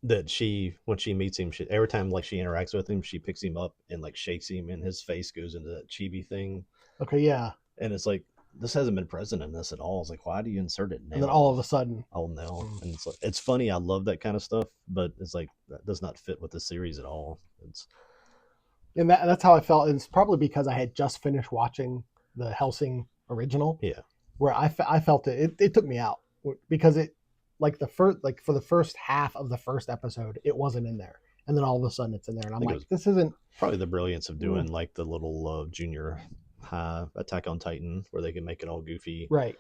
That when she meets him, every time like she interacts with him, she picks him up and like shakes him and his face goes into that chibi thing. Okay, yeah. And it's like, this hasn't been present in this at all. It's like, why do you insert it now? And then all of a sudden. Oh no. And it's funny. I love that kind of stuff, but it's like, that does not fit with the series at all. And that's how I felt. It's probably because I had just finished watching the Hellsing original. Yeah. Where I felt it took me out because it like for the first half of the first episode, it wasn't in there. And then all of a sudden it's in there. And I'm like, this isn't probably the brilliance of doing like the little junior high Attack on Titan where they can make it all goofy. Right.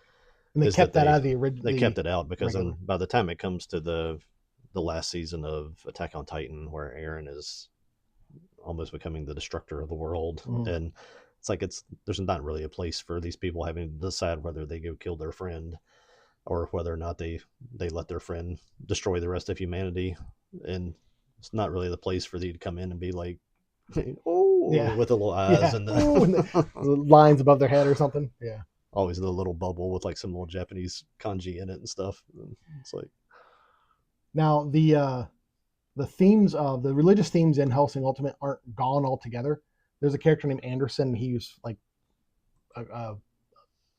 And they kept that out of the original. They kept it out because by the time it comes to the last season of Attack on Titan where Eren is almost becoming the destructor of the world, and it's like there's not really a place for these people having to decide whether they go kill their friend or whether or not they let their friend destroy the rest of humanity, and it's not really the place for you to come in and be like, with the little eyes and the lines above their head or something. Yeah, always the little bubble with like some little Japanese kanji in it and stuff. It's like, now the themes of the religious themes in Hellsing Ultimate aren't gone altogether. There's a character named Anderson. He's like a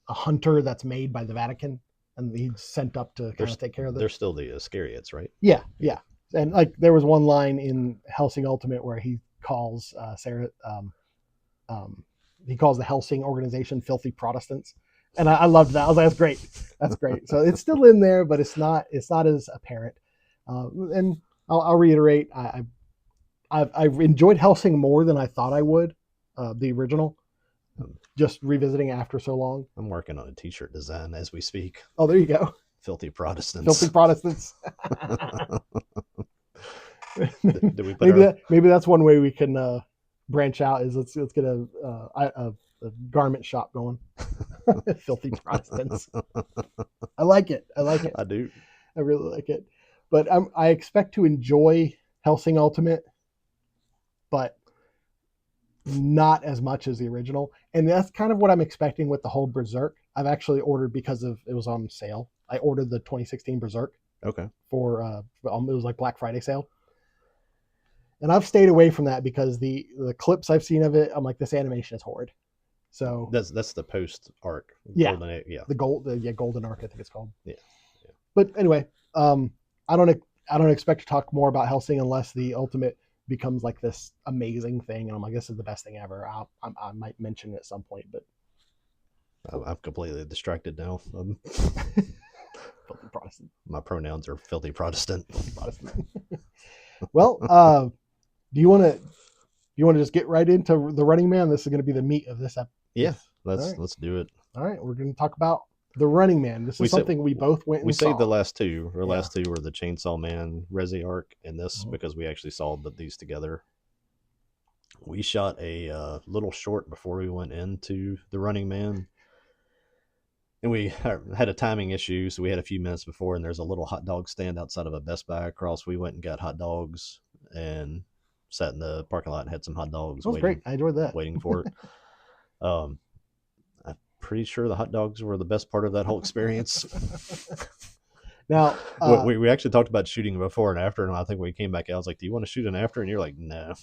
hunter that's made by the Vatican, and he's sent up to kind of take care of them. They're still the Iscariots, right? Yeah. And like there was one line in Hellsing Ultimate where he calls Sarah. Um, he calls the Hellsing organization "filthy Protestants," and I loved that. I was like, "That's great, that's great." So it's still in there, but it's not as apparent. And I'll reiterate, I've enjoyed Hellsing more than I thought I would. The original, just revisiting after so long. I'm working on a T-shirt design as we speak. Oh, there you go. Filthy Protestants. Filthy Protestants. Did we put maybe that's one way we can branch out. Is let's get a garment shop going. Filthy Protestants. I like it. I like it. I do. I really like it. But I expect to enjoy Hellsing Ultimate, but not as much as the original. And that's kind of what I'm expecting with the whole Berserk. I've actually ordered, because of it was on sale. I ordered the 2016 Berserk. Okay. For it was like Black Friday sale. And I've stayed away from that because the clips I've seen of it, I'm like, this animation is horrid. So that's the post arc. Yeah. The Golden Arc, I think it's called. Yeah. But anyway, I don't expect to talk more about Hellsing unless the Ultimate becomes like this amazing thing, and I'm like, this is the best thing ever. I might mention it at some point, but I'm completely distracted now. Filthy Protestant. My pronouns are filthy Protestant. Protestant. Well, do you want to just get right into the Running Man? This is going to be the meat of this episode. Yeah, let's do it. All right, we're going to talk about the Running Man. This is something we both went and we saw. saved the last two. Our last two were the Chainsaw Man Reze arc and this, because we actually saw these together. We shot a little short before we went into the Running Man. And we had a timing issue, so we had a few minutes before, and there's a little hot dog stand outside of a Best Buy across. We went and got hot dogs and sat in the parking lot and had some hot dogs. That was great. I enjoyed that. Waiting for it. I'm pretty sure the hot dogs were the best part of that whole experience. Now, we actually talked about shooting before and after, and I think when we came back out, I was like, do you want to shoot an after? And you're like, no.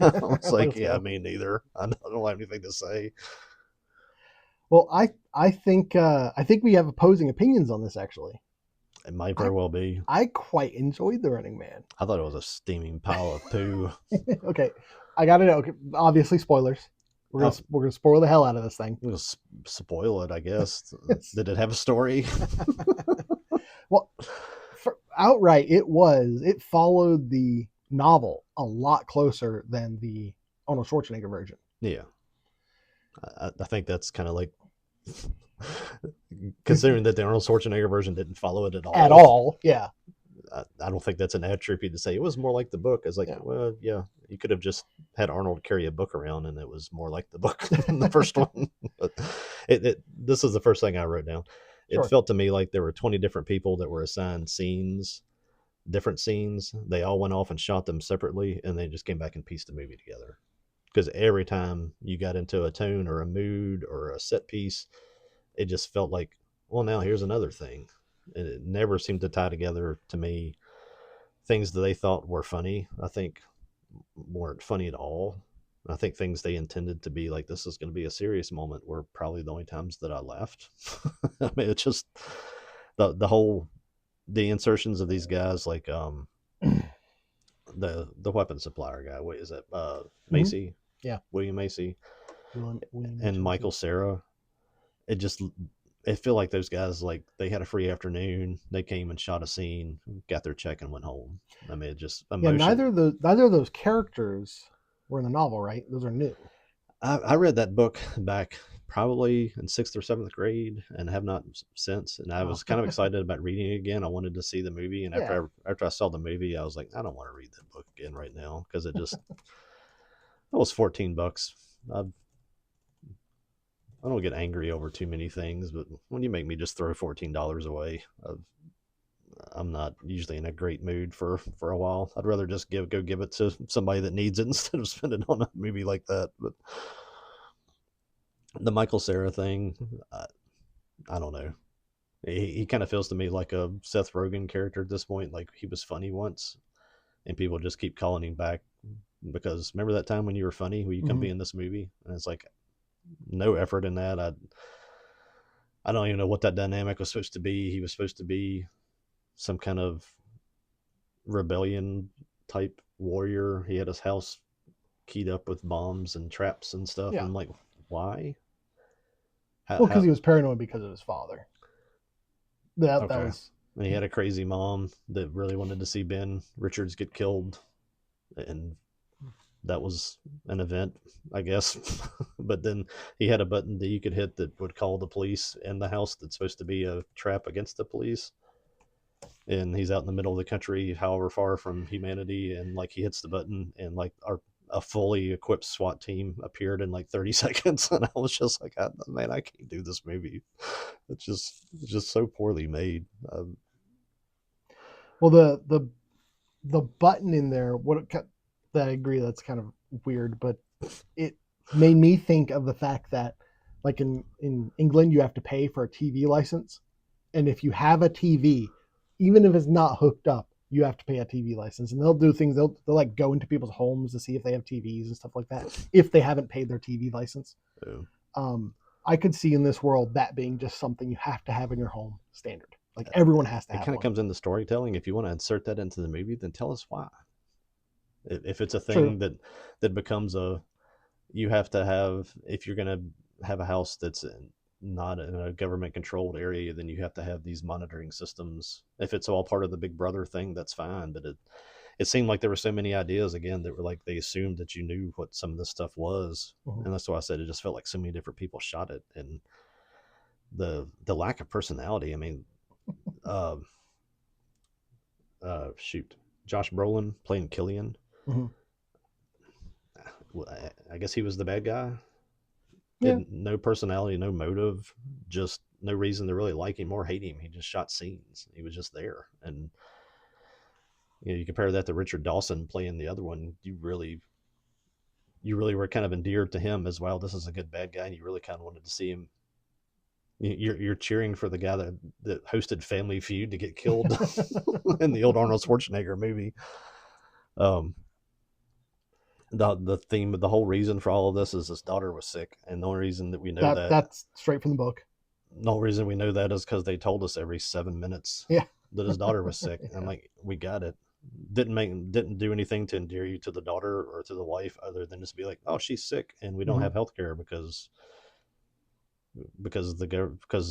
I was like, yeah, me neither. I don't have anything to say. Well, I think we have opposing opinions on this, actually. It might very well be. I quite enjoyed the Running Man. I thought it was a steaming pile of poo. Okay, I gotta know. Okay, obviously, spoilers. We're gonna spoil the hell out of this thing. We'll spoil it, I guess. Did it have a story? Well, outright, it followed the novel a lot closer than the Arnold Schwarzenegger version. Yeah. I think that's kind of like, considering that the Arnold Schwarzenegger version didn't follow it at all. At all, yeah. I don't think that's an attribute to say. It was more like the book. It's like, well, yeah, you could have just had Arnold carry a book around, and it was more like the book than the first one. But this is the first thing I wrote down. It felt to me like there were 20 different people that were assigned different scenes. They all went off and shot them separately, and they just came back and pieced the movie together. Because every time you got into a tone or a mood or a set piece, it just felt like, well, now here's another thing. And it never seemed to tie together to me. Things that they thought were funny, I think, weren't funny at all. I think things they intended to be like, this is going to be a serious moment, were probably the only times that I laughed. I mean, it's just the insertions of these guys, like the weapon supplier guy. What is it? Macy. Mm-hmm. Yeah. William Macy. William and Michael Cera. It feel like those guys, like, they had a free afternoon. They came and shot a scene, got their check, and went home. I mean, it just emotion. Yeah, neither of those characters were in the novel, right? Those are new. I read that book back probably in 6th or 7th grade and have not since. And I was kind of excited about reading it again. I wanted to see the movie. And after I saw the movie, I was like, I don't want to read that book again right now, because it just, it was $14. I don't get angry over too many things, but when you make me just throw $14 away, I'm not usually in a great mood for a while. I'd rather just go give it to somebody that needs it instead of spending on a movie like that. But the Michael Cera thing, I don't know. He kind of feels to me like a Seth Rogen character at this point. Like, he was funny once, and people just keep calling him back because, remember that time when you were funny? Will you come be in this movie? And it's like, no effort in that. I don't even know what that dynamic was supposed to be. He was supposed to be some kind of rebellion type warrior. He had his house keyed up with bombs and traps and stuff. Yeah. And I'm like, why? Well, because How he was paranoid because of his father. That okay. was. And he had a crazy mom that really wanted to see Ben Richards get killed, and that was an event, I guess. But then he had a button that you could hit that would call the police in the house that's supposed to be a trap against the police. And he's out in the middle of the country, however far from humanity, and like he hits the button, and like a fully equipped SWAT team appeared in like 30 seconds, and I was just like, man, I can't do this movie. It's just so poorly made. Well, the button in there. That I agree. That's kind of weird, but it made me think of the fact that, like in England, you have to pay for a TV license, and if you have a TV, even if it's not hooked up, you have to pay a TV license, and they'll do things. They'll like go into people's homes to see if they have TVs and stuff like that if they haven't paid their TV license. Yeah. I could see in this world that being just something you have to have in your home standard. Like everyone has to It have kind of one. comes into storytelling. If you want to insert that into the movie, then tell us why. If it's a True. thing that becomes a, you have to have, if you're going to have a house that's not in a government controlled area, then you have to have these monitoring systems. If it's all part of the Big Brother thing, that's fine. But it seemed like there were so many ideas again that were like they assumed that you knew what some of this stuff was, and that's why I said it just felt like so many different people shot it, and the lack of personality. I mean, uh, shoot, Josh Brolin playing Killian. Mm-hmm. I guess he was the bad guy. Yeah. Did no personality, no motive, just no reason to really like him or hate him. He just shot scenes. He was just there, and you compare that to Richard Dawson playing the other one. You really were kind of endeared to him as well. This is a good bad guy, and you really kind of wanted to see him. You're cheering for the guy that hosted Family Feud to get killed in the old Arnold Schwarzenegger movie. Um, the theme, the whole reason for all of this is his daughter was sick, and the only reason that we know That's straight from the book. the only reason we know that is because they told us every 7 minutes Yeah. that his daughter was sick. Yeah. I'm like, we got it. Didn't do anything to endear you to the daughter or to the wife other than just be like, oh, she's sick and we don't Mm-hmm. have health care because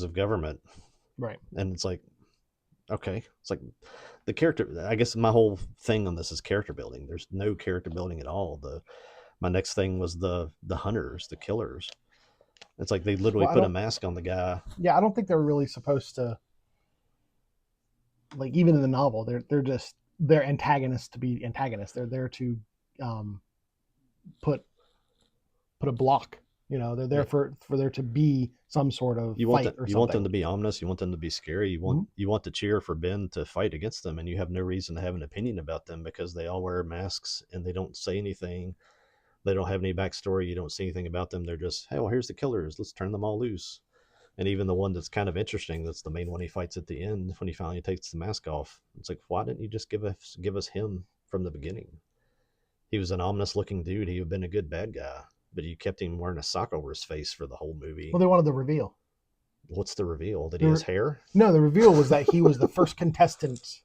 of government. Right. And it's like, okay, it's like the character. I guess my whole thing on this is character building. There's no character building at all. My next thing was the hunters, the killers. It's like they literally Well, put a mask on the guy. yeah, I don't think they're really supposed to, like, even in the novel, they're antagonists to be antagonists. They're there to um, put a block. They're there for there to be some sort of You fight or you want them something. to be ominous. You want them to be scary. You want to cheer for Ben to fight against them, and you have no reason to have an opinion about them because they all wear masks and they don't say anything. They don't have any backstory. You don't see anything about them. They're just, hey, well, here's the killers. Let's turn them all loose. And even the one that's kind of interesting, that's the main one he fights at the end when he finally takes the mask off. It's like, why didn't you just give us him from the beginning? He was an ominous looking dude. He would have been a good bad guy, but you kept him wearing a sock over his face for the whole movie. Well, they wanted the reveal. What's the reveal? That he has hair? No, the reveal was that he was the first contestant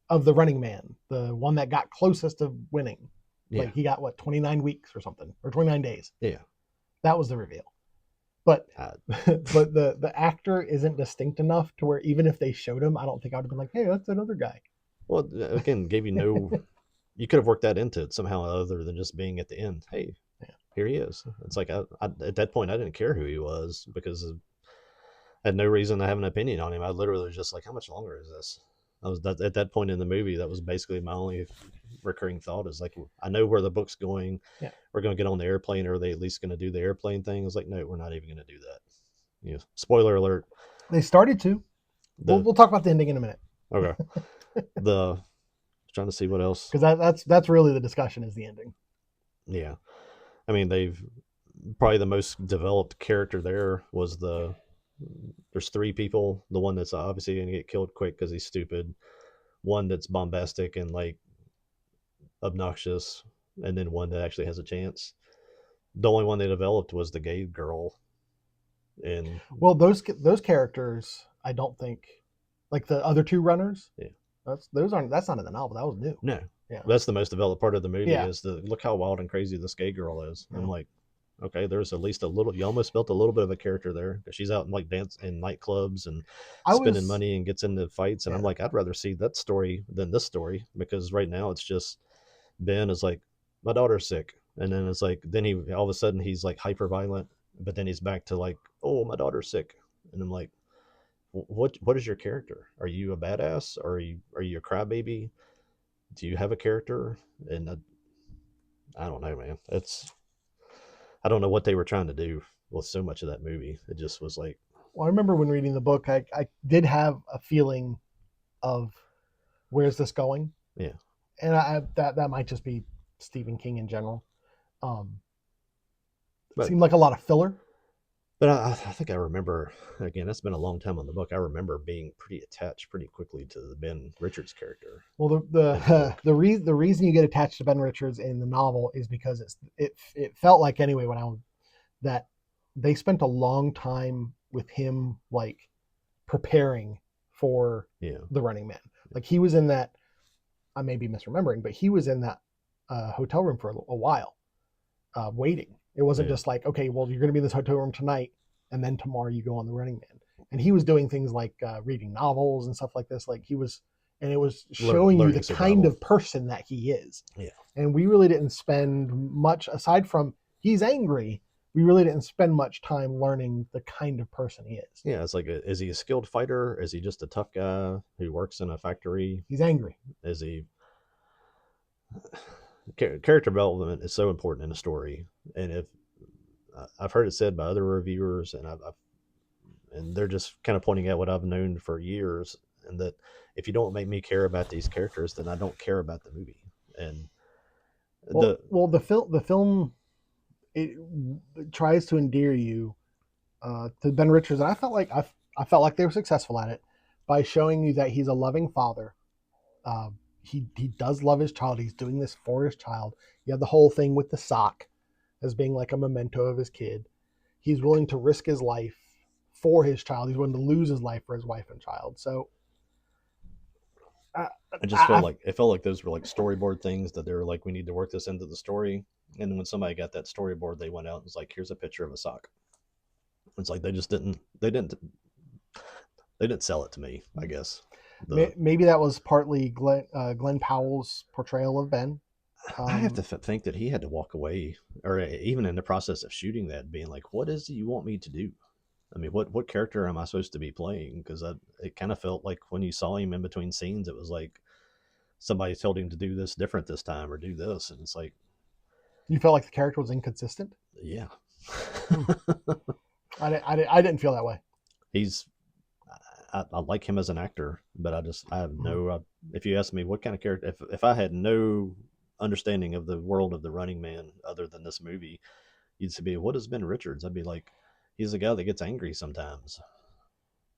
of the Running Man, the one that got closest to winning. Yeah. Like he got 29 weeks or something, or 29 days. Yeah. That was the reveal. But but the actor isn't distinct enough to where even if they showed him, I don't think I would have been like, hey, that's another guy. Well, again, gave you no. You could have worked that into it somehow other than just being at the end. Hey, here he is. It's like at that point I didn't care who he was because I had no reason to have an opinion on him. I literally was just like, how much longer is this? At that point in the movie, that was basically my only recurring thought is like, I know where the book's going. Yeah. We're going to get on the airplane. Or are they at least going to do the airplane thing? I was like, no, we're not even going to do that. Spoiler alert. They started to. We'll talk about the ending in a minute. Okay. Trying to see what else. Because that's really the discussion is the ending. Yeah. I mean, they've probably the most developed character there was there's three people. The one that's obviously going to get killed quick because he's stupid. One that's bombastic and like obnoxious, and then one that actually has a chance. The only one they developed was the gay girl. And well, those characters, I don't think, like the other two runners. Yeah. That's not in the novel. That was new. No, Yeah. That's the most developed part of the movie Yeah. is the look how wild and crazy this gay girl is. And Yeah. I'm like, okay, there's at least a little. You almost built a little bit of a character there. She's out in like dance in nightclubs and I spending was. money and gets into fights. And I'm Yeah. like, I'd rather see that story than this story because right now it's just Ben is like, my daughter's sick, and then it's like, then he all of a sudden he's like hyper violent, but then he's back to like, oh, my daughter's sick, and I'm like, what is your character? Are you a badass? Or are you a crybaby? Do you have a character? And I don't know, man. I don't know what they were trying to do with so much of that movie. It just was like, Well, I remember when reading the book, I did have a feeling of where's this going, yeah. and that might just be Stephen King in general. Um, it But seemed like a lot of filler. I think I remember, again, it's been a long time on the book. I remember being pretty attached pretty quickly to the Ben Richards character Well, in the book. the reason you get attached to Ben Richards in the novel is because it felt like anyway when I was that they spent a long time with him like preparing for Yeah. the Running Man. Like he was in that. I may be misremembering, but he was in that hotel room for a while, waiting. It wasn't Yeah. just like, okay, well, you're going to be in this hotel room tonight, and then tomorrow you go on the Running Man. And he was doing things like reading novels and stuff like this. Like he was, and it was showing you the Learning kind survival. of person that he is. Yeah. And we really didn't spend much, aside from he's angry, we really didn't spend much time learning the kind of person he is. Yeah. It's like, is he a skilled fighter? Is he just a tough guy who works in a factory? He's angry. Is he character development is so important in a story, and if I've heard it said by other reviewers, and and they're just kind of pointing out what I've known for years, and that if you don't make me care about these characters, then I don't care about the movie. And the The film it tries to endear you to Ben Richards, and I felt like they were successful at it by showing you that he's a loving father. Uh, he does love his child. He's doing this for his child. You have the whole thing with the sock as being like a memento of his kid. He's willing to risk his life for his child. He's willing to lose his life for his wife and child. So I, I just I, felt like those were like storyboard things that they were like, we need to work this into the story. And then when somebody got that storyboard, they went out and was like, here's a picture of a sock. It's like they didn't sell it to me, I guess. maybe that was partly Glenn Powell's portrayal of Ben. I have to think that he had to walk away, or even in the process of shooting that, being like, "What is it you want me to do? I mean, what character am I supposed to be playing?" Because it kind of felt like when you saw him in between scenes, it was like somebody told him to do this different this time or do this, and it's like, You felt like the character was inconsistent. yeah, Hmm. I didn't feel that way. he's. I like him as an actor, but I have no. If you ask me what kind of character, if I had no understanding of the world of the Running Man other than this movie, you'd say, what is Ben Richards? I'd be like, he's a guy that gets angry sometimes.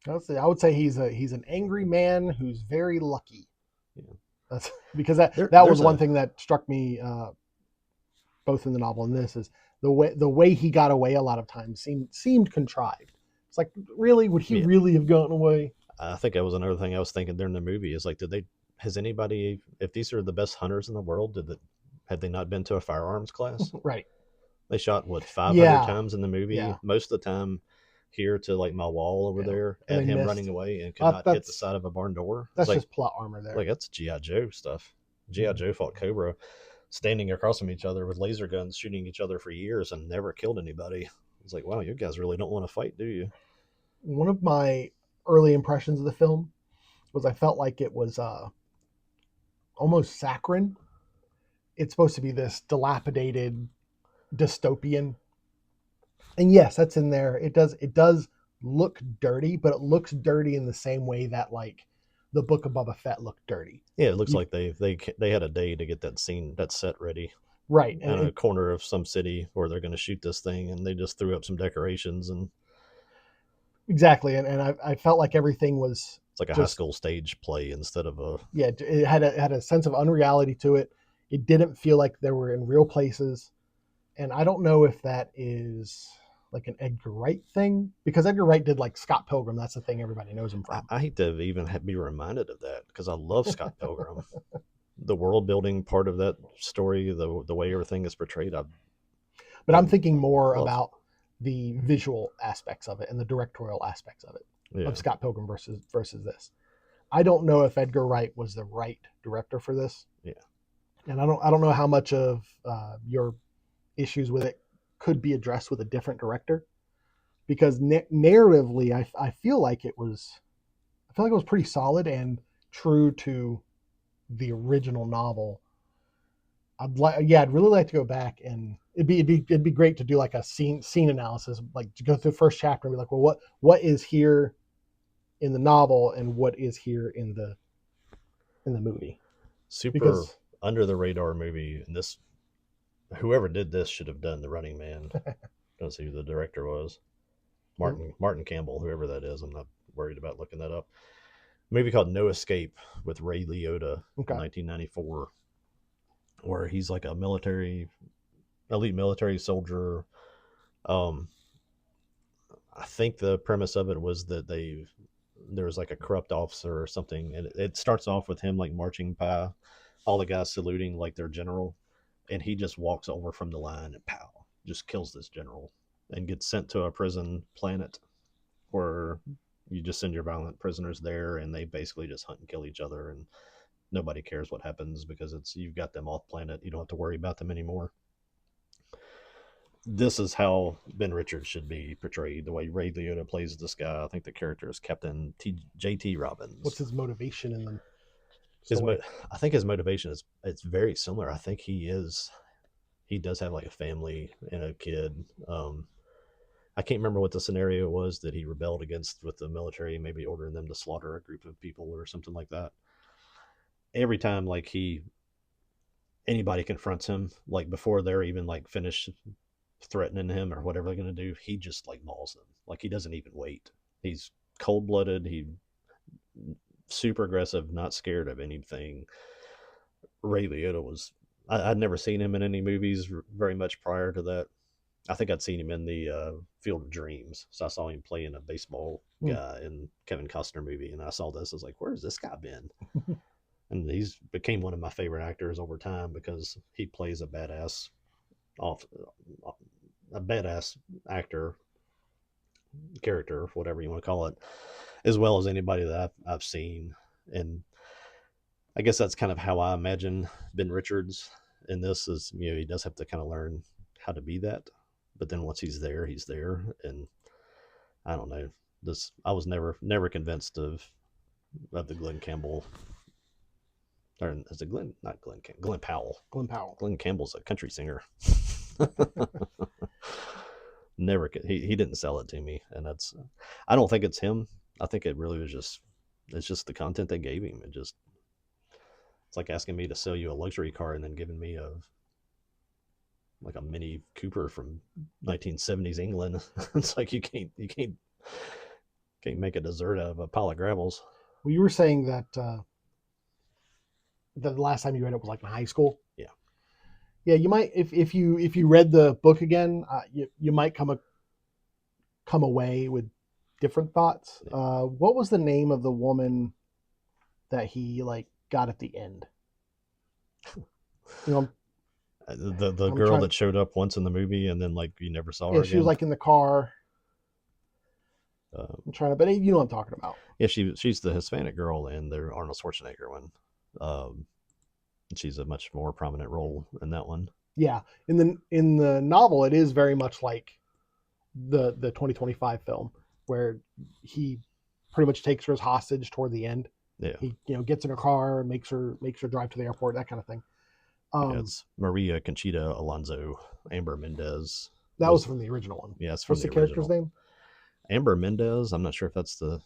I would say he's an angry man who's very lucky. Yeah. That's because There, that was there's one a thing that struck me both in the novel and this is the way he got away a lot of times seemed contrived. It's like, really, would he yeah. really have gotten away? I think that was another thing I was thinking during the movie is like, has anybody, if these are the best hunters in the world, had they not been to a firearms class? Right. They shot what 500 Yeah. times in the movie. Yeah. Most of the time, here to like my wall over there, And at they him missed. running away and could not hit the That's side of a barn door. that's It's just plot armor there. like that's GI Joe stuff. GI Joe fought Cobra, standing across from each other with laser guns, shooting each other for years and never killed anybody. It's like, wow, you guys really don't want to fight, do you? One of my early impressions of the film was I felt like it was almost saccharine. It's supposed to be this dilapidated dystopian, and yes, that's in there. It does look dirty, but it looks dirty in the same way that like the Book of Boba Fett looked dirty. Yeah, it looks like they had a day to get that set ready Right, in and a corner of some city where they're going to shoot this thing, and they just threw up some decorations, and exactly, and I felt like everything was it's like a high just school stage play instead of a yeah. It had a sense of unreality to it. It didn't feel like they were in real places, and I don't know if that is like an Edgar Wright thing because Edgar Wright did like Scott Pilgrim. That's the thing everybody knows him from. I hate to even be reminded of that because I love Scott Pilgrim. the world building part of that story, the way everything is portrayed, But I I'm thinking more love. about the visual aspects of it and the directorial aspects of it, Yeah, of Scott Pilgrim versus this. I don't know if Edgar Wright was the right director for this, yeah. and I don't know how much of your issues with it could be addressed with a different director, because narratively, I feel like it was pretty solid and true to the original novel. I'd really like to go back, and it'd be great to do like a scene analysis, like to go through the first chapter and be like, well, what is here in the novel and what is here in the movie? Super Because under the radar movie, and this whoever did this should have done The Running Man. Don't see who the director was. Martin Campbell, whoever that is. I'm not worried about looking that up. A movie called No Escape with Ray Liotta in okay, 1994, where he's like a elite military soldier. Um, I think the premise of it was that there was like a corrupt officer or something, and it starts off with him like marching by, all the guys saluting like their general, and he just walks over from the line and pow, just kills this general, and gets sent to a prison planet where you just send your violent prisoners there, and they basically just hunt and kill each other, and nobody cares what happens because it's you've got them off planet. You don't have to worry about them anymore. This is how Ben Richards should be portrayed. The way Ray Liotta plays this guy, I think the character is Captain J.T. what's Robbins. his motivation in the His story? I think his motivation is it's very similar. I think he does have like a family and a kid. I can't remember what the scenario was that he rebelled against with the military, maybe ordering them to slaughter a group of people or something like that. Every time like anybody confronts him, like before they're even like finished threatening him or whatever they're gonna do, he just like mauls them. Like he doesn't even wait. He's cold blooded. He super aggressive, not scared of anything. Ray Liotta was. I'd never seen him in any movies very much prior to that. I think I'd seen him in the Field of Dreams. So I saw him playing a baseball Hmm. guy in Kevin Costner movie, and I saw this. I was like, "Where's this guy been?" And he's became one of my favorite actors over time because he plays off a badass actor character, whatever you want to call it, as well as anybody that I've seen. And I guess that's kind of how I imagine Ben Richards in this is, he does have to kind of learn how to be that. But then once he's there, he's there. And I don't know. This I was never convinced of the Glenn Campbell, or is it Glenn, not Glenn Glenn Powell. Glenn Powell. Glenn Campbell's a country singer. Never he didn't sell it to me, and that's I don't think it's him. I think it really was just it's just the content they gave him. It's like asking me to sell you a luxury car and then giving me a Mini Cooper from 1970s England. It's like you can't make a dessert out of a pile of gravels. Well, you were saying that the last time you read it was like in high school. Yeah. Yeah, you might if you read the book again, you might come away with different thoughts. Yeah. What was the name of the woman that he like got at the end? You know, The I'm girl trying. that showed up once in the movie and then like you never saw Yeah, her she was again. like in the car. I'm trying to, but you know what I'm talking about. Yeah, she's the Hispanic girl in the Arnold Schwarzenegger one. Um, she's a much more prominent role in that one. Yeah, in the novel, it is very much like the 2025 film, where he pretty much takes her as hostage toward the end. Yeah, He gets in her car, makes her drive to the airport, that kind of thing. yeah. Um, It's Maria Conchita Alonso. Amber Mendez that was was. from the original one. Yeah, it's from What's the the character's original. name? Amber Mendez. I'm not sure if that's the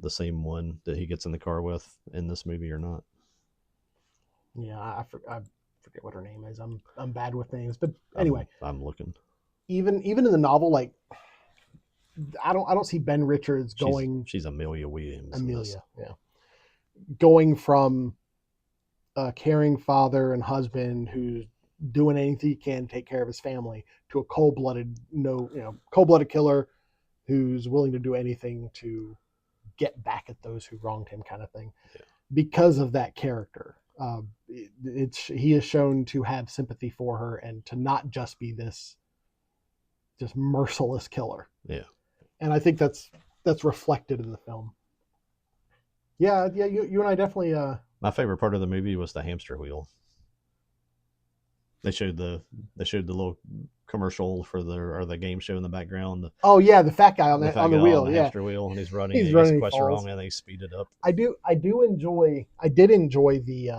same one that he gets in the car with in this movie or not. Yeah, I forget what her name is. I'm bad with names, but anyway, I'm looking. even in the novel, like I don't see Ben Richards She's going she's Amelia Williams in this. Amelia, yeah, going from a caring father and husband who's doing anything he can to take care of his family to a cold-blooded cold-blooded killer who's willing to do anything to get back at those who wronged him, kind of thing. Yeah. Because of that character, he is shown to have sympathy for her and to not just be this just merciless killer. Yeah. And I think that's reflected in the film. Yeah, yeah, you and I definitely. My favorite part of the movie was the hamster wheel. They showed the little commercial for the game show in the background. Oh yeah, the fat guy on The that fat on the guy on wheel. the Yeah, hamster wheel, and he's running, and he's he gets a running, he question falls. wrong, and they speed it up. I enjoy. I did enjoy the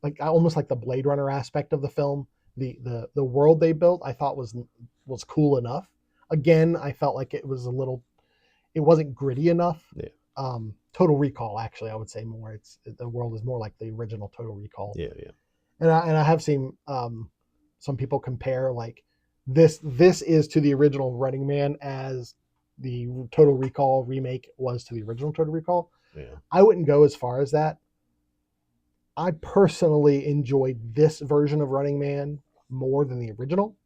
like almost like the Blade Runner aspect of the film. The world they built, I thought was cool enough. Again, I felt like it was a little. It wasn't gritty enough. Yeah. Total Recall, actually, I would say more. It's the world is more like the original Total Recall. Yeah, yeah. And I have seen some people compare like this is to the original Running Man as the Total Recall remake was to the original Total Recall. Yeah. I wouldn't go as far as that. I personally enjoyed this version of Running Man more than the original.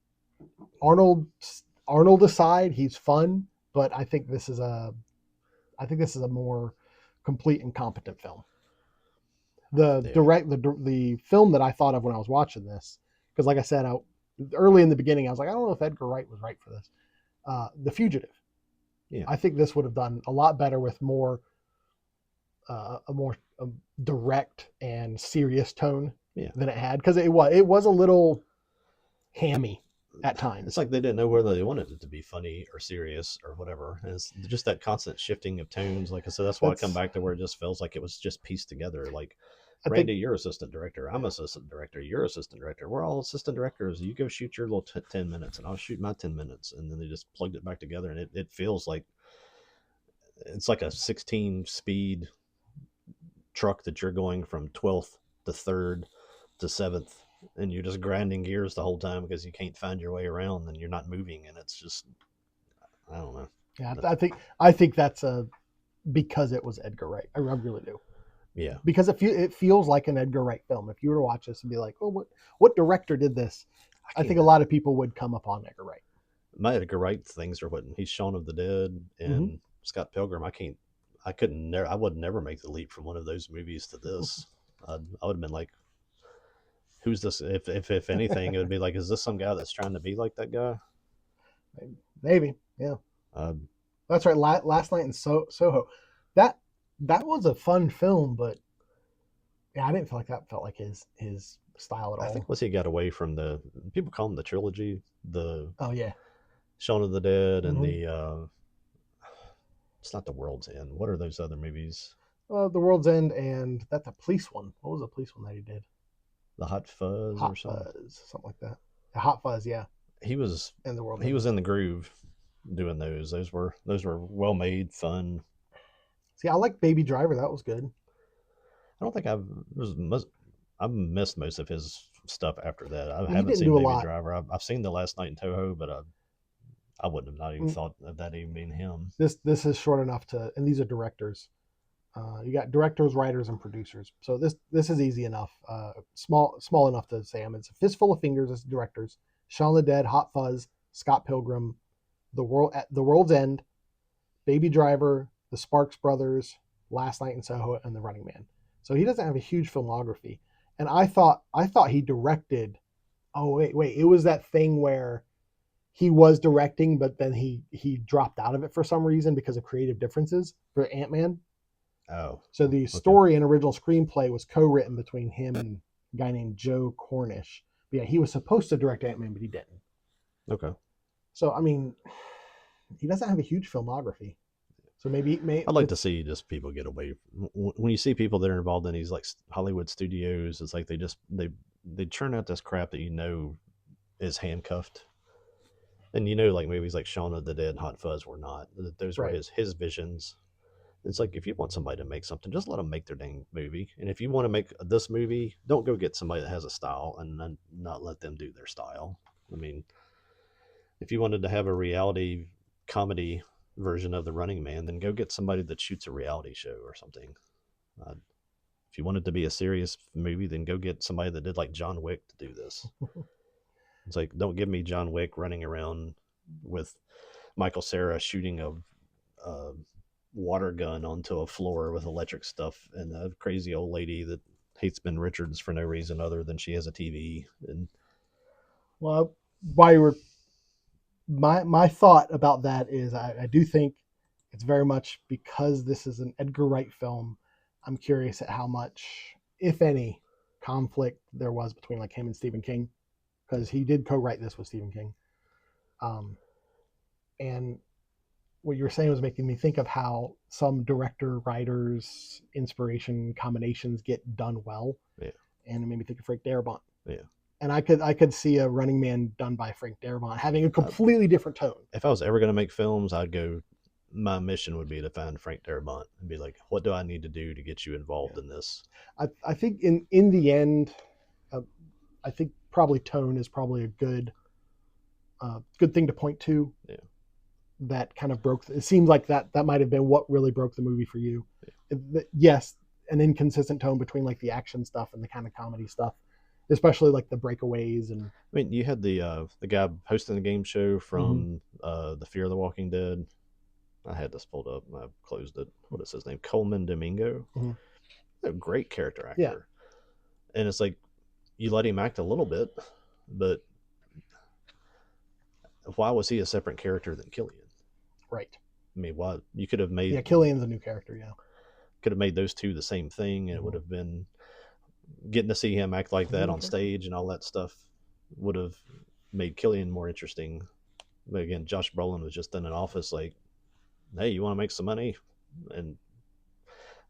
Arnold Arnold aside, he's fun, but I think this is a more complete and competent film. The film that I thought of when I was watching this, because like I said, early in the beginning, I was like, I don't know if Edgar Wright was right for this. The Fugitive. Yeah. I think this would have done a lot better with more a more direct and serious tone than it had, because it was a little hammy at times. It's like they didn't know whether they wanted it to be funny or serious or whatever. And it's just that constant shifting of tones. Like I said, that's why I come back to where it just feels like it was just pieced together. Like, Randy, you're assistant director. I'm assistant director. You're assistant director. We're all assistant directors. You go shoot your little 10 minutes, and I'll shoot my 10 minutes. And then they just plugged it back together, and it feels like it's like a 16 speed truck that you're going from 12th to 3rd to 7th, and you're just grinding gears the whole time because you can't find your way around and you're not moving, and it's just, I don't know. Yeah, I think that's because it was Edgar Wright. I really do. Yeah, because it feels like an Edgar Wright film. If you were to watch this and be like, oh, what director did this? I think a lot of people would come upon Edgar Wright. My Edgar Wright things are what he's Shaun of the Dead and Scott Pilgrim. I would never make the leap from one of those movies to this. I would have been like, who's this? If anything, it would be like, is this some guy that's trying to be like that guy? Maybe, yeah. That's right. Last Night in Soho. That was a fun film, but yeah, I didn't feel like that felt like his style at all. I think once he got away from people call him the trilogy, oh yeah, Shaun of the Dead and it's not The World's End. What are those other movies? The World's End and that's a police one. What was the police one that he did? The Hot Fuzz Hot or something? Fuzz, something like that. The Hot Fuzz, yeah. He was in the world. He was in the groove doing those. Those were well made, fun. See, I like Baby Driver. That was good. I don't think I've missed most of his stuff after that. I haven't seen Baby Driver. I've seen The Last Night in Toho, but I wouldn't have not even thought of that even being him. This is short enough to, and these are directors. You got directors, writers, and producers. So this is easy enough. Small enough to say. It's a fistful of fingers as directors. Shaun of the Dead, Hot Fuzz, Scott Pilgrim, The World's End, Baby Driver, The Sparks Brothers, Last Night in Soho, and The Running Man. So he doesn't have a huge filmography. And I thought he directed. Oh wait, it was that thing where he was directing, but then he dropped out of it for some reason because of creative differences for Ant-Man. Oh. So the story and original screenplay was co-written between him and a guy named Joe Cornish. But yeah, he was supposed to direct Ant-Man, but he didn't. Okay. So I mean, he doesn't have a huge filmography. So maybe I'd like to see just people get away. When you see people that are involved in these like Hollywood studios, it's like they churn out this crap that is handcuffed. And like movies like Shaun of the Dead and Hot Fuzz were not. Those were his visions. It's like, if you want somebody to make something, just let them make their dang movie. And if you want to make this movie, don't go get somebody that has a style and not let them do their style. I mean, if you wanted to have a reality comedy version of The Running Man, then go get somebody that shoots a reality show or something. If you want it to be a serious movie, then go get somebody that did like John Wick to do this. It's like, don't give me John Wick running around with Michael Cera shooting a water gun onto a floor with electric stuff and a crazy old lady that hates Ben Richards for no reason other than she has a TV. And Well, why you were my thought about that is I do think it's very much because this is an Edgar Wright film. I'm curious at how much, if any, conflict there was between like him and Stephen King, because he did co-write this with Stephen King. And what you were saying was making me think of how some director writers inspiration combinations get done well. Yeah. And it made me think of Frank Darabont. Yeah. And I could see a Running Man done by Frank Darabont having a completely different tone. If I was ever going to make films, my mission would be to find Frank Darabont and be like, what do I need to do to get you involved in this? I think in the end, I think probably tone is probably a good thing to point to. Yeah. That kind of broke. It seems like that might have been what really broke the movie for you. Yeah. Yes, an inconsistent tone between like the action stuff and the kind of comedy stuff, especially like the breakaways. And I mean, you had the guy hosting the game show from the Fear of the Walking Dead. I had this pulled up. I closed it. What is his name? Coleman Domingo. Mm-hmm. A great character actor. Yeah. And it's like you let him act a little bit, but why was he a separate character than Killian? Right. I mean, why you could have made Killian's a new character. Yeah. Could have made those two the same thing, and it would have been getting to see him act like that on stage and all that stuff would have made Killian more interesting. But again, Josh Brolin was just in an office like, hey, you want to make some money? And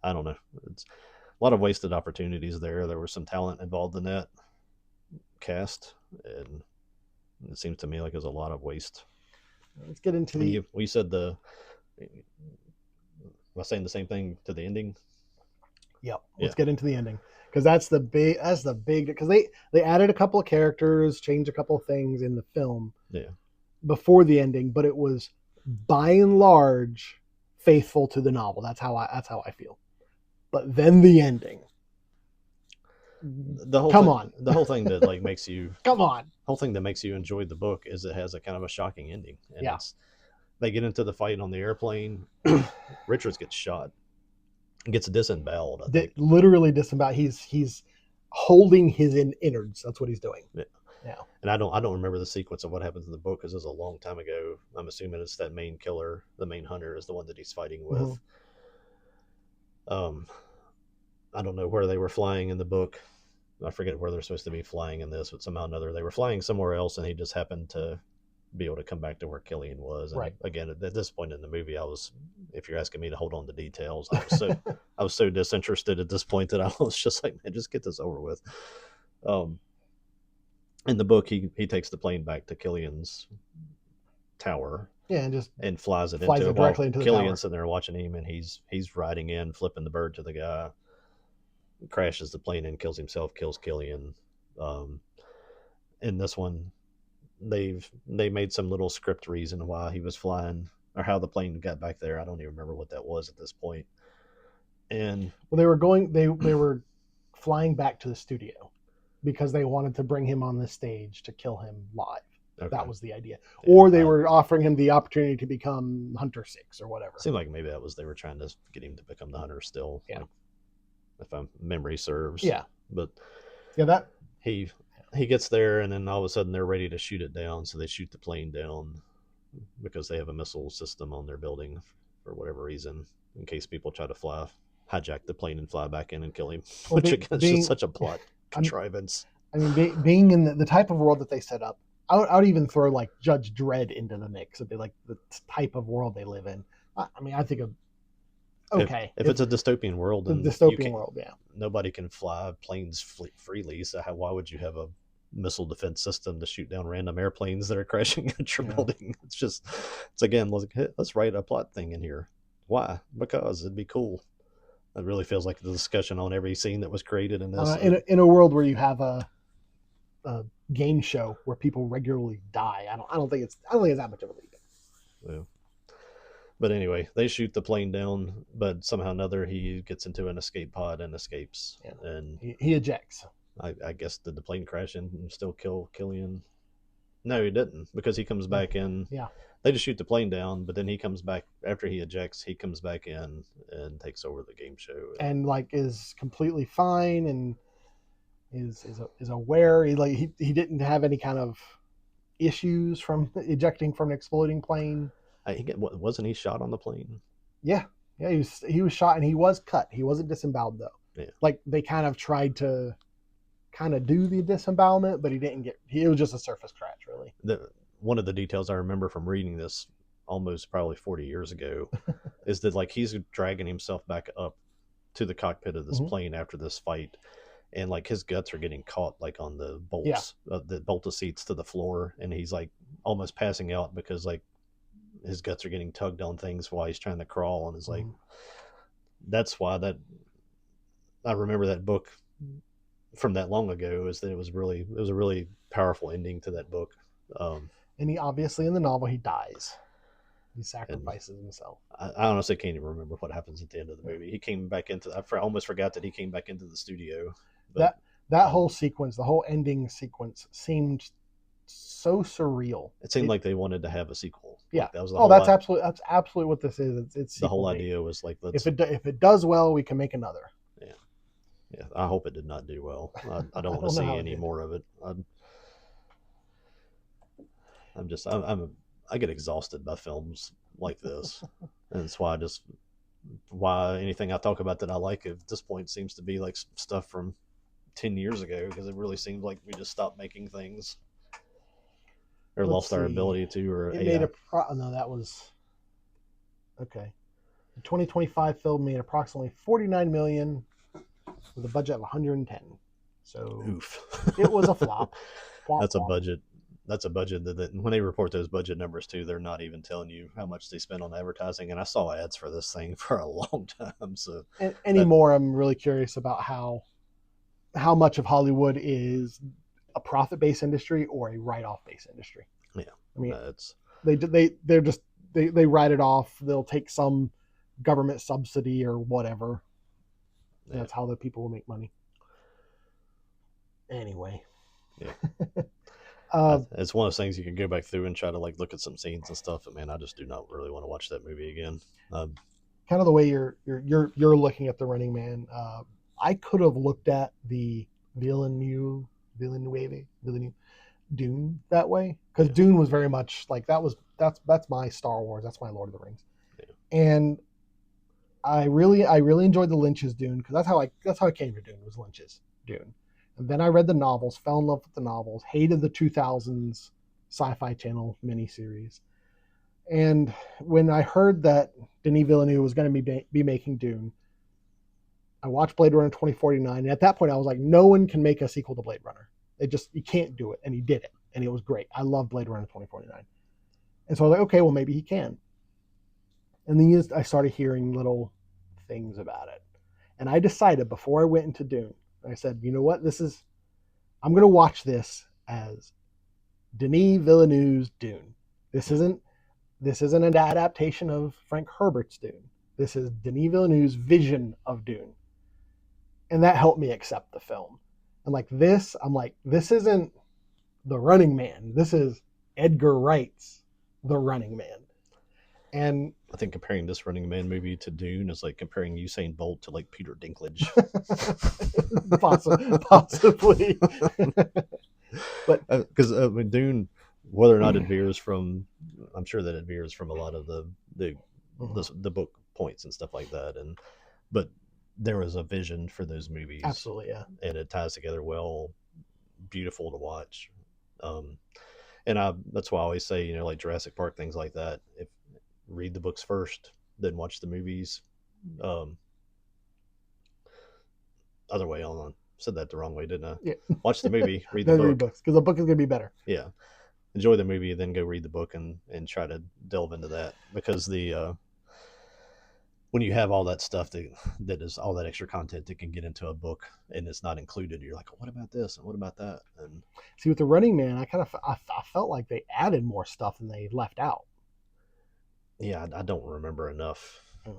I don't know. It's a lot of wasted opportunities there. There was some talent involved in that cast, and it seems to me like there's a lot of waste. Let's get into we said am I saying the same thing to the ending? Yep. Let's get into the ending, because that's the big because they added a couple of characters, changed a couple of things in the film. Yeah. Before the ending, but it was by and large faithful to the novel. That's how I feel. But then the ending. The whole thing that like makes you whole thing that makes you enjoy the book is it has a kind of a shocking ending. And they get into the fight on the airplane. Richards gets shot, gets disemboweled. Literally disemboweled. He's holding his innards. That's what he's doing. Yeah. And I don't remember the sequence of what happens in the book because it was a long time ago. I'm assuming it's that main killer, the main hunter, is the one that he's fighting with. Mm-hmm. I don't know where they were flying in the book. I forget where they're supposed to be flying in this, but somehow or another they were flying somewhere else, and he just happened to be able to come back to where Killian was. And again, at this point in the movie, if you're asking me to hold on to details, I was so disinterested at this point that I was just like, man, just get this over with. In the book, he takes the plane back to Killian's tower. Yeah, and flies it directly into the Killian's sitting there watching him, and he's riding in, flipping the bird to the guy, crashes the plane and kills himself, kills Killian. In this one, they made some little script reason why he was flying or how the plane got back there. I don't even remember what that was at this point. And they were flying back to the studio because they wanted to bring him on the stage to kill him live. Okay. That was the idea. Yeah, or they were offering him the opportunity to become Hunter 6 or whatever. Seemed like maybe they were trying to get him to become the Hunter still. Yeah. If my memory serves. Yeah. But that he gets there, and then all of a sudden they're ready to shoot it down. So they shoot the plane down because they have a missile system on their building for whatever reason, in case people try to hijack the plane and fly back in and kill him, which again is just such a plot contrivance. I mean, being in the type of world that they set up, I would even throw like Judge Dredd into the mix. It'd be like the type of world they live in. I mean, I think of okay. If it's a dystopian world, then dystopian world, yeah. Nobody can fly planes freely. So why would you have a missile defense system to shoot down random airplanes that are crashing at your building? It's again, let's write a plot thing in here. Why? Because it'd be cool. It really feels like the discussion on every scene that was created in this. In a world where you have a game show where people regularly die, I don't think it's that much of a leap. Yeah. But anyway, they shoot the plane down, but somehow or another he gets into an escape pod and escapes. Yeah. And he ejects. I guess did the plane crash and still kill Killian? No, he didn't, because he comes back in. Yeah. They just shoot the plane down, but then he comes back after he ejects. He comes back in and takes over the game show. And like is completely fine and is aware. He didn't have any kind of issues from ejecting from an exploding plane. Wasn't he shot on the plane? Yeah, yeah, he was shot and he was cut. He wasn't disemboweled though. Yeah. Like they kind of tried to kind of do the disembowelment, but he didn't get. It was just a surface scratch, really. One of the details I remember from reading this almost probably 40 years ago is that like he's dragging himself back up to the cockpit of this plane after this fight, and like his guts are getting caught like on the bolts, the bolt of seats to the floor, and he's like almost passing out because like his guts are getting tugged on things while he's trying to crawl, and it's like that's why that I remember that book from that long ago, is that it was a really powerful ending to that book. And he obviously in the novel he dies. He sacrifices himself. I honestly can't even remember what happens at the end of the movie. He came back into. I almost forgot that he came back into the studio. But, that whole sequence, the whole ending sequence, seemed so surreal. It seemed like they wanted to have a sequel. Yeah, like that was the that's absolutely what this is. It's the whole idea was like, if it does well, we can make another. Yeah. I hope it did not do well. I don't want to see any more of it. I get exhausted by films like this, and it's why anything I talk about that I like at this point seems to be like stuff from 10 years ago, because it really seems like we just stopped making things or lost our ability to. Or it made no, that was okay. The 2025 film made approximately 49 million with a budget of 110. So oof. It was a flop. That's a budget. That's a budget that when they report those budget numbers too, they're not even telling you how much they spent on advertising. And I saw ads for this thing for a long time. So anymore, I'm really curious about how much of Hollywood is a profit-based industry or a write-off-based industry. Yeah, I mean, they write it off. They'll take some government subsidy or whatever. Yeah. That's how the people will make money. Anyway. Yeah. It's one of those things you can go back through and try to like look at some scenes and stuff. But man, I just do not really want to watch that movie again. Kind of the way you're looking at The Running Man. I could have looked at the Villeneuve Dune that way, because Dune was very much like that's my Star Wars. That's my Lord of the Rings, and I really enjoyed the Lynch's Dune, because that's how I came to Dune, was Lynch's Dune. And then I read the novels, fell in love with the novels, hated the 2000s Sci-Fi Channel miniseries. And when I heard that Denis Villeneuve was going to be making Dune, I watched Blade Runner 2049. And at that point, I was like, no one can make a sequel to Blade Runner. You can't do it. And he did it. And it was great. I love Blade Runner 2049. And so I was like, okay, well, maybe he can. And then I started hearing things about it. And I decided before I went into Dune, I said, you know what? I'm going to watch this as Denis Villeneuve's Dune. This isn't an adaptation of Frank Herbert's Dune. This is Denis Villeneuve's vision of Dune. And that helped me accept the film. And this isn't The Running Man. This is Edgar Wright's The Running Man. And I think comparing this Running Man movie to Dune is like comparing Usain Bolt to like Peter Dinklage. Possibly. But because Dune, whether or not it veers from, I'm sure that it veers from a lot of the book points and stuff like that, but there was a vision for those movies. Absolutely, yeah. And it ties together well, beautiful to watch. And that's why I always say, like Jurassic Park, things like that. If read the books first, then watch the movies. Other way, hold on. Said that the wrong way, didn't I? Yeah. Watch the movie, read the book. Read books, because the book is going to be better. Yeah. Enjoy the movie, then go read the book and try to delve into that, because when you have all that stuff that is all that extra content that can get into a book and it's not included, you're like, what about this and what about that? And see, with The Running Man, I felt like they added more stuff than they left out. Yeah, I don't remember enough I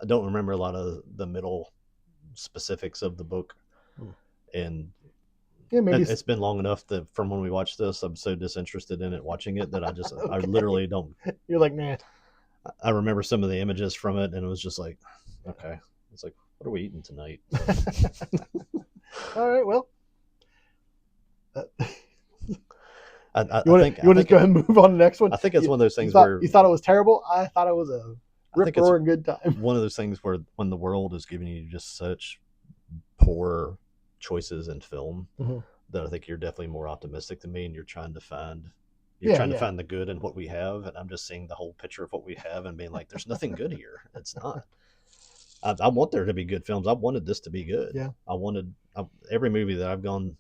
don't remember a lot of the middle specifics of the book. And Yeah, maybe. It's been long enough that from when we watched this, I'm so disinterested in it watching it that I Okay. literally don't. You're like, man. I remember some of the images from it, and it was just like, okay, it's like, what are we eating tonight? All right. Well, uh, I think you want to just go ahead and move on to the next one? I think it's one of those things thought where you thought it was terrible. I thought it was a I rip think it's roaring good time. one of those things where when the world is giving you just such poor choices in film Mm-hmm. that I think you're definitely more optimistic than me, and you're trying to find Yeah. the good in what we have, and I'm just seeing the whole picture of what we have and being like, there's nothing good here. It's not. I want there to be good films. I wanted this to be good. Yeah. Every movie that I've gone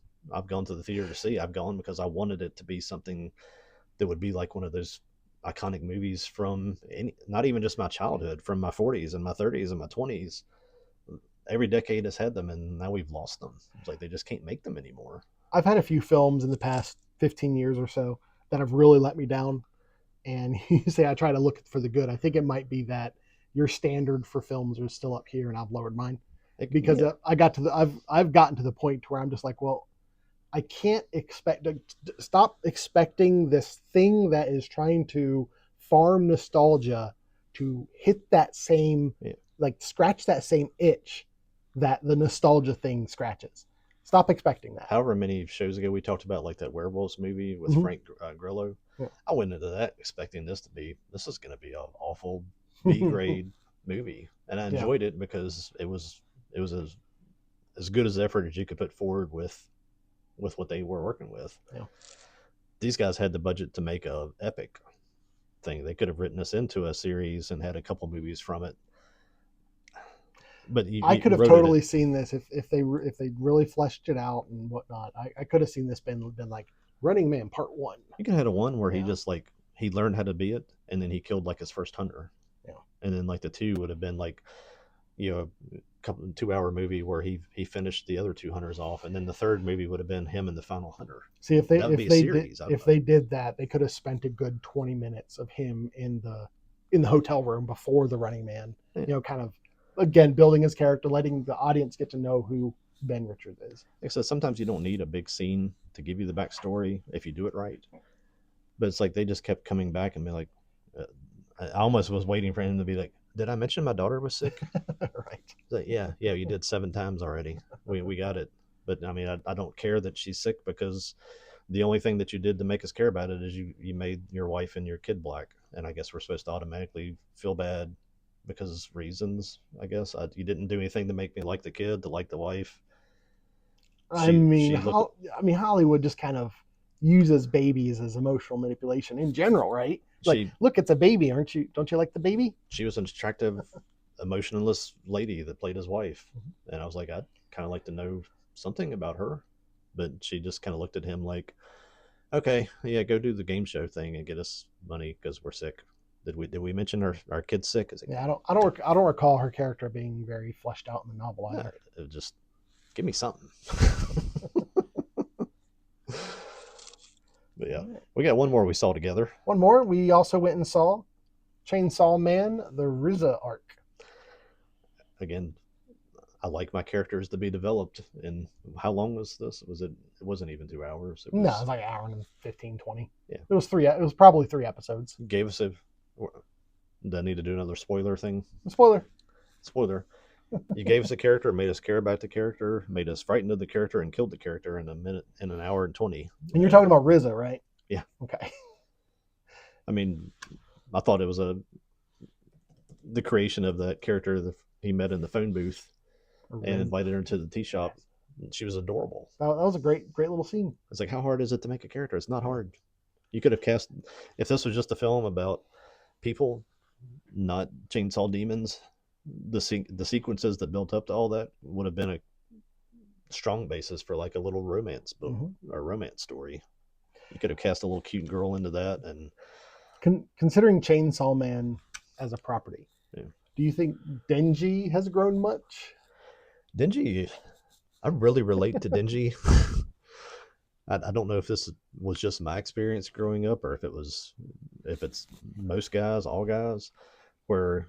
to the theater to see. I've gone because I wanted it to be something that would be like one of those iconic movies from not even just my childhood, from my 40s and my 30s and my 20s. Every decade has had them, and now we've lost them. It's like they just can't make them anymore. I've had a few films in the past 15 years or so that have really let me down. And you say I try to look for the good. I think it might be that your standard for films are still up here, and I've lowered mine because Yeah. I've gotten to the point where I'm just like, well, I can't expect to stop expecting this thing that is trying to farm nostalgia to hit that same, Yeah. like scratch that same itch that the nostalgia thing scratches. Stop expecting that. However many shows ago we talked about like that werewolves movie with Mm-hmm. Frank Grillo. Yeah. I went into that expecting this is going to be an awful B grade movie, and I Yeah. enjoyed it because it was as good as effort as you could put forward with what they were working with. Yeah. These guys had the budget to make a epic thing. They could have written us into a series and had a couple movies from it. But I could you have wrote it. totally seen this if they really fleshed it out and whatnot. I could have seen this been like Running Man Part 1. You could have had a one where he Yeah. just like he learned how to be it, and then he killed like his first hunter. Yeah. And then like the two would have been like, you know, a couple 2 hour movie where he finished the other two hunters off, and then the third movie would have been him and the final hunter. See That would be a series. they did that, they could have spent a good 20 minutes of him in the hotel room before the Running Man. Yeah. You know, kind of again building his character, letting the audience get to know who Ben Richards is. Like I said, sometimes you don't need a big scene to give you the backstory if you do it right. But it's like they just kept coming back and be like, I almost was waiting for him to be like, "Did I mention my daughter was sick?" Right. It's like, yeah, you did 7 times already. We got it. But I mean, I don't care that she's sick because the only thing that you did to make us care about it is you made your wife and your kid black, and I guess we're supposed to automatically feel bad because reasons. I guess you didn't do anything to make me like the kid, to like the wife. She looked. Hollywood just kind of uses babies as emotional manipulation in general, right? Like, She look, it's a baby, aren't you? Don't you like the baby? she was an attractive, emotionless lady that played his wife, and I was like, I'd kind of like to know something about her, but she just kind of looked at him like, okay, yeah, go do the game show thing and get us money because we're sick. Did we mention our kid's sick? Is it? Yeah, I don't recall her character being very fleshed out in the novel No, either. it just give me something. But yeah, we got one more we saw together. One more. We also went and saw Chainsaw Man: The RZA arc. Again, I like my characters to be developed. And how long was this? Was it? It wasn't even 2 hours. It No, it was was like an hour and 15, 20. Yeah. It was three. It was probably 3 episodes. Gave us a. Do I need to do another spoiler thing? Spoiler. Spoiler. You gave us a character, made us care about the character, made us frightened of the character, and killed the character in an hour and 20. And you're talking about RZA, right? Yeah. Okay. I mean, I thought it was the creation of that character that he met in the phone booth and invited her to the tea shop. She was adorable. That was a great little scene. It's like, how hard is it to make a character? It's not hard. You could have cast, if this was just a film about people, not chainsaw demons, the sequences that built up to all that would have been a strong basis for like a little romance book or romance story. You could have cast a little cute girl into that. And considering Chainsaw Man as a property, yeah. Do you think Denji has grown much? Denji, I really relate to Denji. I don't know if this was just my experience growing up or if it's most guys, all guys, where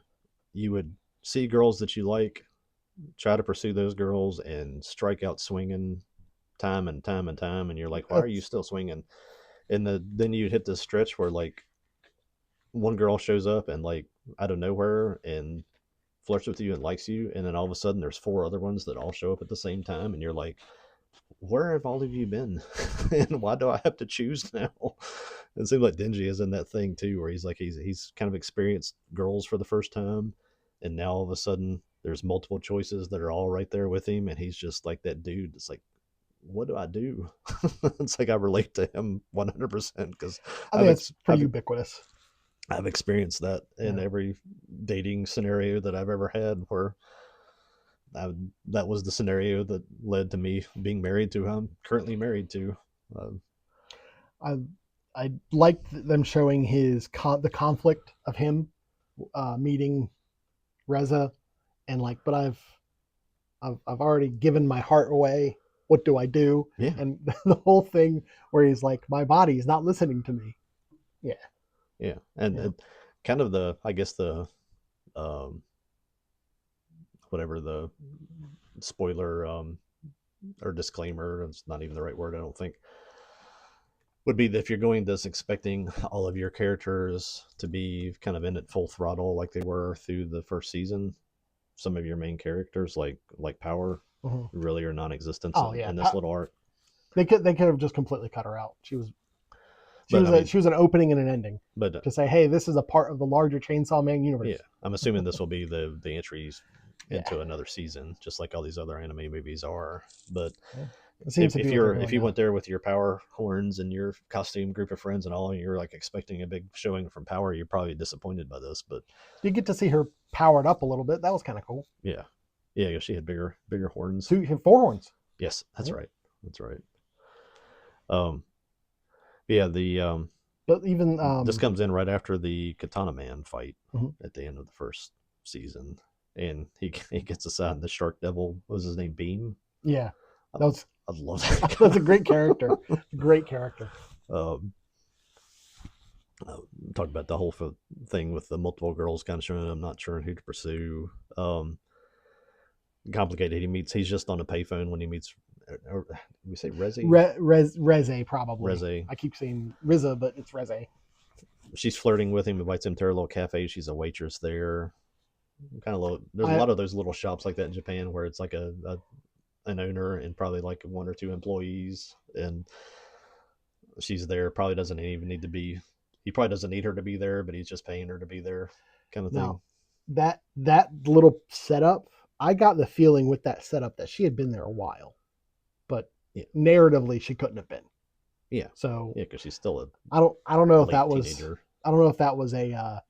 you would see girls that you like, try to pursue those girls and strike out swinging time and time and time, and you're like, why are you That's still swinging? And then you hit this stretch where like one girl shows up and like out of nowhere and flirts with you and likes you, and then all of a sudden there's four other ones that all show up at the same time, and you're like, where have all of you been? And why do I have to choose now? It seems like Dingy is in that thing too, where he's like he's kind of experienced girls for the first time, and now all of a sudden there's multiple choices that are all right there with him, and he's just like that dude. It's like, what do I do? It's like I relate to him 100% because I I've think it's ex- pretty I've ubiquitous. I've experienced that in Yeah. every dating scenario that I've ever had, where that was the scenario that led to me being married to who I'm currently married to. Uh, I I liked them showing the conflict of him meeting Reza and like, but I've already given my heart away. What do I do? yeah, And the whole thing where he's like, my body is not listening to me. Yeah, yeah, and yeah, kind of the, I guess the um, whatever the spoiler or disclaimer, it's not even the right word, I don't think, would be that if you're going this expecting all of your characters to be kind of in it full throttle like they were through the first season, some of your main characters like Power hmm really are non-existent oh yeah. in this little arc. They could have just completely cut her out. She But was I mean, she was an opening and an ending but to say, hey, this is a part of the larger Chainsaw Man yeah, universe. I'm assuming this will be the entries Yeah, into another season, just like all these other anime movies are. But yeah. It seems to be what they're if doing you now. went there with your Power horns and your costume group of friends and all, and you're like expecting a big showing from Power, you're probably disappointed by this. But You get to see her powered up a little bit. That was kind of cool. yeah, yeah, she had bigger horns. Four horns. Yes, that's Yeah. right. That's right. Um, yeah, the But even this comes in right after the Katana Man fight mhm. at the end of the first season, and he gets aside the Shark Devil. What was his name? Beam. Yeah, I, that was I love that that's a guy. great character. Great character. um, talk about the whole thing with the multiple girls kind of showing I'm not sure who to pursue. Um, Complicated. He's just on a payphone when he meets. Or, we say Reze. Reze probably. Reze. I keep saying Riza, but it's Reze. She's flirting with him, invites him to her little cafe. She's a waitress there. Kind of low. There's a I lot of those little shops like that in Japan where it's like an owner and probably like one or two employees, and she's there. Probably doesn't even need to be. He probably doesn't need her to be there, but he's just paying her to be there, kind of now thing. that little setup. I got the feeling with that setup that she had been there a while, but Yeah, narratively she couldn't have been. yeah, So yeah, because she's still a I don't know if late that was teenager. I don't know if that was a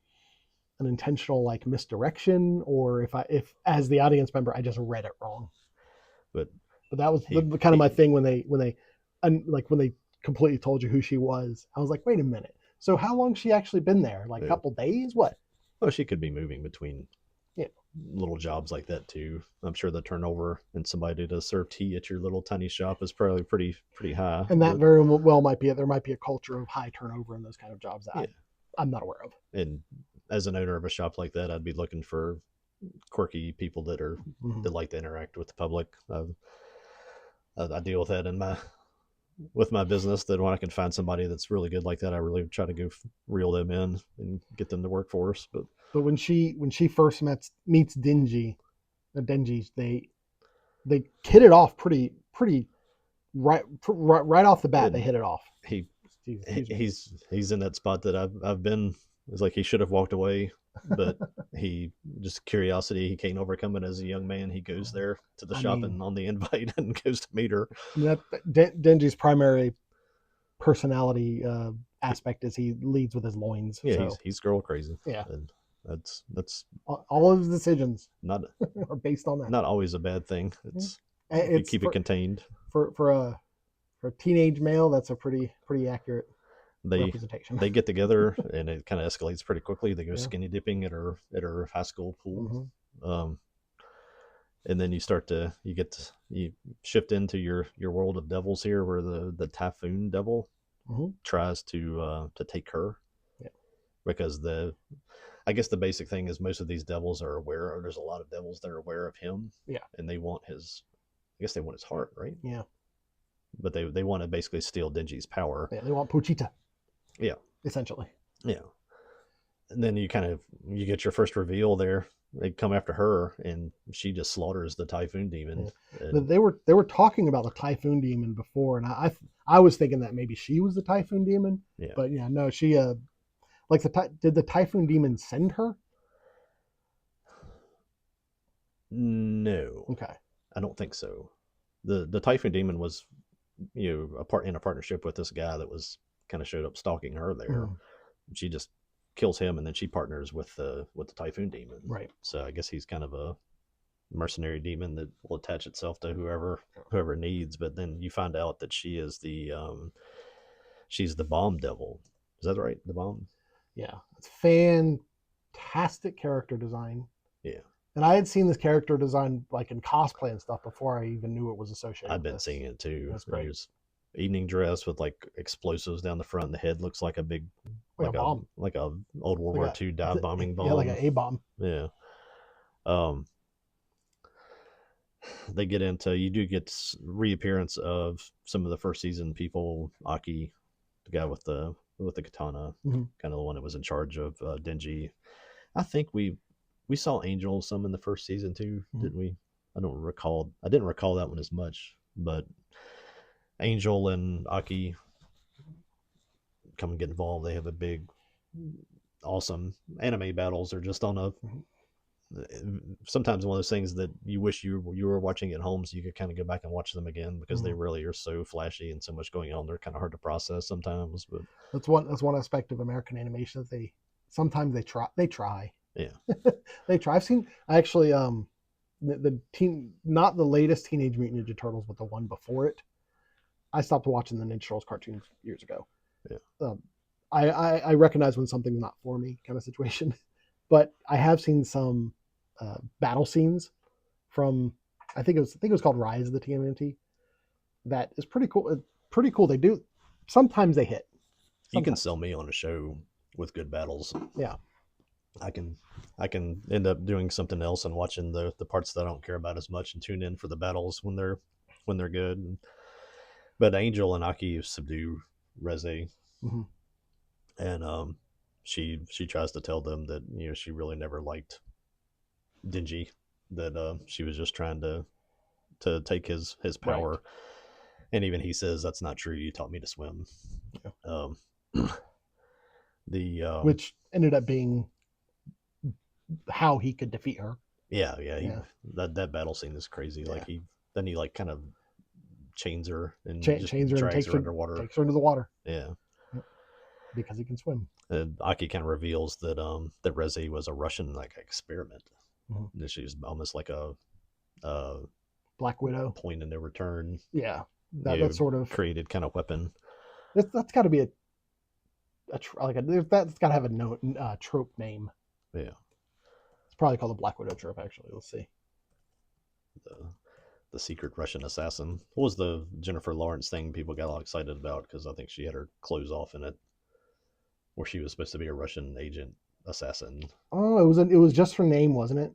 an intentional like misdirection or if as the audience member I just read it wrong. But But that was he kind of my he thing when they completely told you who she was. I was like, wait a minute. So how long she actually been there? Like a yeah. couple days? What? Well, she could be moving between Yeah. little jobs like that too. I'm sure the turnover and somebody to serve tea at your little tiny shop is probably pretty high. And that But very well might be it. There might be a culture of high turnover in those kind of jobs that yeah, I'm not aware of. and as an owner of a shop like that, I'd be looking for quirky people Mm-hmm. that like to interact with the public. I deal with that in my business. That when I can find somebody that's really good like that, I really try to go reel them in and get them to work for us. But But when she first meets Denji, they hit it off pretty right off the bat. They and hit it off. he Excuse me. he's in that spot that I've been. It's like he should have walked away, but he just curiosity he can't overcome it as a young man. He goes there to the I shop mean, and on the invite and goes to meet her. that Denji's primary personality aspect is he leads with his loins. Yeah, So he's girl crazy, yeah, and that's all of his decisions not are based on that. not always a bad thing. Yeah. It's if you It's keep it contained. for a teenage male, that's a pretty accurate They representation. they get together and it kind of escalates pretty quickly. They go Yeah. skinny dipping at her high school pool. Mm-hmm. Um, and then you shift into your world of devils here, where the typhoon devil Mm-hmm. tries to take her, Yeah. because I guess the basic thing is most of these devils are aware, or there's a lot of devils that are aware of him, Yeah. and they want his, I guess they want his heart, right? Yeah. but they want to basically steal Denji's power. Yeah, they want Pochita. Yeah, essentially. yeah. And then you get your first reveal there. They come after her, and she just slaughters the Typhoon Demon. Yeah. And They were talking about the Typhoon Demon before, and I was thinking that maybe she was the Typhoon Demon. yeah, But yeah, no, she did the Typhoon Demon send her? no, Okay. I don't think so. The Typhoon Demon was in a partnership with this guy that was kind of showed up stalking her there. Mm-hmm. She just kills him, and then she partners with the Typhoon Demon. Right. So I guess he's kind of a mercenary demon that will attach itself to whoever needs. But then you find out that she's the bomb devil. Is that right? The bomb. Yeah, it's fantastic character design. Yeah. And I had seen this character design like in cosplay and stuff before I even knew it was associated. I've with been seeing it too. That's great. There's evening dress with like explosives down the front. And the head looks like a big, like a bomb, like a old World War II dive bombing bomb. Yeah, like an A bomb. Yeah. They get into, you do get reappearance of some of the first season people. Aki, the guy with the katana, mm-hmm. kind of the one that was in charge of Denji. I think we saw Angel some in the first season too, mm-hmm. didn't we? I didn't recall that one as much, but Angel and Aki come and get involved. They have a big, awesome anime battles. Are just on a. Mm-hmm. Sometimes one of those things that you wish you were watching at home, so you could kind of go back and watch them again, because mm-hmm. they really are so flashy and so much going on. They're kind of hard to process sometimes, but that's one aspect of American animation that they sometimes they try. Yeah, they try. I've seen actually the not the latest Teenage Mutant Ninja Turtles, but the one before it. I stopped watching the Ninja Turtles cartoons years ago. Yeah, I recognize when something's not for me, kind of situation. But I have seen some battle scenes from I think it was called Rise of the TMNT. That is pretty cool. Pretty cool. They do sometimes they hit. Sometimes. You can sell me on a show with good battles. Yeah. I can end up doing something else and watching the parts that I don't care about as much and tune in for the battles when they're good. But Angel and Aki subdue Reze, mm-hmm. and she tries to tell them that she really never liked Denji, that she was just trying to take his power, right. And even he says that's not true. You taught me to swim. Yeah. Which ended up being how he could defeat her. Yeah. That battle scene is crazy. Yeah. Like he kind of chains her and chains her and takes her underwater. Takes her into the water. Yeah. Because he can swim. Aki kind of reveals that that Reze was a Russian experiment. Mm-hmm. That she was almost like a Black Widow point in no return. Yeah, that sort of created kind of weapon. That's got to be that's got to have a trope name. Yeah, it's probably called the Black Widow trope. Actually, let's see. The secret Russian assassin. What was the Jennifer Lawrence thing people got all excited about? Because I think she had her clothes off in it, where she was supposed to be a Russian agent assassin. Oh, it was just her name, wasn't it?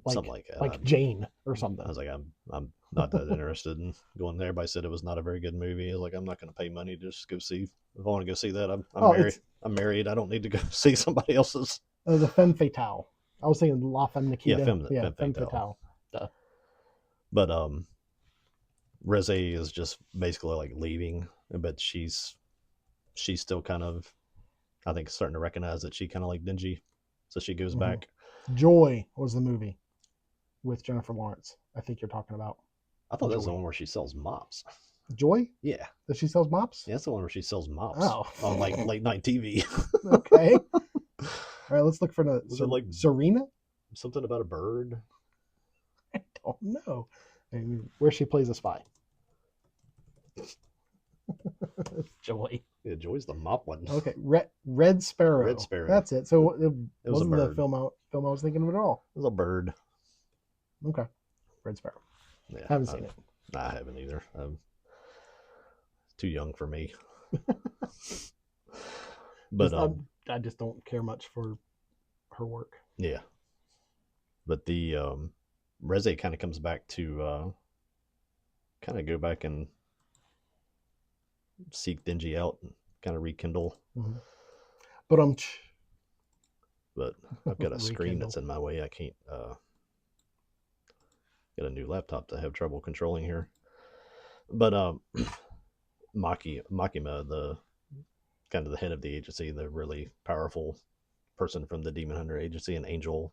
Something like that. Like Jane or something. I was like, I'm not that interested in going there. Everybody said it was not a very good movie. I was like, I'm not going to pay money to just go see. If I want to go see that, I'm married. I'm married. I don't need to go see somebody else's. The Femme Fatale. I was thinking La Femme Nikita. Yeah, Femme Fatale. Duh. But Reze is just basically like leaving, but she's still kind of, I think, starting to recognize that she kind of like Denji, so she goes mm-hmm. back. Joy was the movie with Jennifer Lawrence. I think you're talking about. I thought that was the one where she sells mops. Joy? Yeah. That she sells mops? Yeah, that's the one where she sells mops. Oh. On like late night TV. Okay. All right, let's look for was it like Serena? Something about a bird? I don't know. Where she plays a spy. Joy. Yeah, Joy's the mop one. Okay, Red Sparrow. Red Sparrow. That's it. So it wasn't the film I was thinking of at all. It was a bird. Okay, Red Sparrow. Yeah, I haven't seen it. I haven't either. Too young for me. But I just don't care much for her work. Yeah, but the Reze kind of comes back to kind of go back and seek Dingy out and kind of rekindle. Mm-hmm. But But I've got a screen rekindle. that's in my way. I can't get a new laptop to have trouble controlling here. But Makima, the kind of the head of the agency, the really powerful person from the Demon Hunter agency, an angel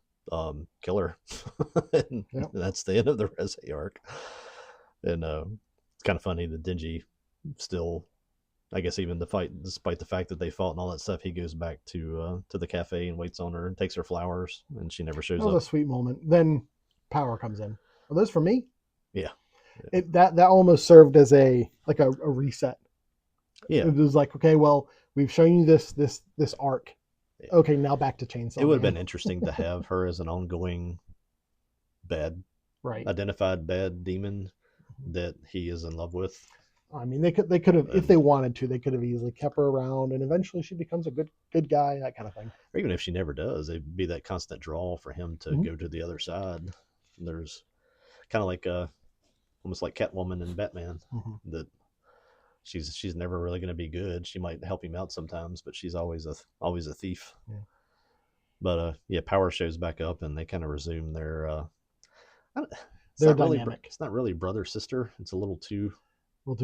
killer. And Yep. that's the end of the Reze arc. And it's kind of funny that Dingy still, I guess, even the fight, despite the fact that they fought and all that stuff, he goes back to the cafe and waits on her and takes her flowers, and she never shows That was up. a sweet moment. Then power comes in. Are those for me? Yeah. That almost served as a reset. Yeah. It was like, okay, well, we've shown you this arc. Yeah. Okay, now back to Chainsaw. It would have been interesting to have her as an ongoing identified bad demon that he is in love with. I mean, they could have, if they wanted to, they could have easily kept her around, and eventually she becomes a good guy, that kind of thing. Or even if she never does, it'd be that constant draw for him to go to the other side. There's kind of like almost like Catwoman and Batman, that she's never really going to be good. She might help him out sometimes, but she's always a thief. Yeah. But Power shows back up, and they kind of resume their dynamic. It's not really brother sister. It's a little too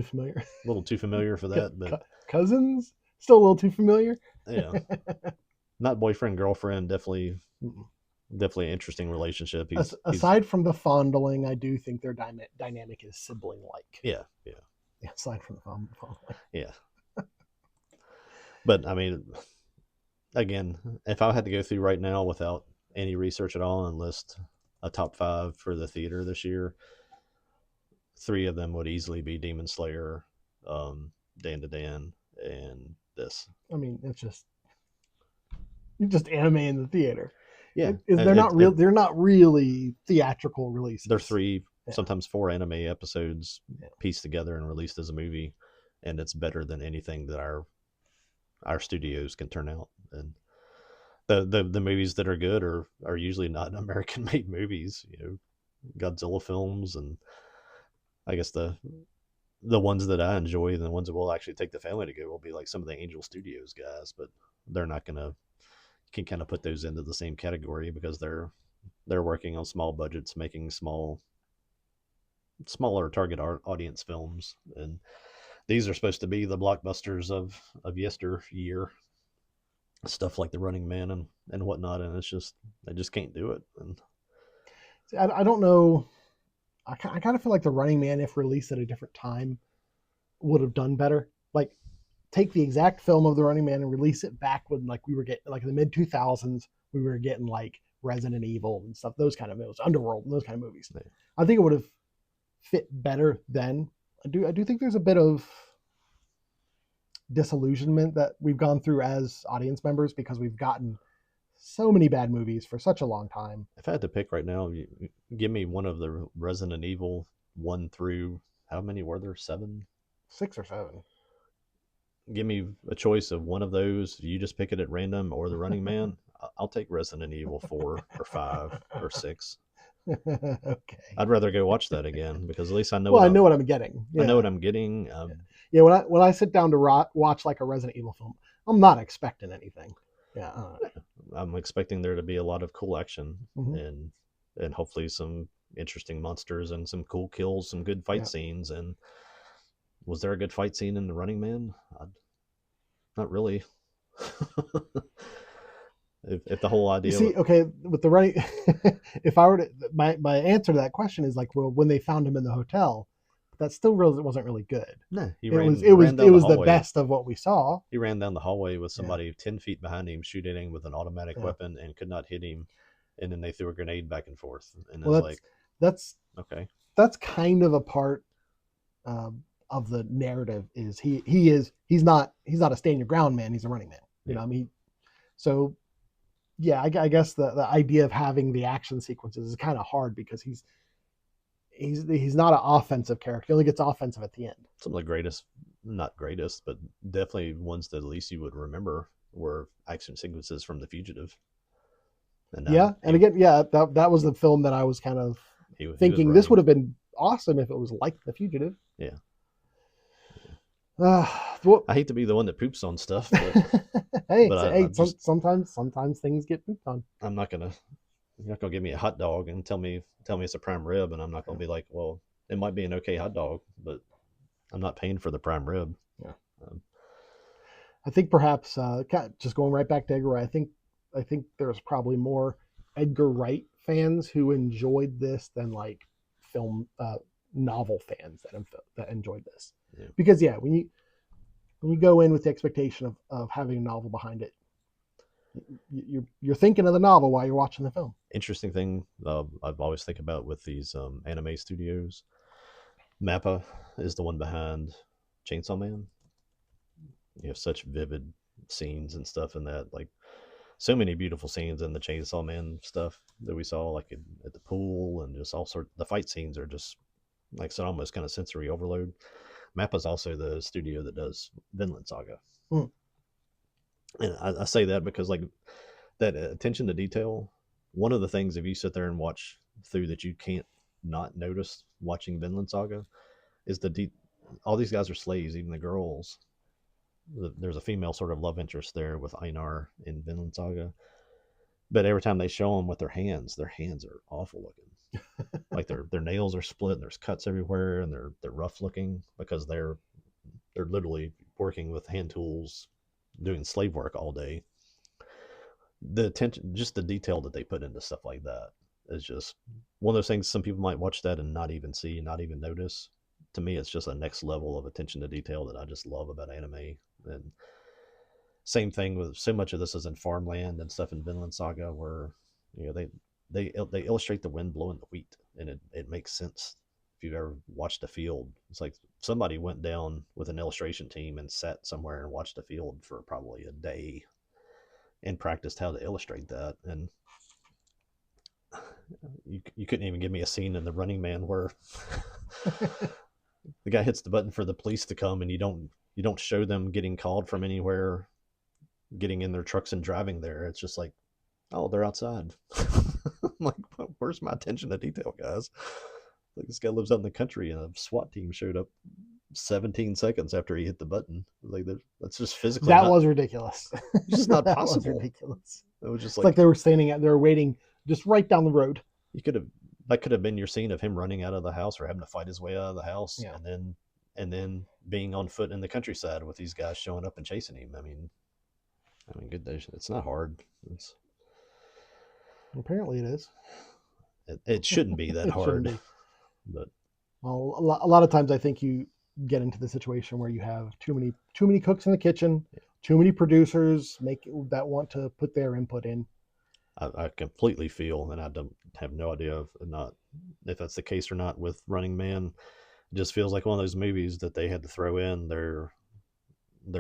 familiar. A little too familiar for that, but cousins still a little too familiar. Yeah, not boyfriend girlfriend. Definitely an interesting relationship. Aside from the fondling, I do think their dynamic is sibling like. Yeah. Aside from the fondling. Yeah. But I mean, again, if I had to go through right now without any research at all and list a top 5 for the theater this year, 3 of them would easily be Demon Slayer, Dan to Dan, and this. I mean, it's just anime in the theater. Yeah, they're not really theatrical releases. They're 3, sometimes 4 anime episodes pieced together and released as a movie, and it's better than anything that our studios can turn out. And the movies that are good are usually not American made movies. Godzilla films, and I guess the ones that I enjoy and the ones that will actually take the family to go will be like some of the Angel Studios guys, but they're not gonna. You can kind of put those into the same category because they're working on small budgets, making smaller target audience films, and these are supposed to be the blockbusters of yesteryear, stuff like The Running Man and whatnot, and it's just they just can't do it. And I don't know. I kind of feel like The Running Man, if released at a different time, would have done better. Like, take the exact film of The Running Man and release it back when, like, we were getting, like, in the mid 2000s, we were getting like Resident Evil and stuff, those kind of movies, Underworld, and those kind of movies. Yeah. I think it would have fit better then. I do think there's a bit of disillusionment that we've gone through as audience members because we've gotten so many bad movies for such a long time. If I had to pick right now, give me one of the Resident Evil 1 through, how many were there? 7? 6 or 7. Give me a choice of one of those. You just pick it at random, or The Running Man. I'll take Resident Evil 4 or 5 or 6. Okay. I'd rather go watch that again because at least I know. Well, I know what I'm getting. Yeah. I know what I'm getting. Yeah, when I sit down to watch like a Resident Evil film, I'm not expecting anything. Yeah. I'm expecting there to be a lot of cool action and hopefully some interesting monsters and some cool kills, some good fight scenes. And was there a good fight scene in The Running Man? Not really. If the whole idea, okay, with the running, if I were to, my answer to that question is like, well, when they found him in the hotel, that still really wasn't really good. No, it was the best of what we saw. He ran down the hallway with somebody 10 feet behind him, shooting him with an automatic weapon, and could not hit him. And then they threw a grenade back and forth, and that's okay. That's kind of a part of the narrative. Is he's not a stand your ground man. He's a running man. You know, I mean, so. Yeah, I guess the idea of having the action sequences is kind of hard because he's not an offensive character. He only gets offensive at the end. Some of the greatest, not greatest, but definitely ones that at least you would remember were action sequences from The Fugitive. And that was the film that I was kind of thinking this would have been awesome if it was like The Fugitive. Yeah. Well, I hate to be the one that poops on stuff, hey, but hey, I'm just sometimes things get pooped on. I'm not gonna you're not gonna give me a hot dog and tell me it's a prime rib, and I'm not gonna Yeah, be like, well, it might be an okay hot dog, but I'm not paying for the prime rib. yeah. Um, I think perhaps just going right back to Edgar Wright. I think there's probably more Edgar Wright fans who enjoyed this than like film novel fans that enjoyed this. yeah. Because yeah, when you go in with the expectation of having a novel behind it, you're thinking of the novel while you're watching the film. Interesting thing I've always think about with these anime studios. Mappa is the one behind Chainsaw Man. You have such vivid scenes and stuff in that, like so many beautiful scenes in the Chainsaw Man stuff that we saw, like at the pool, and just all sort. The fight scenes are just like I said, almost kind of sensory overload. Mappa's also the studio that does Vinland Saga, Hmm. and I say that because like that attention to detail. One of the things if you sit there and watch through that you can't not notice watching Vinland Saga is all these guys are slaves, even the girls. There's a female sort of love interest there with Einar in Vinland Saga, but every time they show them with their hands are awful looking. Like their nails are split and there's cuts everywhere, and they're rough looking because they're literally working with hand tools, doing slave work all day. The attention, just the detail that they put into stuff like that is just one of those things. Some people might watch that and not even see, not even notice. To me, it's just a next level of attention to detail that I just love about anime. And same thing with so much of this is in farmland and stuff in Vinland Saga, where you know they illustrate the wind blowing the wheat, and it makes sense if you've ever watched a field. It's like somebody went down with an illustration team and sat somewhere and watched a field for probably a day and practiced how to illustrate that. And you couldn't even give me a scene in the Running Man where the guy hits the button for the police to come, and you don't show them getting called from anywhere, getting in their trucks and driving there. It's just like, oh, they're outside. I'm like, where's my attention to detail, guys? Like this guy lives out in the country, and a SWAT team showed up 17 seconds after he hit the button. Like that's just physically That not. was ridiculous. It's just not That was possible. ridiculous. It was just It's like like they were waiting just right down the road. you could have that could have been your scene of him running out of the house or having to fight his way out of the house, Yeah. and then being on foot in the countryside with these guys showing up and chasing him. I mean, good day. It's not hard. Apparently it is. It shouldn't be that It shouldn't hard, be. but Well, a lot of times I think you get into the situation where you have too many cooks in the kitchen, too many producers that want to put their input in. I completely feel, and I don't have no idea if that's the case or not with Running Man. It just feels like one of those movies that they had to throw in their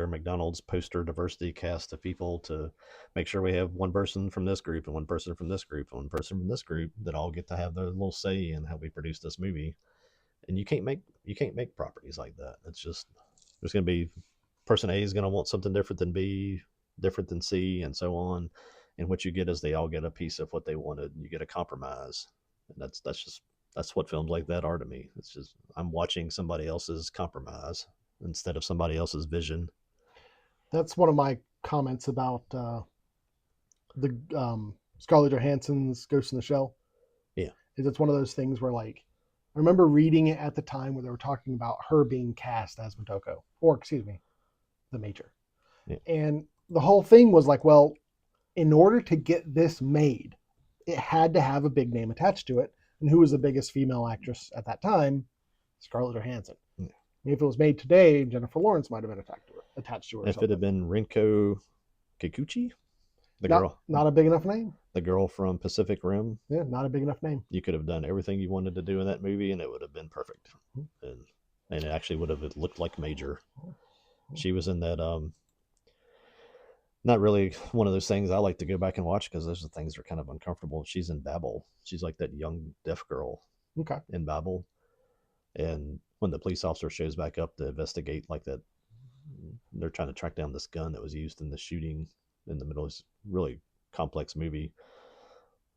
McDonald's poster diversity cast of people to make sure we have one person from this group and one person from this group and one person from this group that all get to have their little say in how we produce this movie. And you can't make properties like that. It's just there's going to be person A is going to want something different than B, different than C, and so on. And what you get is they all get a piece of what they wanted. You get a compromise, and that's what films like that are to me. It's just I'm watching somebody else's compromise instead of somebody else's vision. That's one of my comments about the Scarlett Johansson's Ghost in the Shell. Yeah, Is it's one of those things where like I remember reading it at the time where they were talking about her being cast as Motoko, or excuse me, the Major, yeah. and the whole thing was like, well, in order to get this made, it had to have a big name attached to it. And who was the biggest female actress at that time? Scarlett Johansson. Yeah. If it was made today, Jennifer Lawrence might have been attached to her. Or If it had something. been Rinko Kikuchi, the Not girl, not a big enough name. the girl from Pacific Rim, Yeah, not a big enough name. you could have done everything you wanted to do in that movie, and it would have been perfect. And and it actually would have looked like Major. She was in that not really one of those things I like to go back and watch because those are things that are kind of uncomfortable. She's in Babel. She's like that young deaf girl Okay. in Babel. And when the police officer shows back up to investigate, like that, they're trying to track down this gun that was used in the shooting in the middle of this really complex movie.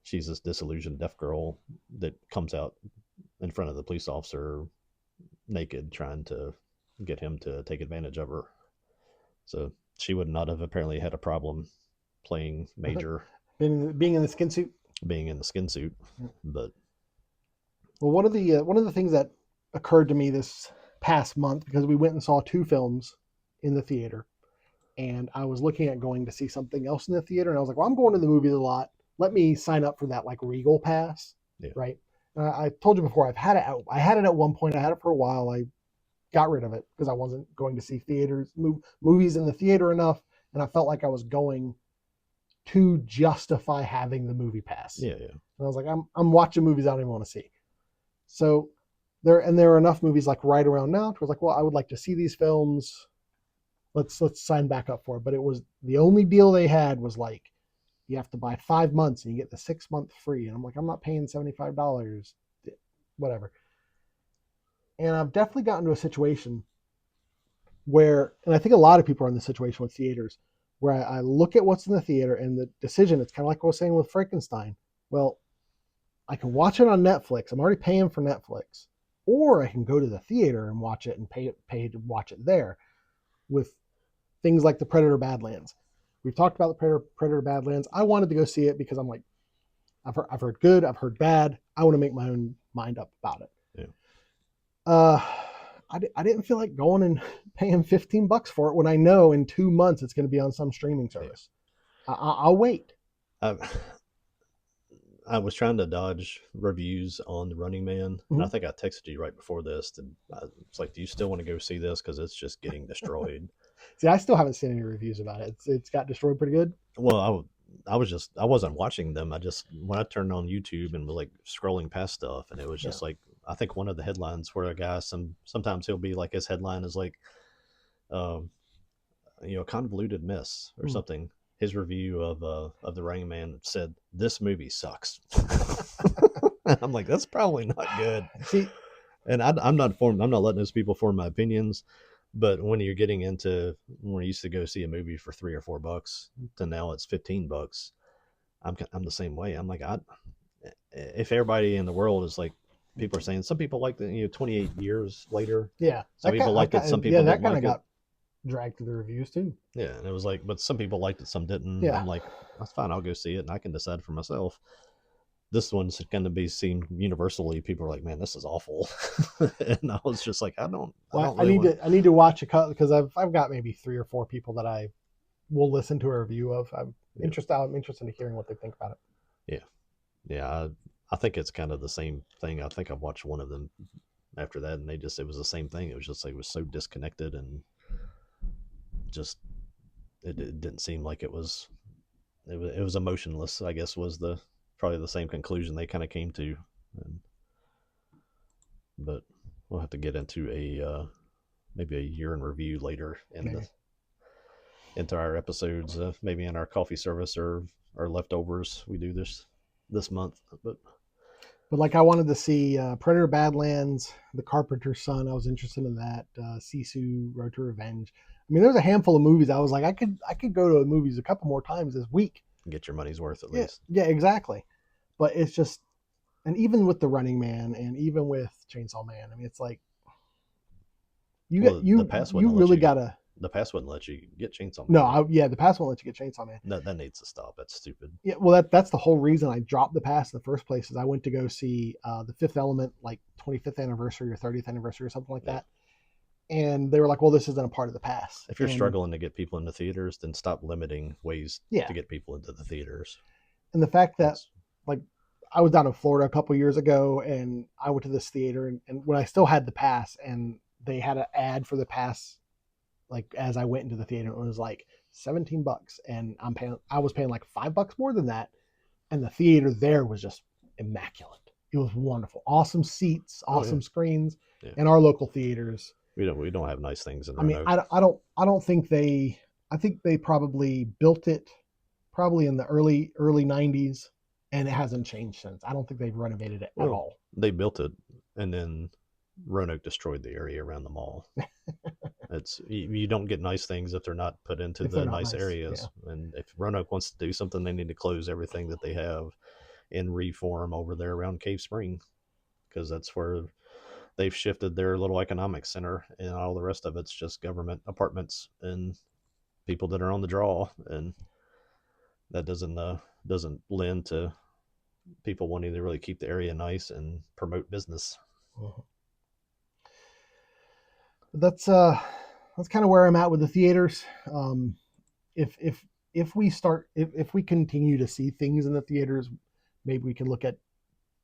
She's this disillusioned deaf girl that comes out in front of the police officer naked, trying to get him to take advantage of her. So she would not have apparently had a problem playing Major Being in the skin suit. being in the skin suit. But Well, one of the things that occurred to me this past month, because we went and saw two films in the theater, and I was looking at going to see something else in the theater, and I was like, well, I'm going to the movies a lot. Let me sign up for that like Regal Pass, yeah, right? I told you before, I had it at one point. I had it for a while. I got rid of it because I wasn't going to see movies in the theater enough, and I felt like I was going to justify having the movie pass. yeah. And I was like, I'm watching movies I don't even want to see. So there are enough movies like right around now. I was like, well, I would like to see these films. Let's sign back up for it. But it was the only deal they had was like you have to buy 5 months and you get the 6 month free. And I'm like, I'm not paying $75, whatever. And I've definitely gotten to a situation where, and I think a lot of people are in this situation with theaters, where I look at what's in the theater and the decision, it's kind of like I was saying with Frankenstein. Well, I can watch it on Netflix. I'm already paying for Netflix. Or I can go to the theater and watch it and pay to watch it there with things like the Predator Badlands. We've talked about the Predator Badlands. I wanted to go see it because I'm like, I've heard good, I've heard bad. I want to make my own mind up about it. Yeah. I didn't feel like going and paying $15 for it when I know in 2 months it's going to be on some streaming service. Yeah. I'll wait. I was trying to dodge reviews on The Running Man, and I think I texted you right before this. And it's like, do you still want to go see this? Because it's just getting destroyed. See, I still haven't seen any reviews about it. It's got destroyed pretty good. Well, I wasn't watching them. When I turned on YouTube and was like scrolling past stuff, and it was just like, I think one of the headlines where a guy, sometimes he'll be like, his headline is like, convoluted mess or something. His review of the Running Man said, "This movie sucks." I'm like, that's probably not good. See, and I'm not letting those people form my opinions. But when you're getting into, when I used to go see a movie for $3 or $4 to now it's $15, I'm the same way. I'm like, if everybody in the world is like, people are saying, some people like the 28 years later. Yeah, some people liked it. Some people that kind like of got dragged through the reviews too. Yeah, and it was like, but some people liked it, some didn't. Yeah. I'm like, that's fine. I'll go see it, and I can decide for myself. This one's going to be seen universally. People are like, "Man, this is awful," and I was just like, I need to watch a cut because I've got maybe 3 or 4 people that I will listen to a review of. I'm interested in hearing what they think about it. Yeah. I think it's kind of the same thing. I think I've watched one of them after that, and it was the same thing. It was just like, it was so disconnected and just it didn't seem like it was emotionless, I guess, was probably the same conclusion they kind of came to. But we'll have to get into maybe a year in review later into our episodes, maybe in our coffee service or our leftovers we do this month. But like, I wanted to see Predator Badlands, The Carpenter's Son. I was interested in that. Sisu, Road to Revenge. I mean, there's a handful of movies I was like, I could go to movies a couple more times this week. Get your money's worth at least. Yeah, exactly. But it's just, and even with The Running Man and even with Chainsaw Man, I mean, it's like, you really gotta. The pass wouldn't let you get Chainsaw Man. No, the pass won't let you get Chainsaw Man. That needs to stop. That's stupid. Yeah, well, that's the whole reason I dropped the pass in the first place. Is I went to go see The Fifth Element, like 25th anniversary or 30th anniversary or something like that. And they were like, well, this isn't a part of the pass. If you're struggling to get people into theaters, then stop limiting ways to get people into the theaters. And the fact that, like, I was down in Florida a couple years ago, and I went to this theater, and when I still had the pass, and they had an ad for the pass, like, as I went into the theater, it was like $17, and I was paying like $5 more than that, and the theater there was just immaculate. It was wonderful, awesome seats, awesome screens, and our local theaters. We don't have nice things in there. I mean, I don't think they. I think they probably built it probably in the early 90s, and it hasn't changed since. I don't think they've renovated it at all. They built it, and then Roanoke destroyed the area around the mall. You don't get nice things if they're not put into the nice areas. Yeah. And if Roanoke wants to do something, they need to close everything that they have and reform over there around Cave Spring, because that's where they've shifted their little economic center, and all the rest of it's just government apartments and people that are on the draw, and that doesn't lend to people wanting to really keep the area nice and promote business. Mhm. That's kind of where I'm at with the theaters. If we start if we continue to see things in the theaters, maybe we can look at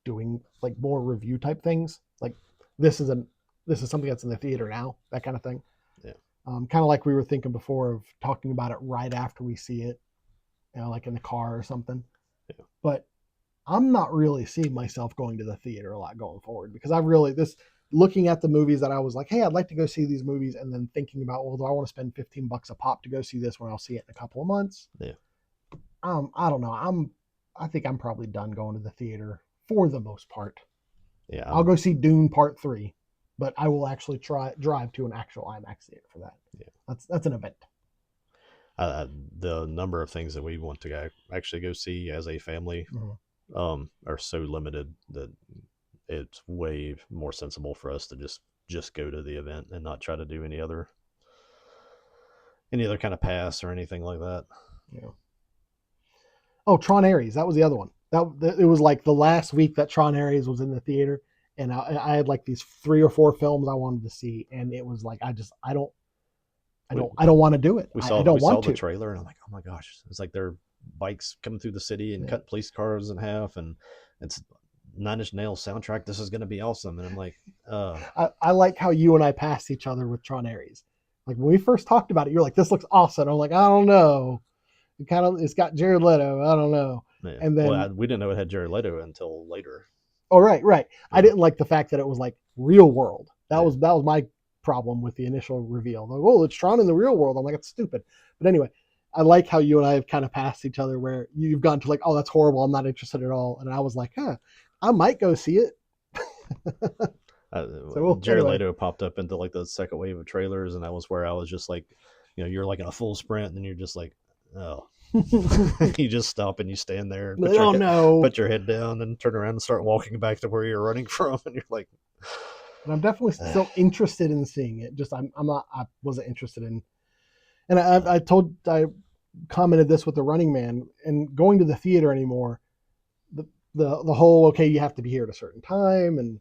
doing like more review type things. Like this is a this is something that's in the theater now, that kind of thing. Yeah. Kind of like we were thinking before of talking about it right after we see it, like in the car or something. Yeah. But I'm not really seeing myself going to the theater a lot going forward because I really this looking at the movies that I was like, hey, I'd like to go see these movies, and then thinking about, well, do I want to spend $15 a pop to go see this when I'll see it in a couple of months? Yeah. I don't know. I think I'm probably done going to the theater for the most part. Yeah. I'll go see Dune Part 3, but I will actually drive to an actual IMAX theater for that. Yeah. That's an event. The number of things that we want to actually go see as a family are so limited that it's way more sensible for us to just go to the event and not try to do any other kind of pass or anything like that. Yeah. Oh, Tron Ares, that was the other one. That it was like the last week that Tron Ares was in the theater, and I had like these 3 or 4 films I wanted to see, and it was like I don't want to do it. I don't want to. The trailer, and I'm like, oh my gosh, it's like they're bikes coming through the city and cut police cars in half, and it's Nine Inch Nails soundtrack. This is going to be awesome. And I'm like, I like how you and I passed each other with Tron Ares. Like when we first talked about it, you're like, this looks awesome. I'm like, I don't know. It's got Jared Leto. I don't know. Yeah. And then we didn't know it had Jared Leto until later. Oh, right. Yeah. I didn't like the fact that it was like real world. That was my problem with the initial reveal. Like, oh, it's Tron in the real world. I'm like, it's stupid. But anyway, I like how you and I have kind of passed each other where you've gone to like, oh, that's horrible. I'm not interested at all. And I was like, I might go see it. Jared Leto popped up into like the second wave of trailers, and that was where I was just like, you're like in a full sprint, and you're just like, oh. You just stop and you stand there and put your head down and turn around and start walking back to where you're running from, and you're like, but I'm definitely still interested in seeing it. Just I wasn't interested in, and I commented this with the Running Man and going to the theater anymore. The whole, okay, you have to be here at a certain time, and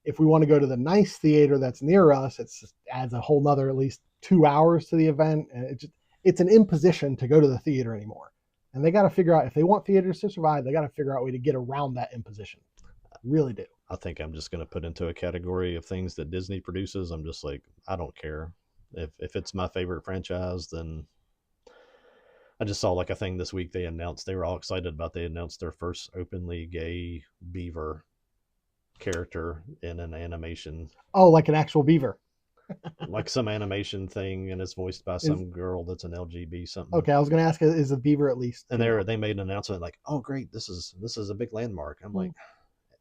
if we want to go to the nice theater that's near us, it just adds a whole nother at least 2 hours to the event, and it's an imposition to go to the theater anymore. And they got to figure out, if they want theaters to survive, they got to figure out a way to get around that imposition. Really do. I think I'm just going to put into a category of things that Disney produces. I'm just like, I don't care. If it's my favorite franchise, then I just saw like a thing this week they were all excited about, they announced their first openly gay beaver character in an animation. Oh, like an actual beaver. Like some animation thing, and it's voiced by some girl that's an LGB something. Okay, I was going to ask, is a beaver at least? And they made an announcement like, oh great, this is a big landmark. I'm like,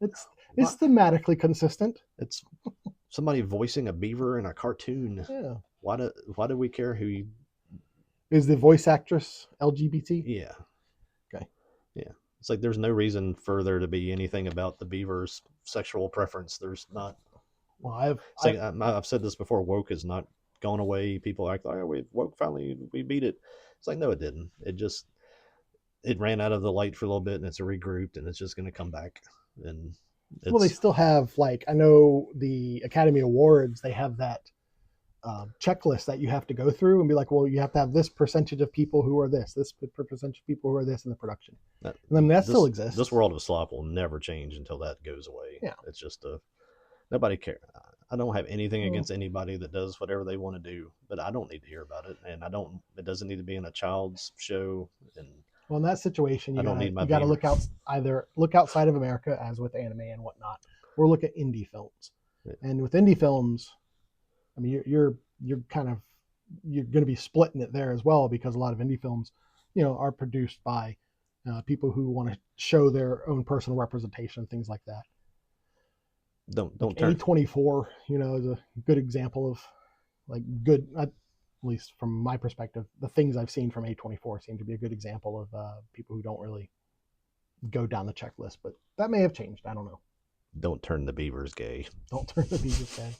it's thematically consistent. It's somebody voicing a beaver in a cartoon. Yeah. Why do we care who is the voice actress LGBT? Yeah. Okay. Yeah. It's like there's no reason for there to be anything about the beaver's sexual preference. There's not. Well, I've said this before. Woke has not gone away. People act like, oh, woke finally we beat it. It's like, no, it didn't. It ran out of the light for a little bit, and it's regrouped, and it's just going to come back. And well, they still have, like, I know the Academy Awards, they have that checklist that you have to go through and be like, well, you have to have this percentage of people who are this percentage of people who are this in the production. And then that still exists. This world of slop will never change until that goes away. Yeah. It's just nobody cares. I don't have anything against anybody that does whatever they want to do, but I don't need to hear about it, and it doesn't need to be in a child's show. And well, in that situation, you got to look outside of America, as with anime and whatnot, or look at indie films. Yeah. And with indie films, I mean, you're going to be splitting it there as well, because a lot of indie films, are produced by people who want to show their own personal representation, things like that. Don't turn. A24, is a good example of like good, at least from my perspective, the things I've seen from A24 seem to be a good example of people who don't really go down the checklist, but that may have changed. I don't know. Don't turn the beavers gay. Don't turn the beavers gay.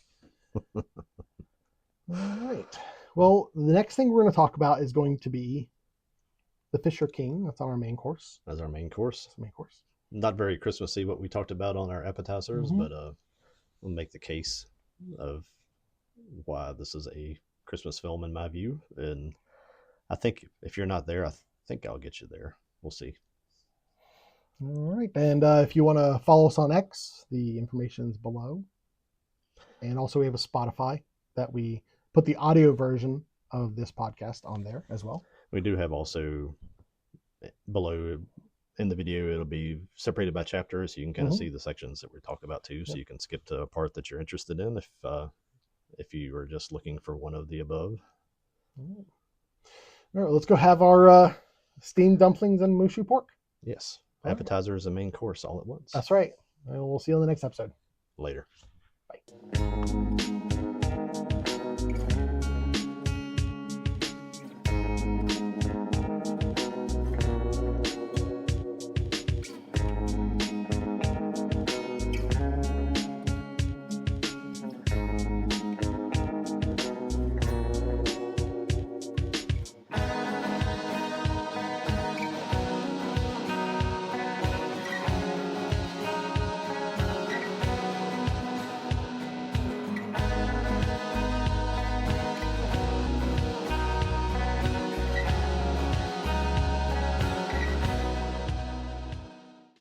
All right. Well, the next thing we're going to talk about is going to be the Fisher King. That's on our main course. As our main course. That's the main course. Not very Christmassy what we talked about on our appetizers, Mhm. but we'll make the case of why this is a Christmas film in my view. And I think if you're not there, I think I'll get you there. We'll see. All right. And if you want to follow us on X, the information is below. And also we have a Spotify that we put the audio version of this podcast on there as well. We do have also below in the video, it'll be separated by chapters, so you can kind of see the sections that we talk about too. So you can skip to a part that you're interested in if you are just looking for one of the above. All right, let's go have our steamed dumplings and mushu pork. Yes, appetizers and main course all at once. That's right. And we'll see you on the next episode. Later. Bye.